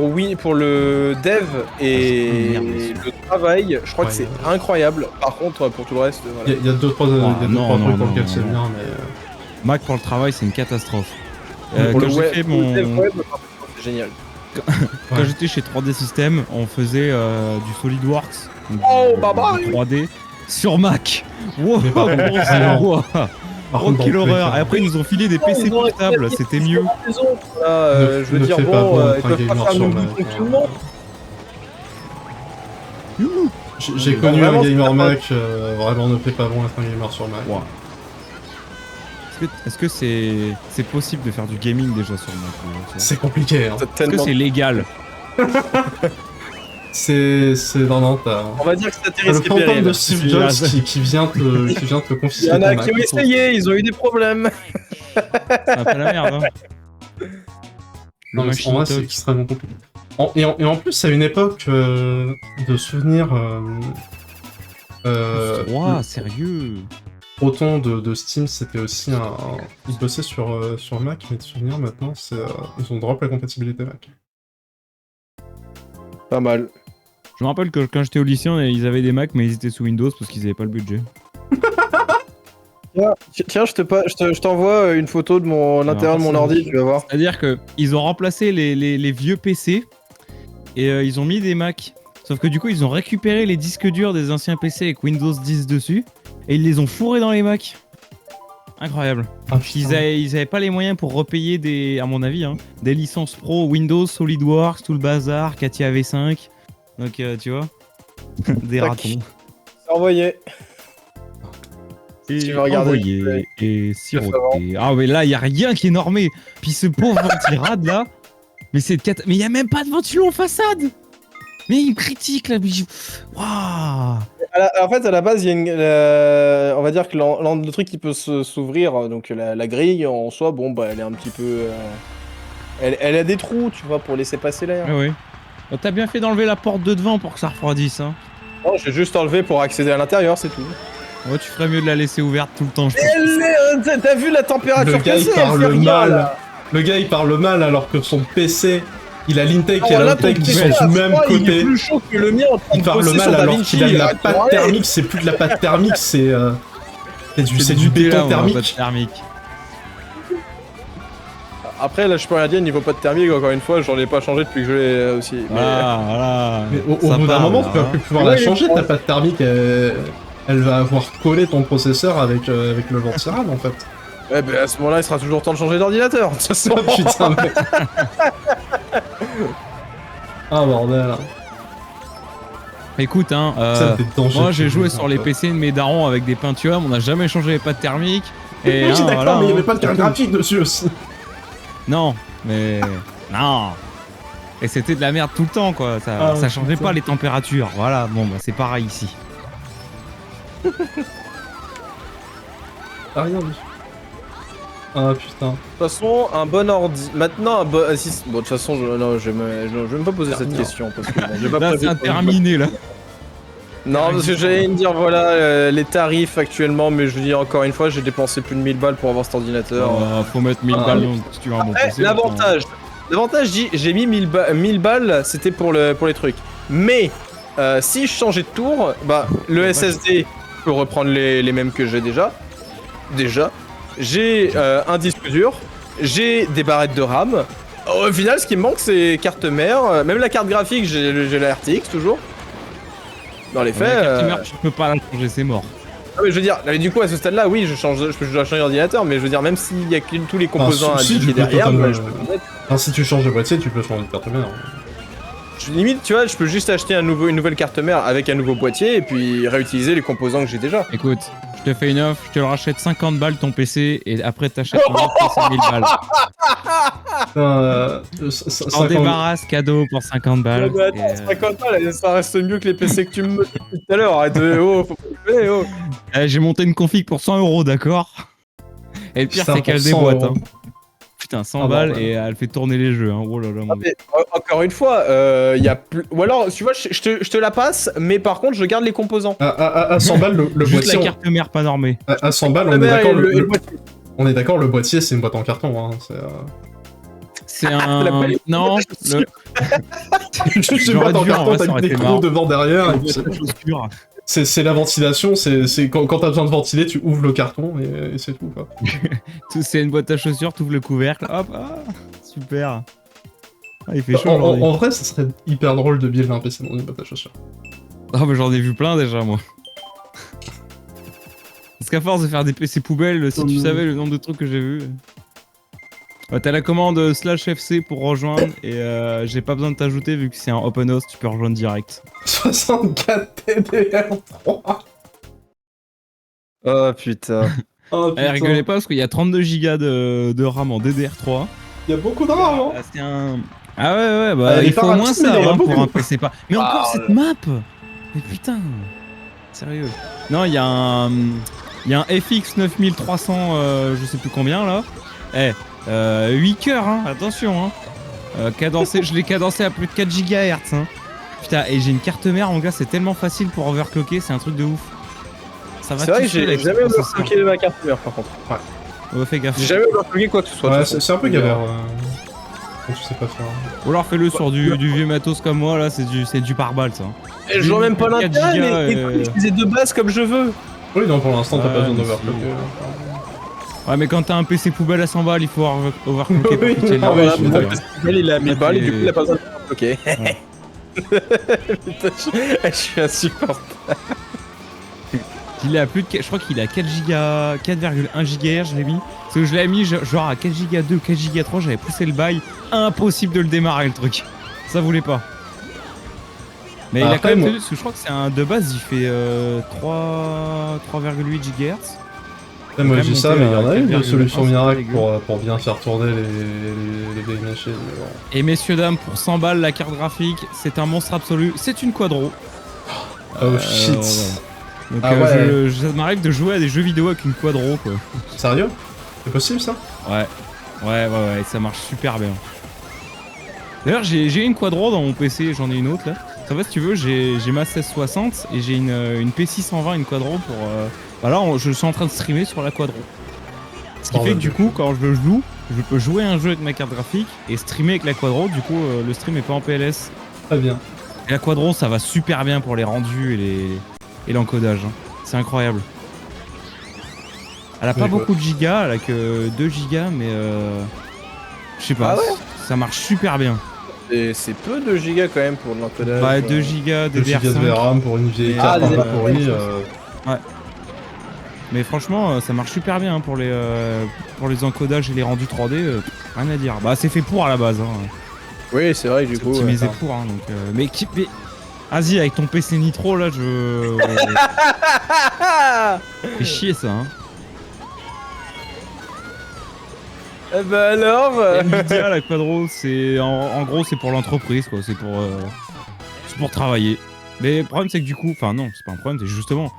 le dev et Merde. le travail, je crois que Ouais, c'est incroyable. Par contre, pour tout le reste, voilà. Il y a deux trois non, trucs non, pour non, lesquels c'est non. bien, mais Mac pour le travail c'est une catastrophe. Pour Quand le j'ai web, fait pour le dev mon... web, c'est génial. Quand Ouais. j'étais chez 3D System, on faisait du SolidWorks, donc Oh, du- bye bye. du 3D sur Mac. Wow, Mais par contre, wow, vraiment. wow. par Oh contre, dans quelle tous les horreur. cas, Et après ils nous ont filé des PC Ils ont portables, récupéré c'était mieux. les autres, là, Ne- je veux ne dire, fais pas bon, bon ils être un peuvent pas gamer faire sur le Mac, bouton hein. tout le monde. J'ai Bon, connu vraiment, un gamer c'est Mac, vraiment ne fait pas bon être un gamer sur Mac. Wow. Est-ce que c'est possible de faire du gaming déjà sur Mac tu vois C'est compliqué, hein. C'est Est-ce que tellement. c'est légal? C'est non, t'as On va dire que ça t'as t'intéresse le fantôme de Steve C'est Jobs la- qui vient te Il confisquer y en a ton qui ont Mac. essayé, ils ont eu des problèmes. C'est un peu la merde hein. Non, mais en vrai, c'est Talk. extrêmement compliqué. Et en plus, à une époque de souvenirs Ouah, sérieux. Proton de Steam, c'était aussi ils bossaient sur Mac, mais de souvenirs maintenant, ils ont drop la compatibilité Mac. Pas mal. Je me rappelle que quand j'étais au lycée, ils avaient des Macs mais ils étaient sous Windows parce qu'ils avaient pas le budget. Tiens, je t'envoie une photo de l'intérieur de mon ordi, tu vas voir. C'est-à-dire que ils ont remplacé les vieux PC et ils ont mis des Macs. Sauf que du coup, ils ont récupéré les disques durs des anciens PC avec Windows 10 dessus et ils les ont fourrés dans les Macs. Incroyable. Ah, Ils avaient pas les moyens pour repayer à mon avis, hein, des licences pro Windows, SolidWorks, tout le bazar, Katia V5. Donc tu vois, des Tac. ratons. C'est envoyé. Et tu veux regarder, envoyé et siroté. Ah mais là, il y a rien qui est normé. Puis ce pauvre ventirade là, mais c'est mais il y a même pas de ventilo en façade. Mais il me critique là. Waouh. En fait, à la base, il y a on va dire que le truc qui peut s'ouvrir, donc la grille en soi, bon, bah, elle est un petit peu. Elle a des trous, tu vois, pour laisser passer l'air. Ah oui. Oh, t'as bien fait d'enlever la porte de devant pour que ça refroidisse. Hein. Non, j'ai juste enlevé pour accéder à l'intérieur, c'est tout. Ouais, tu ferais mieux de la laisser ouverte tout le temps. Je pense. T'as vu la température Le gars, il cassée, elle parle fait rien, mal. là. Le gars, il parle mal alors que son PC, il a l'intake et Alors là, ton l'outtake qui PC sont à du même froid, il est côté. plus chaud que le mien en train Il de parle bosser mal sur alors DaVinci, qu'il a de la arrête, pâte ouais. thermique, c'est plus de la pâte thermique, c'est du Nutella, béton on a pas de thermique. thermique. Après, là, je peux rien dire, niveau pas de thermique, encore une fois, j'en ai pas changé depuis que je l'ai aussi. Mais- Voilà. Mais au Ça bout d'un parle, moment, là, tu vas hein. plus pouvoir Ouais, la il est changer, froid. ta pâte thermique, elle va avoir collé ton processeur avec le ventirad en fait. Ouais, bah, à ce moment-là, il sera toujours temps de changer d'ordinateur, de toute façon. Oh putain, mec. Ah bordel. Écoute, hein, Ça, t'es dangereux. moi j'ai joué sur les PC de mes darons avec des Pentium, on n'a jamais changé les pattes thermiques. Et Oui, hein, d'accord, voilà, mais il y hein. avait pas de carte graphique dessus aussi. Non, mais non. Et c'était de la merde tout le temps quoi. Ça, Ah, ça changeait putain. pas les températures. Voilà, bon bah c'est pareil ici. T'as rien dit. Ah putain. De toute façon, un bon ordi. Maintenant, un bon. Bon, de toute façon, non, je vais même pas poser cette question parce que bon, j'ai pas Là, prévu c'est de- terminé, là. Non, parce que j'allais me dire, voilà, les tarifs actuellement, mais je vous dis encore une fois, j'ai dépensé plus de 1000 balles pour avoir cet ordinateur. Faut mettre 1000 Ah, balles oui. si tu veux un bon Après, PC. l'avantage, j'ai mis 1000 balles, c'était pour les trucs. Mais, si je changeais de tour, bah, le SSD peut reprendre les mêmes que j'ai déjà. J'ai un disque dur, j'ai des barrettes de RAM. Au final, ce qui me manque, c'est carte mère. Même la carte graphique, j'ai la RTX toujours. Dans les faits. Tu peux pas la changer, c'est mort. Ah, mais je veux dire, mais du coup, à ce stade-là, oui, je dois changer d'ordinateur, mais je veux dire, même s'il y a tous les composants si, indiqués tu peux derrière, totalement- bah, je peux mettre. Enfin, si tu changes de boîtier, tu peux changer de carte mère. Limite, tu vois, je peux juste acheter une nouvelle carte mère avec un nouveau boîtier et puis réutiliser les composants que j'ai déjà. Écoute, je te fais une offre, je te le rachète 50 balles ton PC et après t'achètes mon autre PC 1000 balles. En débarrasse, cadeau pour 50 balles. Ouais, mais attends, 50 balles, ça reste mieux que les PC que tu me montres depuis tout à l'heure. Arrête de. Oh, faut pas déconner, oh. J'ai monté une config pour 100 €, d'accord. Et le pire, Putain, c'est qu'elle pour 100 déboîte. €. Hein. Putain, 100 Ah, balles ouais. et elle fait tourner les jeux. Hein. Oh là là, mon Ah, mais, encore une fois, il y a plus. Ou alors, tu vois, je te la passe, mais par contre, je garde les composants. À 100 balles, le Juste boîtier. la carte mère pas normée. À 100 balles, La on est mère d'accord. et le boîtier. On est d'accord, le boîtier, c'est une boîte en carton. Hein. C'est un. La belle- Non, le. Juste une J'aurais boîte en dû, en carton, vrai, t'as ça aurait mis des été gros marrant. devant derrière. et puis La chaussure. c'est la ventilation, c'est quand t'as besoin de ventiler, tu ouvres le carton et c'est tout. Quoi. C'est une boîte à chaussures, t'ouvres le couvercle, hop, super. Ah, il fait chaud En aujourd'hui. vrai, ça serait hyper drôle de build un PC dans une boîte à chaussures. Ah, mais j'en ai vu plein déjà, moi. Parce qu'à force de faire des PC poubelles, si tu savais le nombre de trucs que j'ai vu. T'as la commande /FC pour rejoindre et j'ai pas besoin de t'ajouter vu que c'est un open host, tu peux rejoindre direct. 64 TDR3. Oh putain. Oh, Allez, rigolez pas parce qu'il y a 32 Go de RAM en DDR3. Il y a beaucoup de RAM, hein. C'est un. Ah ouais, bah Elle est il faut pas au moins rapide, mais ça il y en a hein, pour beaucoup. un PC pas. Mais encore Ah, cette map. Mais putain. Sérieux. Non, il y a un. Il y a un FX 9300, je sais plus combien là. 8 cœurs, hein, attention. Hein. Cadencé, je l'ai cadencé à plus de 4 GHz. Hein. Putain, et j'ai une carte mère, mon gars, c'est tellement facile pour overclocker, c'est un truc de ouf. Ça va C'est vrai que toucher j'ai avec ce jamais processeur. overclocké ma carte mère par contre. Ouais, fais gaffe. J'ai jamais overclocké quoi que ce soit. de Ouais, toute façon. c'est un peu galère. Quand tu sais pas faire. Ou alors fais-le sur du vieux matos comme moi, là, c'est du pare-balles ça. Et je vois même pas 4 l'intérêt, gigas, mais écoute, j'utilise de base comme je veux. Oui, non, pour l'instant, t'as Ouais, pas besoin mais d'overclocker. Ouais, mais quand t'as un PC poubelle à 100 balles, il faut overclocker pour Oui, qu'il tienne la ah ouais, route, je suis donc, d'accord. Il a 1000 balles et du c'est- coup il a pas besoin de overclocker. Putain, je suis insupportable. Il est à plus de. Je crois qu'il est à 4 giga, 4,1 GHz, je l'ai mis. Parce que je l'ai mis genre à 4 giga 2, 4 giga 3, j'avais poussé le bail. Impossible de le démarrer le truc. Ça voulait pas. Mais il a Après, quand même moi- tenu, parce que je crois que c'est un de base, il fait 3,8 GHz. Ouais, moi, Quand je dis même ça, mais il y en a monter à une de 4,1, solution c'est miracle dégueu. pour bien faire tourner les vieilles machines. mais bon. Et messieurs, dames, pour 100 balles, la carte graphique, c'est un monstre absolu. C'est une quadro. Oh shit. voilà. Donc Ah ouais. ça m'arrive de jouer à des jeux vidéo avec une quadro, quoi. Sérieux? C'est possible ça? Ouais, ça marche super bien. D'ailleurs, j'ai une quadro dans mon PC, j'en ai une autre là. Ça va, si tu veux, j'ai ma 1660 et j'ai une P620, une quadro pour. Bah là, je suis en train de streamer sur la quadro. Ce qui fait que du coup, quand je joue, je peux jouer un jeu avec ma carte graphique et streamer avec la quadro. Du coup, le stream est pas en PLS. Très bien. Et la quadro, ça va super bien pour les rendus et l'encodage. Hein. C'est incroyable. Elle a pas Ouais, beaucoup de gigas, elle a que 2 gigas, mais je sais pas, Ah ouais ça marche super bien. Et c'est peu de gigas quand même pour de l'encodage. Bah 2 gigas 2 gigas de DDR5. VRAM pour une vieille Et- carte Ah, un peu des- pourrie. Mais franchement, ça marche super bien hein, pour les encodages et les rendus 3D. Rien à dire. Bah c'est fait pour à la base. Hein. Oui, c'est vrai que du C'est coup. optimisé ouais. pour. Hein, donc, mais vas-y, avec ton PC Nitro là, je. Fais chier ça. Hein. Eh ben alors Nvidia, la quadro, c'est en gros c'est pour l'entreprise quoi, c'est pour travailler. Mais le problème c'est que du coup, enfin non, c'est pas un problème, c'est justement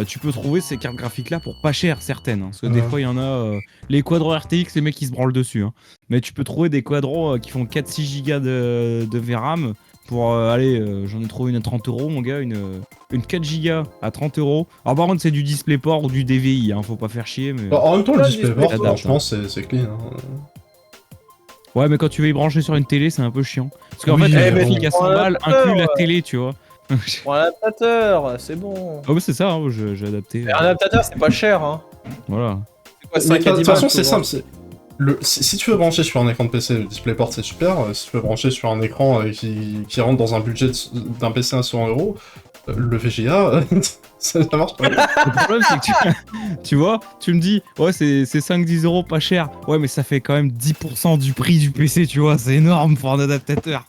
tu peux trouver ces cartes graphiques-là pour pas cher, certaines. Parce que des Ouais. fois, il y en a... les quadros RTX, les mecs, ils se branlent dessus. Hein. Mais tu peux trouver des quadros qui font 4-6 Go de VRAM pour... j'en ai trouvé une à 30 euros, mon gars. Une 4 Go à 30 euros. Alors par contre, c'est du DisplayPort ou du DVI. Hein, faut pas faire chier, mais... En même temps, le Ouais, DisplayPort, DisplayPort, franchement, c'est clean. Hein. Ouais, mais quand tu veux y brancher sur une télé, c'est un peu chiant. Parce qu'en Oui, fait, mais le bon. graphique à 100 balles inclut la télé, tu vois. Pour un adaptateur, c'est bon. Ah ouais, c'est ça, hein, j'ai adapté. Un adaptateur, c'est pas cher, hein. Voilà. C'est quoi, Mais 5 de à toute 10 façon, balles, c'est souvent. simple. Si tu veux brancher sur un écran de PC, le DisplayPort c'est super. Si tu veux brancher sur un écran qui rentre dans un budget d'un PC à 100 euros, le VGA, ça marche pas. Le problème, c'est que tu vois, tu me dis, ouais, c'est 5-10 euros pas cher. Ouais, mais ça fait quand même 10% du prix du PC, tu vois, c'est énorme pour un adaptateur.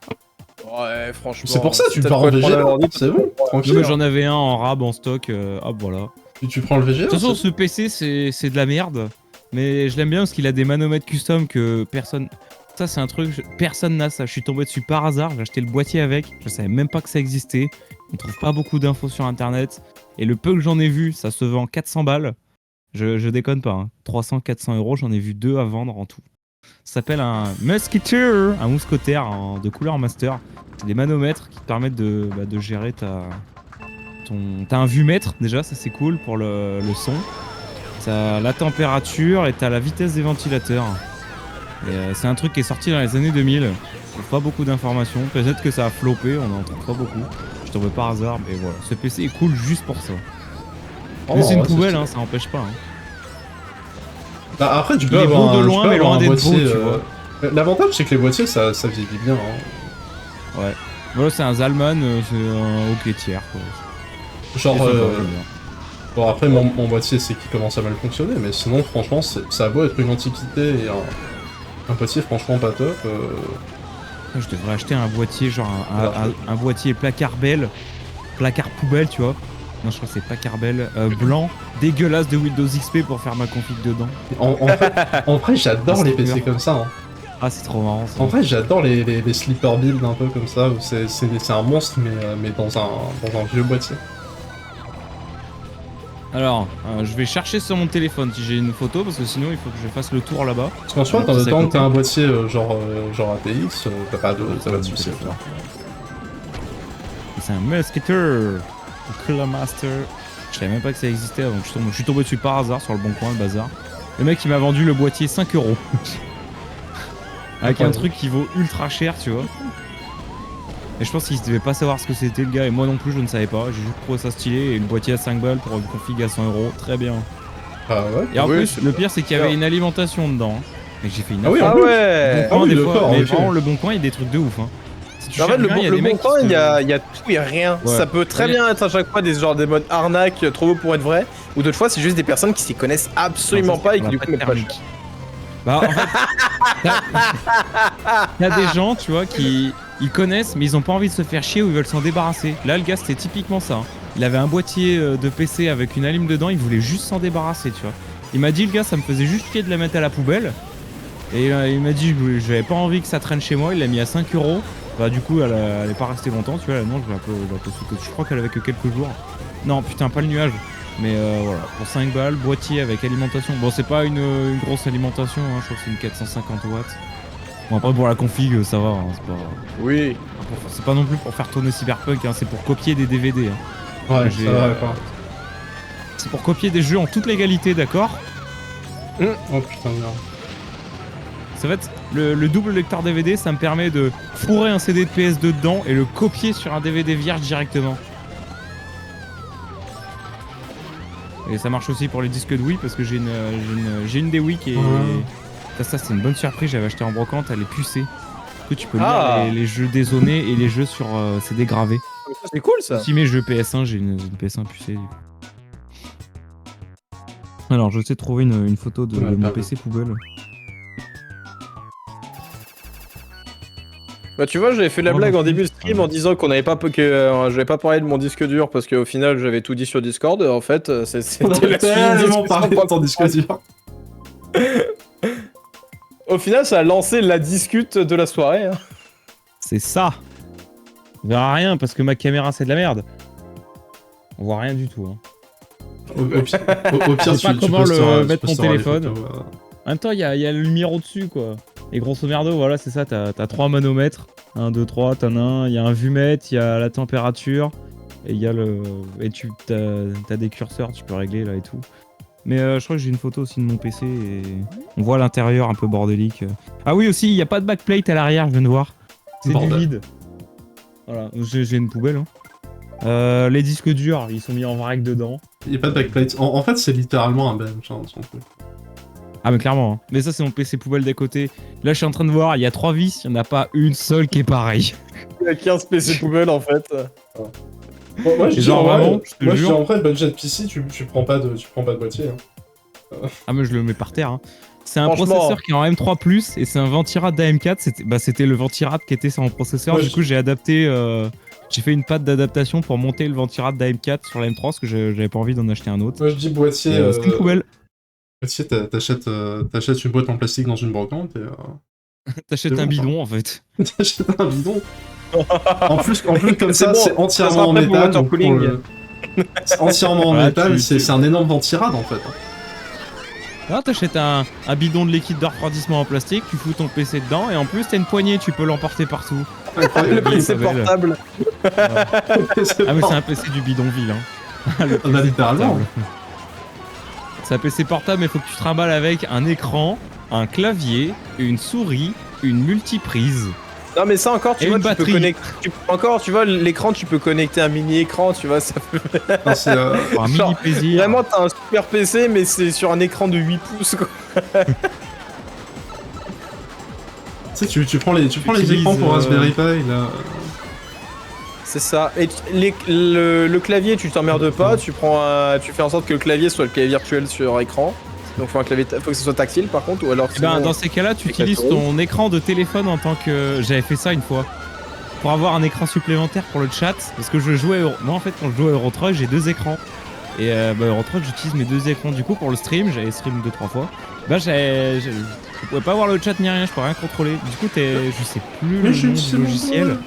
Ouais, franchement. C'est pour ça, tu t'as le pars de en quoi prendre VGA, un ordi, c'est bon, Non, tranquille. mais j'en avais un en rab, en stock, hop, voilà. Tu prends le VGA. De toute façon, c'est- ce PC, c'est de la merde. Mais je l'aime bien parce qu'il a des manomètres custom que personne. Ça, c'est un truc, personne n'a ça. Je suis tombé dessus par hasard, j'ai acheté le boîtier avec. Je savais même pas que ça existait. On trouve pas beaucoup d'infos sur internet. Et le peu que j'en ai vu, ça se vend 400 balles. Je déconne pas. Hein. 300-400 euros, j'en ai vu 2 à vendre en tout. Ça s'appelle un Musketeer, un mousquetaire de couleur master. C'est des manomètres qui te permettent de gérer T'as un vumètre déjà, ça c'est cool pour le son. T'as la température et t'as la vitesse des ventilateurs. Et c'est un truc qui est sorti dans les années 2000. On trouve pas beaucoup d'informations. Peut-être que ça a floppé, on en trouve pas beaucoup. Je tombais par hasard, mais voilà. Ce PC est cool juste pour ça. Oh, Mais c'est une ouais, poubelle, stylé. hein, ça empêche pas. Hein. Bah, après, tu Il peux est avoir beau de un, loin, tu peux mais avoir loin un d'être boîtier. beau, tu vois. L'avantage, c'est que les boîtiers, ça vieillit bien. Hein. Ouais. Voilà, c'est un Zalman, c'est un hockey tiers, quoi. Genre, Et ça va, j'aime bien. bon, après, mon boîtier, c'est qu'il commence à mal fonctionner, mais sinon, franchement, ça a beau être une antiquité et un boîtier, franchement, pas top. Je devrais acheter un boîtier, genre un boîtier placard belle, placard poubelle, tu vois. Non, je crois que c'est placard belle, blanc, dégueulasse de Windows XP pour faire ma config dedans. En vrai, j'adore les PC comme ça. Hein. Ah, c'est trop marrant ça. En vrai, j'adore les sleeper builds un peu comme ça, où c'est un monstre, mais dans un vieux boîtier. Alors, je vais chercher sur mon téléphone si j'ai une photo, parce que sinon il faut que je fasse le tour là-bas. Parce qu'en soi, Alors, c'est à tant que côté. t'as un boîtier genre ATX, t'as pas de soucis. C'est un Musketeer, Killer Master. Je savais même pas que ça existait avant. Je suis tombé dessus par hasard sur le bon coin, le bazar. Le mec il m'a vendu le boîtier 5 euros. Avec un truc qui vaut ultra cher, tu vois. Et je pense qu'il devait pas savoir ce que c'était le gars, et moi non plus je ne savais pas. J'ai juste trouvé ça stylé, et le boîtier à 5 balles pour une config à 100 euros, très bien. Ah ouais. Et en Oui, plus, c'est le bien. pire c'est qu'il y avait une alimentation dedans. Hein. Et j'ai fait une Ah oui, affaire. en Ah plus. ouais. Bon coin, oui, des d'accord, fois, en mais effet. vraiment le bon coin il y a des trucs de ouf. Hein. Si tu En fait, cherches le bien, bon, il y a le des bon mecs qui coin, se- il y a tout, il y a rien. Ouais. Ça peut très Ouais. bien être à chaque fois des genres des modes arnaques, trop beau pour être vrai, ou d'autres fois c'est juste des personnes qui s'y connaissent absolument Non, ça, pas et c'est qui du pas coup mettent pas cher. thermique. Bah en fait, t'as des gens, tu vois, qui ils connaissent mais ils ont pas envie de se faire chier ou ils veulent s'en débarrasser. Là le gars c'était typiquement ça. Hein. Il avait un boîtier de PC avec une allime dedans, il voulait juste s'en débarrasser, tu vois. Il m'a dit le gars ça me faisait juste chier de la mettre à la poubelle. Et il m'a dit j'avais pas envie que ça traîne chez moi, il l'a mis à 5 euros. Bah du coup elle est pas restée longtemps, tu vois, non je l'ai un peu sous-coté. Je crois qu'elle avait que quelques jours. Non putain pas le nuage. Mais voilà, pour 5 balles, boîtier avec alimentation. Bon c'est pas une grosse alimentation, hein. Je crois que c'est une 450 watts. Bon après pour la config ça va, hein. Oui. C'est pas non plus pour faire tourner Cyberpunk, hein. C'est pour copier des DVD. Hein. Ouais, J'ai, ça va, quoi. C'est pour copier des jeux en toute légalité, d'accord. Oh putain, merde. Ça va être le double lecteur DVD, ça me permet de fourrer un CD de PS2 dedans et le copier sur un DVD vierge directement. Et ça marche aussi pour les disques de Wii parce que j'ai une des Wii qui est... Ouais. Ça c'est une bonne surprise, j'avais acheté en brocante, elle est pucée. Que tu peux Ah. lire les jeux dézonés et les jeux sur CD gravés. C'est cool ça. Si mes jeux PS1, j'ai une PS1 pucée. Du coup. Alors je sais trouver une photo de Ouais, mon pas PC poubelle. Bah tu vois, j'avais fait la Oh, blague non, en début de stream ouais. en disant qu'on n'avait pas j'avais pas parlé de mon disque dur parce qu'au final j'avais tout dit sur Discord. En fait, On c'était a la suite d'une tellement discussion parlé de pas- ton disque dur. Au final, ça a lancé la discute de la soirée. Hein. C'est ça. On verra rien parce que ma caméra c'est de la merde. On voit rien du tout. Hein. Au pire, Je sais pas comment le mettre mon téléphone. Photos, En même temps, il y a le numéro dessus, quoi. Et grosso merdo, voilà, c'est ça, t'as 3 manomètres. 1, 2, 3, t'en as un. Il y a un vumètre, il y a la température. Et il y a le. Et t'as des curseurs, tu peux régler là et tout. Mais je crois que j'ai une photo aussi de mon PC et on voit l'intérieur un peu bordélique. Ah oui, aussi, il n'y a pas de backplate à l'arrière, je viens de voir. C'est du Bordel. vide. Voilà, j'ai une poubelle. Hein. Les disques durs, ils sont mis en vrac dedans. Il n'y a pas de backplate. En fait, c'est littéralement un bench, hein, son truc. Ah mais clairement, hein. Mais ça c'est mon PC poubelle d'à côté. Là je suis en train de voir, il y a 3 vis, il n'y en a pas une seule qui est pareille. Il y a 15 PC poubelles en fait. Bon, moi, je Et dis genre en vrai, vraiment, je te moi, je dis jure. en vrai, budget PC, tu prends pas de boîtier. Hein. Ah mais je le mets par terre. Hein. C'est un Franchement. processeur qui est en M3+, et c'est un Ventirad d'AM4. C'était le Ventirad qui était sur mon processeur. Ouais, Du coup j'ai adapté, j'ai fait une patte d'adaptation pour monter le Ventirad d'AM4 sur la M3 parce que j'avais pas envie d'en acheter un autre. Moi, je dis boîtier. C'est une poubelle. Boîtier, t'achètes une boîte en plastique dans une brocante et T'achètes c'est un bon, bidon en fait. t'achètes un bidon. En plus comme C'est ça, bon, c'est ça entièrement sera en pas pour métal. Donc watercooling. c'est entièrement en Voilà, métal, c'est un énorme ventirad en fait. Là, t'achètes un bidon de liquide de refroidissement en plastique, tu fous ton PC dedans, et en plus t'as une poignée, tu peux l'emporter partout. Le Incroyable. PC Pavel. portable. Ah mais c'est un PC du bidonville, hein. Le Ah bah, littéralement. portable. C'est un PC portable, mais faut que tu te trimbales avec un écran, un clavier, une souris, une multiprise. Non mais ça encore, tu Et vois, une tu peux batterie. connecter. Encore, tu vois, l'écran, tu peux connecter un mini écran, tu vois, ça peut. Non, c'est, Pour un Genre, mini plaisir. Vraiment, t'as un super PC, mais c'est sur un écran de 8 pouces quoi. tu sais, tu prends les utilises, écrans pour Raspberry Pi là. C'est ça. Et le clavier, tu t'emmerdes pas, tu fais en sorte que le clavier soit le clavier virtuel sur écran. Donc faut que ce soit tactile par contre, ou alors Eh ben, sinon- dans ces cas-là, tu avec la utilises souris. ton écran de téléphone en tant que. J'avais fait ça une fois. Pour avoir un écran supplémentaire pour le chat. Parce que je jouais. Moi, en fait, quand je joue à Euro Truck, j'ai 2 écrans. Et Euro Truck, j'utilise mes 2 écrans du coup pour le stream. J'avais stream 2-3 fois. Bah, je pouvais pas voir le chat ni rien, je peux rien contrôler. Du coup, je sais plus Mais le je nom sais du pas. logiciel.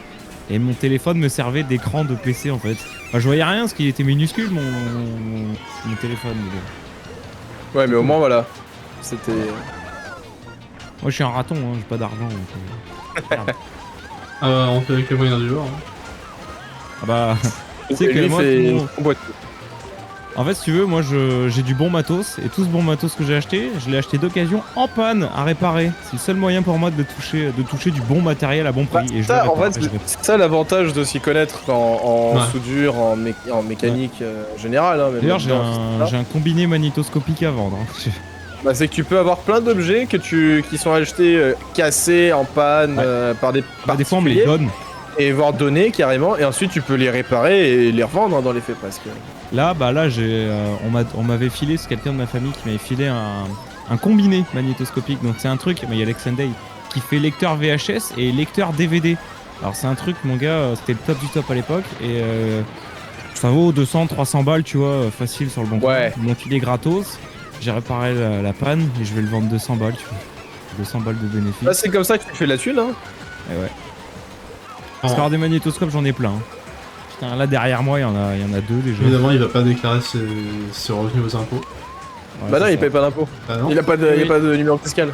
Et mon téléphone me servait d'écran de PC en fait. Enfin, je voyais rien parce qu'il était minuscule mon téléphone. Mais bon. Ouais, mais au moins voilà. C'était. Moi, je suis un raton, hein, j'ai pas d'argent. Donc, merde. Ah bah, on fait avec les moyens du bord. Hein. Ah bah. Tu sais Et que lui, moi, fait tout mon- une boîte. En fait, si tu veux, moi j'ai du bon matos et tout ce bon matos que j'ai acheté, je l'ai acheté d'occasion en panne à réparer. C'est le seul moyen pour moi de toucher du bon matériel à bon prix. Bah, Et je ça, le en répare, fait, et je répare. c'est ça l'avantage de s'y connaître en Ouais. soudure, en mécanique générale. Hein, même D'ailleurs, j'ai là-dedans, un combiné magnétoscopique à vendre. Hein. Bah, c'est que tu peux avoir plein d'objets qui sont achetés cassés, en panne, Ouais. par des Bah, des fois, on me les particuliers, donne. et voire donnés carrément, et ensuite tu peux les réparer et les revendre hein, dans les faits presque. Là, on m'avait filé, c'est quelqu'un de ma famille qui m'avait filé un combiné magnétoscopique. Donc c'est un truc, mais il y a l'Exendale qui fait lecteur VHS et lecteur DVD. Alors c'est un truc, mon gars, c'était le top du top à l'époque et ça vaut 200-300 balles, tu vois, facile sur le bon coin. Ouais. Donc il est gratos. J'ai réparé la panne et je vais le vendre 200 balles, tu vois. 200 balles de bénéfice. Bah, c'est comme ça que tu fais la thune. Hein. Et ouais. Parce qu'avoir des magnétoscopes, j'en ai plein. Hein. Putain, là derrière moi, il y en a 2 déjà. Évidemment, il va pas déclarer ses revenus aux impôts. Ouais, Bah non, c'est il ça. paye pas d'impôt. Ah non. Il a pas de numéro fiscal.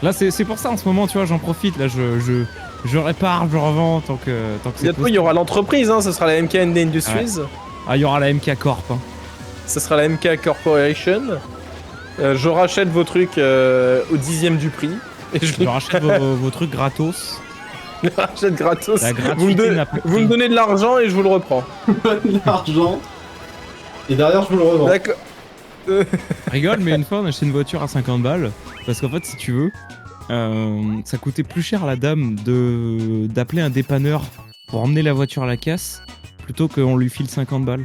Là, c'est pour ça en ce moment, tu vois, j'en profite. Là, je répare, je revends tant que c'est Bientôt, il possible. y aura l'entreprise, hein, ce sera la MK&D Industries. Ah, il y aura la MK Corp. Hein. Ce sera la MK Corporation. Je rachète vos trucs au 10e du prix. Et je Je rachète vos trucs gratos. les rachète gratos. La Vous me, gratuité n'a pas de vous me prix. donnez de l'argent et je vous le reprends. De l'argent. Et derrière, je vous le revends. D'accord. Rigole, mais une fois, on a acheté une voiture à 50 balles. Parce qu'en fait, si tu veux, ça coûtait plus cher à la dame d'appeler un dépanneur pour emmener la voiture à la casse plutôt qu'on lui file 50 balles.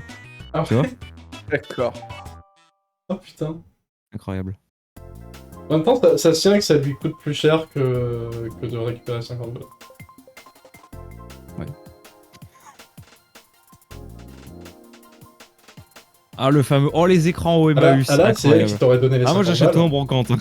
Ah, Tu vois? D'accord. Oh putain. Incroyable. En même temps, ça se tient que ça lui coûte plus cher que de récupérer 50 balles. Ah, le fameux. Oh, les écrans au Ah là, Emmaüs. c'est elle incroyable. qui t'aurait donné les 50 Ah, moi, j'achète balles. tout en brocante.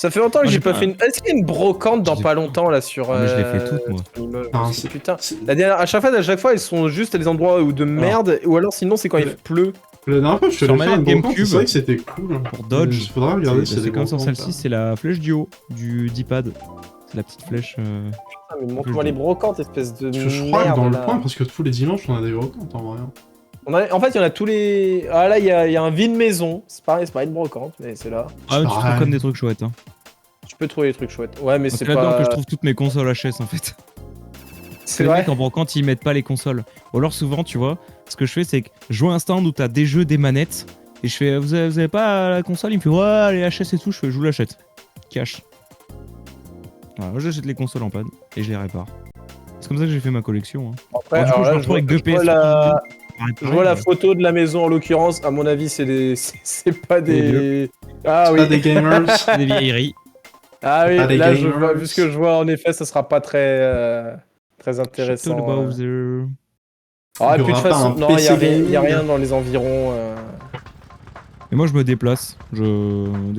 Ça fait longtemps que Moi, j'ai j'ai pas pas- fait une. Est-ce qu'il y a une brocante dans J'ai pas pas- longtemps là sur. Mais je l'ai fait toute, moi. sur l'immeuble Ah, aussi, c'est- putain. c'est- La dernière, à chaque fois, ils sont juste à des endroits où de merde, ou alors sinon c'est quand il Ouais. pleut. La dernière fois, je suis Sur allé faire une manette brocante, GameCube, c'est vrai que c'était cool. Pour dodge, Il faudra regarder si c'est comme sur celle-ci, c'est la flèche du haut du D-pad. C'est la petite flèche. Ah, mais montre-moi les brocantes, espèce de Je crois que merde. dans le là. coin, parce que tous les dimanches, on a des brocantes en vrai. En fait, il y en a tous les. Ah là, il y a un vide maison. C'est pas une brocante, mais c'est là. Ah, mais tu pareil. trouves comme des trucs chouettes. Hein. Tu peux trouver des trucs chouettes. Ouais, mais C'est c'est là-dedans pas. que je trouve toutes mes consoles HS en fait. C'est Les vrai. mecs en brocante ils mettent pas les consoles. Ou alors souvent tu vois, ce que je fais c'est que je vois un stand où t'as des jeux, des manettes, et je fais vous avez pas la console? Il me fait ouais les HS et tout, je fais je vous l'achète. Cash. Voilà, moi j'achète les consoles en panne et je les répare. C'est comme ça que j'ai fait ma collection. Hein. Après, Alors, du coup, alors je me là, retrouve avec deux je vois PS3. la- Pareil, Je vois la pareil, photo de la maison en l'occurrence. À mon avis, c'est des. C'est pas Des des. Ah oui. Pas des gamers. c'est des vieilleries. Ah oui. pas des Là, je gamers. vois, vu ce que je vois, en effet, ça sera pas très Château intéressant. de Bowser. Ah, Il y puis de toute aura pas façon, un non, il y a PC rien gaming. dans les environs. Et moi je me déplace. Des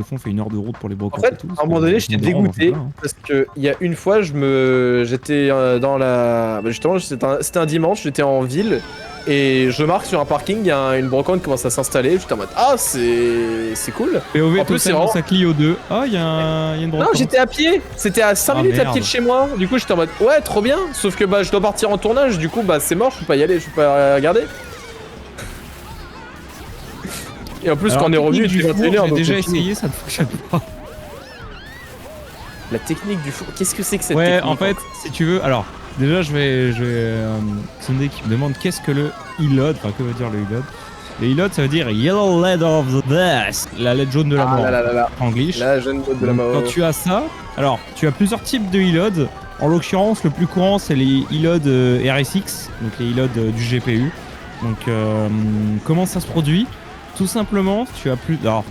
fois on fait 1 heure de route pour les En brocantes fait, et tout. à un moment donné, j'étais dégoûté Hein. parce que il y a une fois, j'étais dans la, bah, justement, c'était un dimanche, j'étais en ville et je marque sur un parking, il y a une brocante qui commence à s'installer. J'étais en mode ah c'est cool. POV En plus, c'est total dans vraiment- sa Clio 2. Ah il y a une Non, brocante. j'étais à pied. C'était à 5 Ah, minutes à merde. pied de chez moi. Du coup, j'étais en mode ouais, trop bien. Sauf que bah je dois partir en tournage. Du coup, bah c'est mort, je peux pas y aller, je peux pas regarder. Et en plus, Alors, quand on est revenu, technique il du était four, 21h. j'ai donc déjà c'est fini. essayé, ça ne fonctionne pas. La technique du four. Qu'est-ce que c'est que cette Ouais, technique en fait, si tu veux, alors déjà je vais Sunday qui me demande qu'est-ce que le e-load, enfin que veut dire le e-load. Le e-load ça veut dire Yellow Lead of the Death, la lettre jaune de la Ah mort là là là là. en glitch. Là, jeune de la Donc, Mao. quand tu as ça, alors tu as plusieurs types de e-load. En l'occurrence, le plus courant c'est les e-load RSX, donc les e-load du GPU. Donc comment ça se produit? Tout simplement, tu as plus. Alors,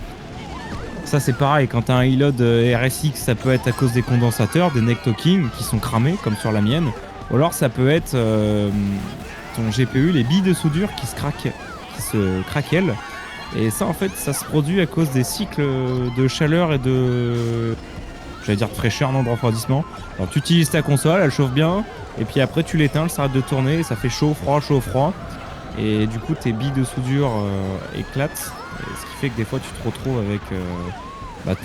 ça c'est pareil, quand tu as un e-load RSX, ça peut être à cause des condensateurs, des neck talking qui sont cramés, comme sur la mienne. Ou alors ça peut être ton GPU, les billes de soudure qui se craquellent. Et ça en fait, ça se produit à cause des cycles de chaleur et de. J'allais dire de fraîcheur, non, de refroidissement. Alors tu utilises ta console, elle chauffe bien, et puis après tu l'éteins, elle s'arrête de tourner, et ça fait chaud, froid. Et du coup tes billes de soudure éclatent, et ce qui fait que des fois tu te retrouves avec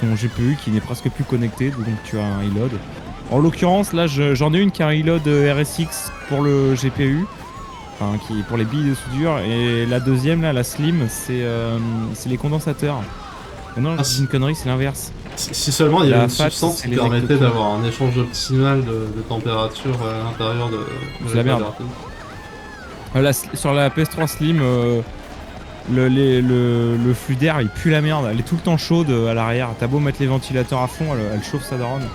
ton GPU qui n'est presque plus connecté, donc tu as un e-load. En l'occurrence là j'en ai une qui a un e-load RSX pour le GPU, enfin qui est pour les billes de soudure, et la deuxième là, la Slim, c'est les condensateurs. Non, je dis une connerie, c'est l'inverse. Si seulement il y La avait une fat, substance c'est qui les permettait nectotines. d'avoir un échange optimal de température à l'intérieur de C'est la merde. Sur la PS3 Slim, le flux d'air il pue la merde, elle est tout le temps chaude à l'arrière. T'as beau mettre les ventilateurs à fond, elle chauffe sa daronne,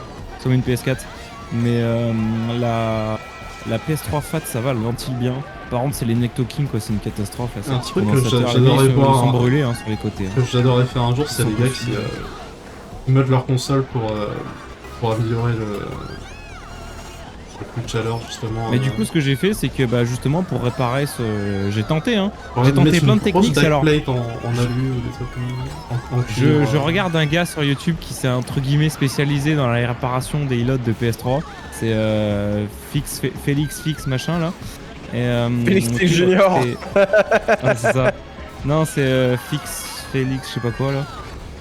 comme une PS4. Mais la PS3 Fat ça va, elle ventile bien. Par contre, c'est les neck talking quoi, c'est une catastrophe. Là, c'est Un petit truc que condensateur. j'adorais Les billes voir, ils sont hein. brûlés hein, sur les côtés. Que j'adorais faire un jour, c'est Ils les sont gars confus. qui mettent leur console pour améliorer le coup de chaleur justement. Mais du coup, ce que j'ai fait, c'est que justement pour réparer ce. J'ai tenté hein. pour j'ai tenté mettre plein une de techniques, grosse alors. backplate en alu ou des trucs en cuivre, Je regarde un gars sur YouTube qui s'est entre guillemets spécialisé dans la réparation des e-loads de PS3. C'est Félix Fix machin là. Et, Félix donc, Fix Junior. Ah, c'est ça. Non, c'est Félix, je sais pas quoi là.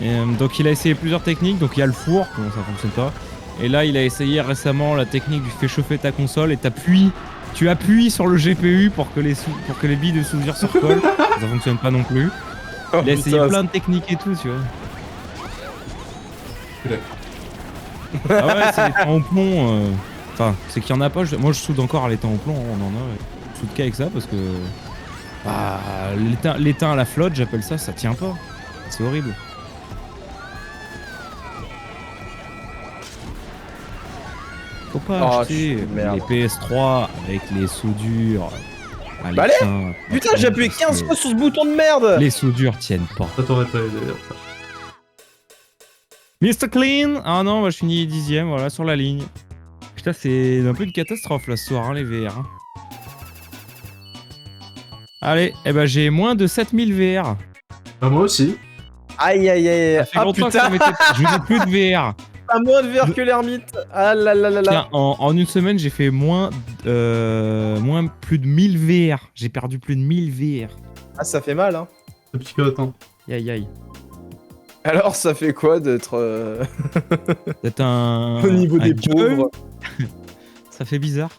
Et, donc il a essayé plusieurs techniques. Donc il y a le four, bon ça fonctionne pas. Et là il a essayé récemment la technique du fais chauffer ta console et tu appuies sur le GPU pour que les billes de soudure se recollent. Ça fonctionne pas non plus. Oh, Il a essayé putain, plein de techniques et tout, tu vois. Oula. Ah ouais, c'est les temps au plomb. Enfin, c'est qu'il y en a pas. Moi, je soude encore à l'étain au plomb. On en a. Je soude qu'avec ça parce que. L'étain à la flotte, j'appelle ça. Ça tient pas. C'est horrible. Faut pas Oh, acheter merde. les PS3 avec les soudures. à Bah allez, l'étain. Putain, j'ai appuyé 15 fois sur ce bouton de merde. Les soudures tiennent pas. Ça t'aurait pas aidé. Mr. Clean. Ah non, moi je finis 10ème, voilà, sur la ligne. Putain, c'est un peu une catastrophe là ce soir, hein, les VR. Hein. Allez, j'ai moins de 7000 VR. Bah moi aussi. Aïe aïe aïe. Ça fait Ah longtemps que putain. je n'ai plus de VR. à moins de VR que l'ermite. Ah là là là là. Tiens, en une semaine, j'ai fait moins plus de 1000 VR. J'ai perdu plus de 1000 VR. Ah, ça fait mal, hein. Le picote, hein. Aïe aïe. Alors, ça fait quoi d'être C'est un. au niveau un des gueule. pauvres? Ça fait bizarre.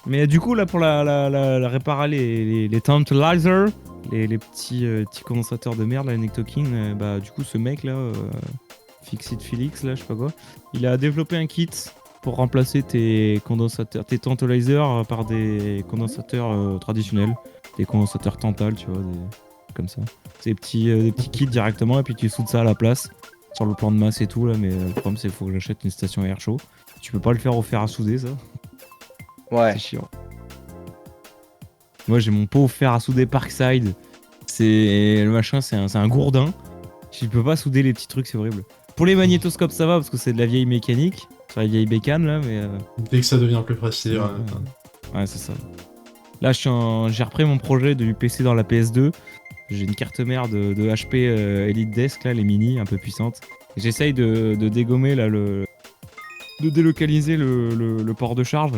Mais du coup, là, pour la réparer les tantalizers, les petits condensateurs de merde, là, les Nectokin, bah, du coup, ce mec là, Fixit Felix, là, je sais pas quoi, il a développé un kit pour remplacer tes condensateurs, tes tantalizers par des condensateurs traditionnels, des condensateurs Tantal, tu vois, comme ça. C'est des petits kits directement, et puis tu soudes ça à la place, sur le plan de masse et tout, là, mais le problème, c'est qu'il faut que j'achète une station air chaud. Tu peux pas le faire au fer à souder, ça. Ouais. C'est chiant. Moi j'ai mon pot au fer à souder Parkside. C'est le machin, c'est un gourdin. Je peux pas souder les petits trucs, c'est horrible. Pour les magnétoscopes ça va parce que c'est de la vieille mécanique, sur les vieilles bécanes là, mais. Dès que ça devient plus précis, Ouais, c'est ça. Là j'ai repris mon projet du PC dans la PS2. J'ai une carte mère de HP Elite Desk là, les mini, un peu puissantes. J'essaye de dégommer là de délocaliser le port de charge.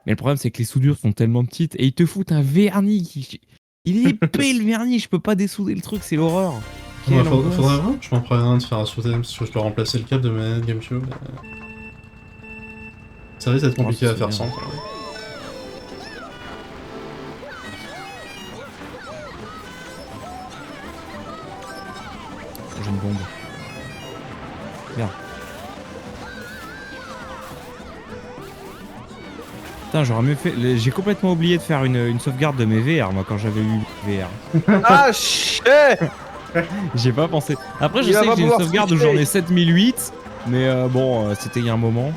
Mais le problème, c'est que les soudures sont tellement petites et ils te foutent un vernis. Il est épais le vernis, je peux pas dessouder le truc, c'est l'horreur. Ouais, faudrait vraiment que je m'en prenne un de faire à souder, parce que je dois remplacer le câble de ma manette GameCube. Ça risque d'être compliqué à faire sans. J'ai une bombe. Merde. Putain, j'aurais mieux fait. J'ai complètement oublié de faire une sauvegarde de mes VR, moi, quand j'avais eu VR. Ah, shit. J'ai pas pensé. Après, je Il va sais pas que j'ai une pouvoir sauvegarde où switcher. j'en ai 7008, mais bon, c'était il y a un moment.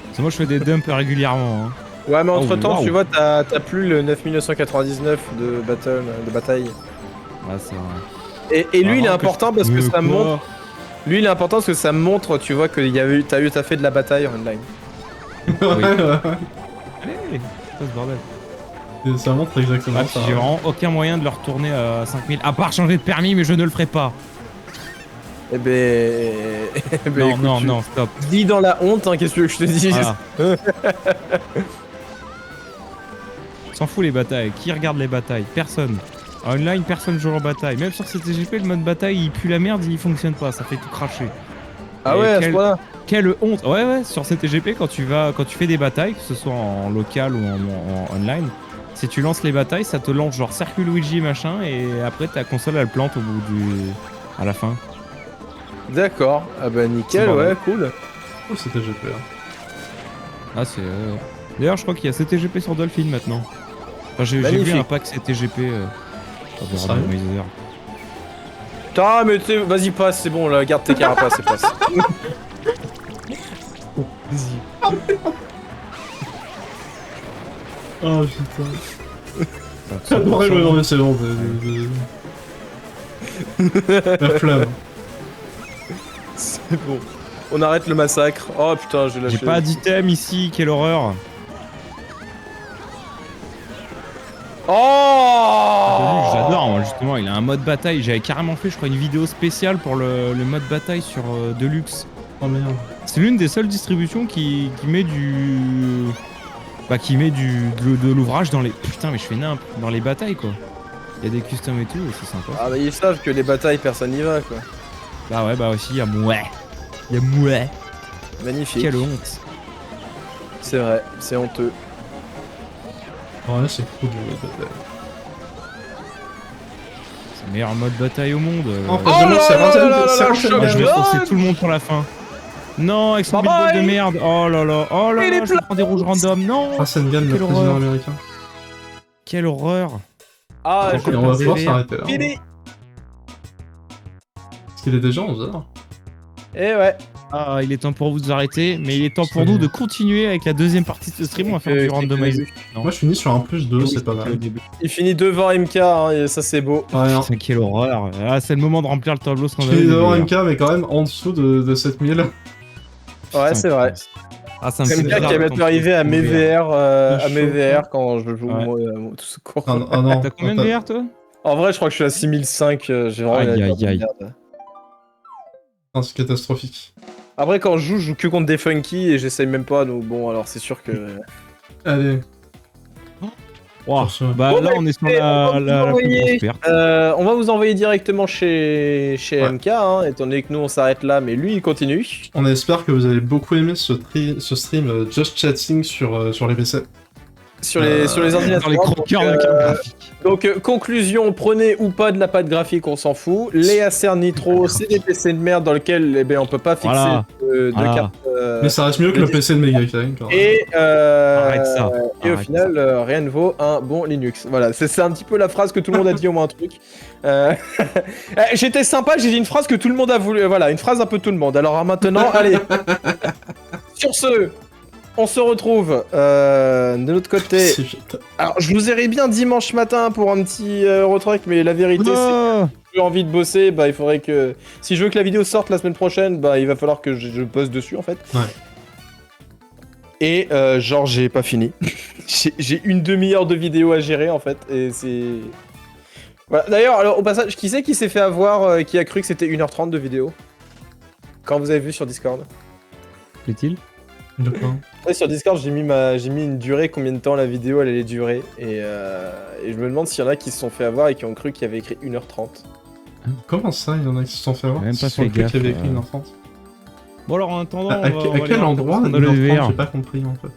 Parce que moi, je fais des dumps régulièrement. Hein. Ouais, mais entre temps, wow. tu vois, t'as plus le 9999 de bataille. Ouais, c'est vrai. Et lui, il est Alors important parce que ça montre. Lui, il est important parce que ça montre, tu vois, que t'as fait de la bataille en online. Ouais, ouais. Allez, ça ce bordel. Et ça montre exactement Ah, ça. j'ai vraiment aucun moyen de le retourner à 5000, à part changer de permis, mais je ne le ferai pas. Eh ben. Non, écoute, non, tu non, stop. vis dans la honte, hein, qu'est-ce que je te dise? Voilà. S'en fout les batailles. Qui regarde les batailles? Personne. En online, personne joue en bataille. Même sur CTGP, le mode bataille, il pue la merde, il fonctionne pas, ça fait tout cracher. Ah Et ouais, à ce point-là. Quelle honte. Ouais, sur CTGP, quand tu fais des batailles, que ce soit en local ou en online, si tu lances les batailles, ça te lance genre Circuit Luigi machin, et après ta console elle plante au bout à la fin. D'accord. Ah bah nickel, C'est ouais, bordel. cool. Oh, c'était GP. Ah, c'est. D'ailleurs, je crois qu'il y a CTGP sur Dolphin maintenant. Enfin, j'ai vu Magnifique. un pack CTGP. Sérieux Putain, mais tu sais, vas-y, passe, c'est bon, là, garde tes carapaces et passe. Oh putain. J'adorais le nom, mais c'est bon. La flamme. C'est bon. On arrête le massacre. Oh putain, j'ai lâché. J'ai pas d'item ici, quelle horreur. Oh J'adore, moi, justement, il a un mode bataille. J'avais carrément fait, je crois, une vidéo spéciale pour le mode bataille sur Deluxe. Oh merde. C'est l'une des seules distributions qui met du. Bah, qui met de l'ouvrage dans les. Putain, mais je fais nimp. Dans les batailles, quoi. Il y a des customs et tout, et c'est sympa. Ah bah ils savent que les batailles, personne n'y va, quoi. Bah ouais, bah aussi, il y a mouais. Il y a mouais. Magnifique. Quelle honte. C'est vrai, c'est honteux. Oh là, c'est cool le bataille. C'est le meilleur mode bataille au monde. En Oh face de moi, là c'est là Rantel- là là c'est là, Rantel- choc. Ah, je vais Bye forcer bye. tout le monde pour la fin. Non, avec son Bye billboard de bye. merde. Oh là là, oh là Et là, les je prends des rouges random. Non. Rasengan, le Quelle président horreur. américain. Quelle horreur. Ah, Encore Et on va pouvoir sévère. s'arrêter là. Fini. Parce qu'il est déjà 11h. Et ouais. Ah, il est temps pour vous d'arrêter, mais il est temps pour nous de continuer avec la deuxième partie de ce stream. On va faire du randomizer. Moi, je finis sur un +2, c'est pas mal. Il finit devant MK, hein, et ça c'est beau. Ouais, hein. Putain, quelle horreur. Ah, c'est le moment de remplir le tableau Je scandaleux. finis devant des MK, mais quand même en dessous de 7000. Ouais, c'est vrai. Ah, ça me fait MK bizarre qui de est arrivé à mes VR. VR, à mes VR quand je joue Ouais. moi, tout secours. Ah ah non. T'as combien de VR toi? En vrai, je crois que je suis à 6005, j'ai vraiment Aïe, la aïe, aïe. merde. Non, c'est catastrophique. Après, quand je joue que contre des funky et j'essaye même pas, donc bon, alors c'est sûr que. Allez. Wow. Sur ce. Bah Bon, là, bah, on est sur écoutez, on va vous la plus envoyer, grosse perte. on va vous envoyer directement chez Ouais. MK, hein, étant donné que nous on s'arrête là, mais lui il continue. On espère que vous avez beaucoup aimé ce stream Just Chatting sur les PC. Sur les ordinateurs. Dans les croqueurs de cartes graphiques. Donc, conclusion, prenez ou pas de la pâte graphique, on s'en fout. Les Acer Nitro, c'est des PC de merde dans lesquels eh ben, on peut pas fixer Voilà. de Voilà. carte. Mais ça reste mieux que le PC de Megakind. quand même. Et, Arrête ça. et au Arrête final, rien ne vaut un bon Linux. Voilà, c'est un petit peu la phrase que tout le monde a dit au moins un truc. J'étais sympa, j'ai dit une phrase que tout le monde a voulu. Voilà, une phrase un peu tout le monde. Alors maintenant, allez. Sur ce, on se retrouve de l'autre côté. C'est vite. Alors, je vous aurais bien dimanche matin pour un petit retruc, mais la vérité, c'est que Ah, si j'ai envie de bosser, bah il faudrait que... Si je veux que la vidéo sorte la semaine prochaine, bah il va falloir que je bosse dessus, en fait. Ouais. Et genre, j'ai pas fini. J'ai une demi-heure de vidéo à gérer, en fait, et c'est... Voilà. D'ailleurs, alors, au passage, qui c'est qui s'est fait avoir, qui a cru que c'était 1h30 de vidéo? Quand vous avez vu sur Discord? plaît-il De quoi Ouais, sur Discord, j'ai mis une durée, combien de temps la vidéo elle allait durer, et je me demande s'il y en a qui se sont fait avoir et qui ont cru qu'il y avait écrit 1h30. Comment ça, il y en a qui se sont fait avoir J'ai même pas Ils se sont fait cru qu'il y avait gaffe, écrit 1h30. Bon alors en attendant, À quel endroit dans le 1h30 VR. J'ai pas compris en fait.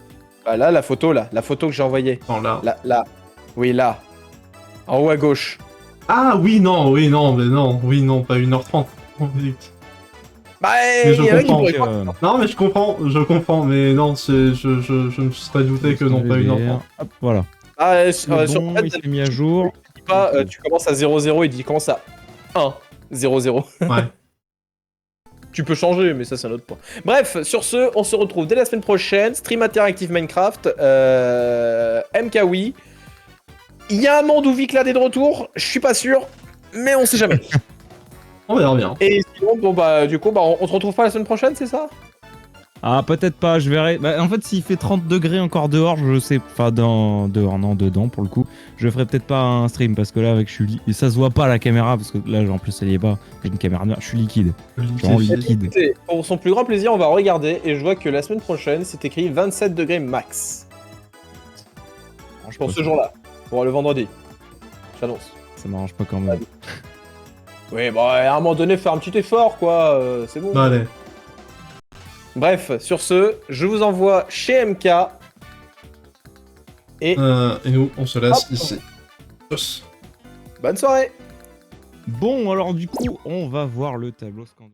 Ah là, la photo que j'ai envoyée. Non, là. Là. Oui, là. En haut à gauche. Ah oui, non, oui, non, mais non, oui, non, pas 1h30. Oh, vite. Bah, Mais je il y en a qui comprends. pourraient croire. Non, mais je comprends, mais non, je me serais douté que non, pas 1h30. Hop, voilà. Ah, C'est sur bon, Pad, il s'est mis à jour. il dit pas, tu commences à 0-0, il dit commence à 1-0-0. Ouais. Tu peux changer, mais ça c'est un autre point. Bref, sur ce, on se retrouve dès la semaine prochaine. Stream interactive Minecraft. MKWii. Il y a un monde où Viclad est de retour, je suis pas sûr, mais on sait jamais. On verra bien. Et sinon, bon bah du coup, bah, on se retrouve pas la semaine prochaine, c'est ça? Ah peut-être pas, je verrai. Bah, en fait s'il fait 30 degrés encore dehors, je sais, enfin dehors, non, dedans pour le coup, je ferai peut-être pas un stream parce que là avec je suis et ça se voit pas la caméra parce que là en plus elle y est pas, j'ai une caméra noire, je suis liquide. Genre liquide. Écoutez, pour son plus grand plaisir, on va regarder et je vois que la semaine prochaine, c'est écrit 27 degrés max. Pour ce jour-là, pour le vendredi. J'annonce. Ça m'arrange pas quand même. Oui, bah à un moment donné, faire un petit effort, quoi, c'est bon. Bah, allez. Bref, sur ce, je vous envoie chez MK. Et Et nous, on se laisse Hop. ici. Tchuss. bonne soirée. Bon alors du coup, on va voir le tableau scandale.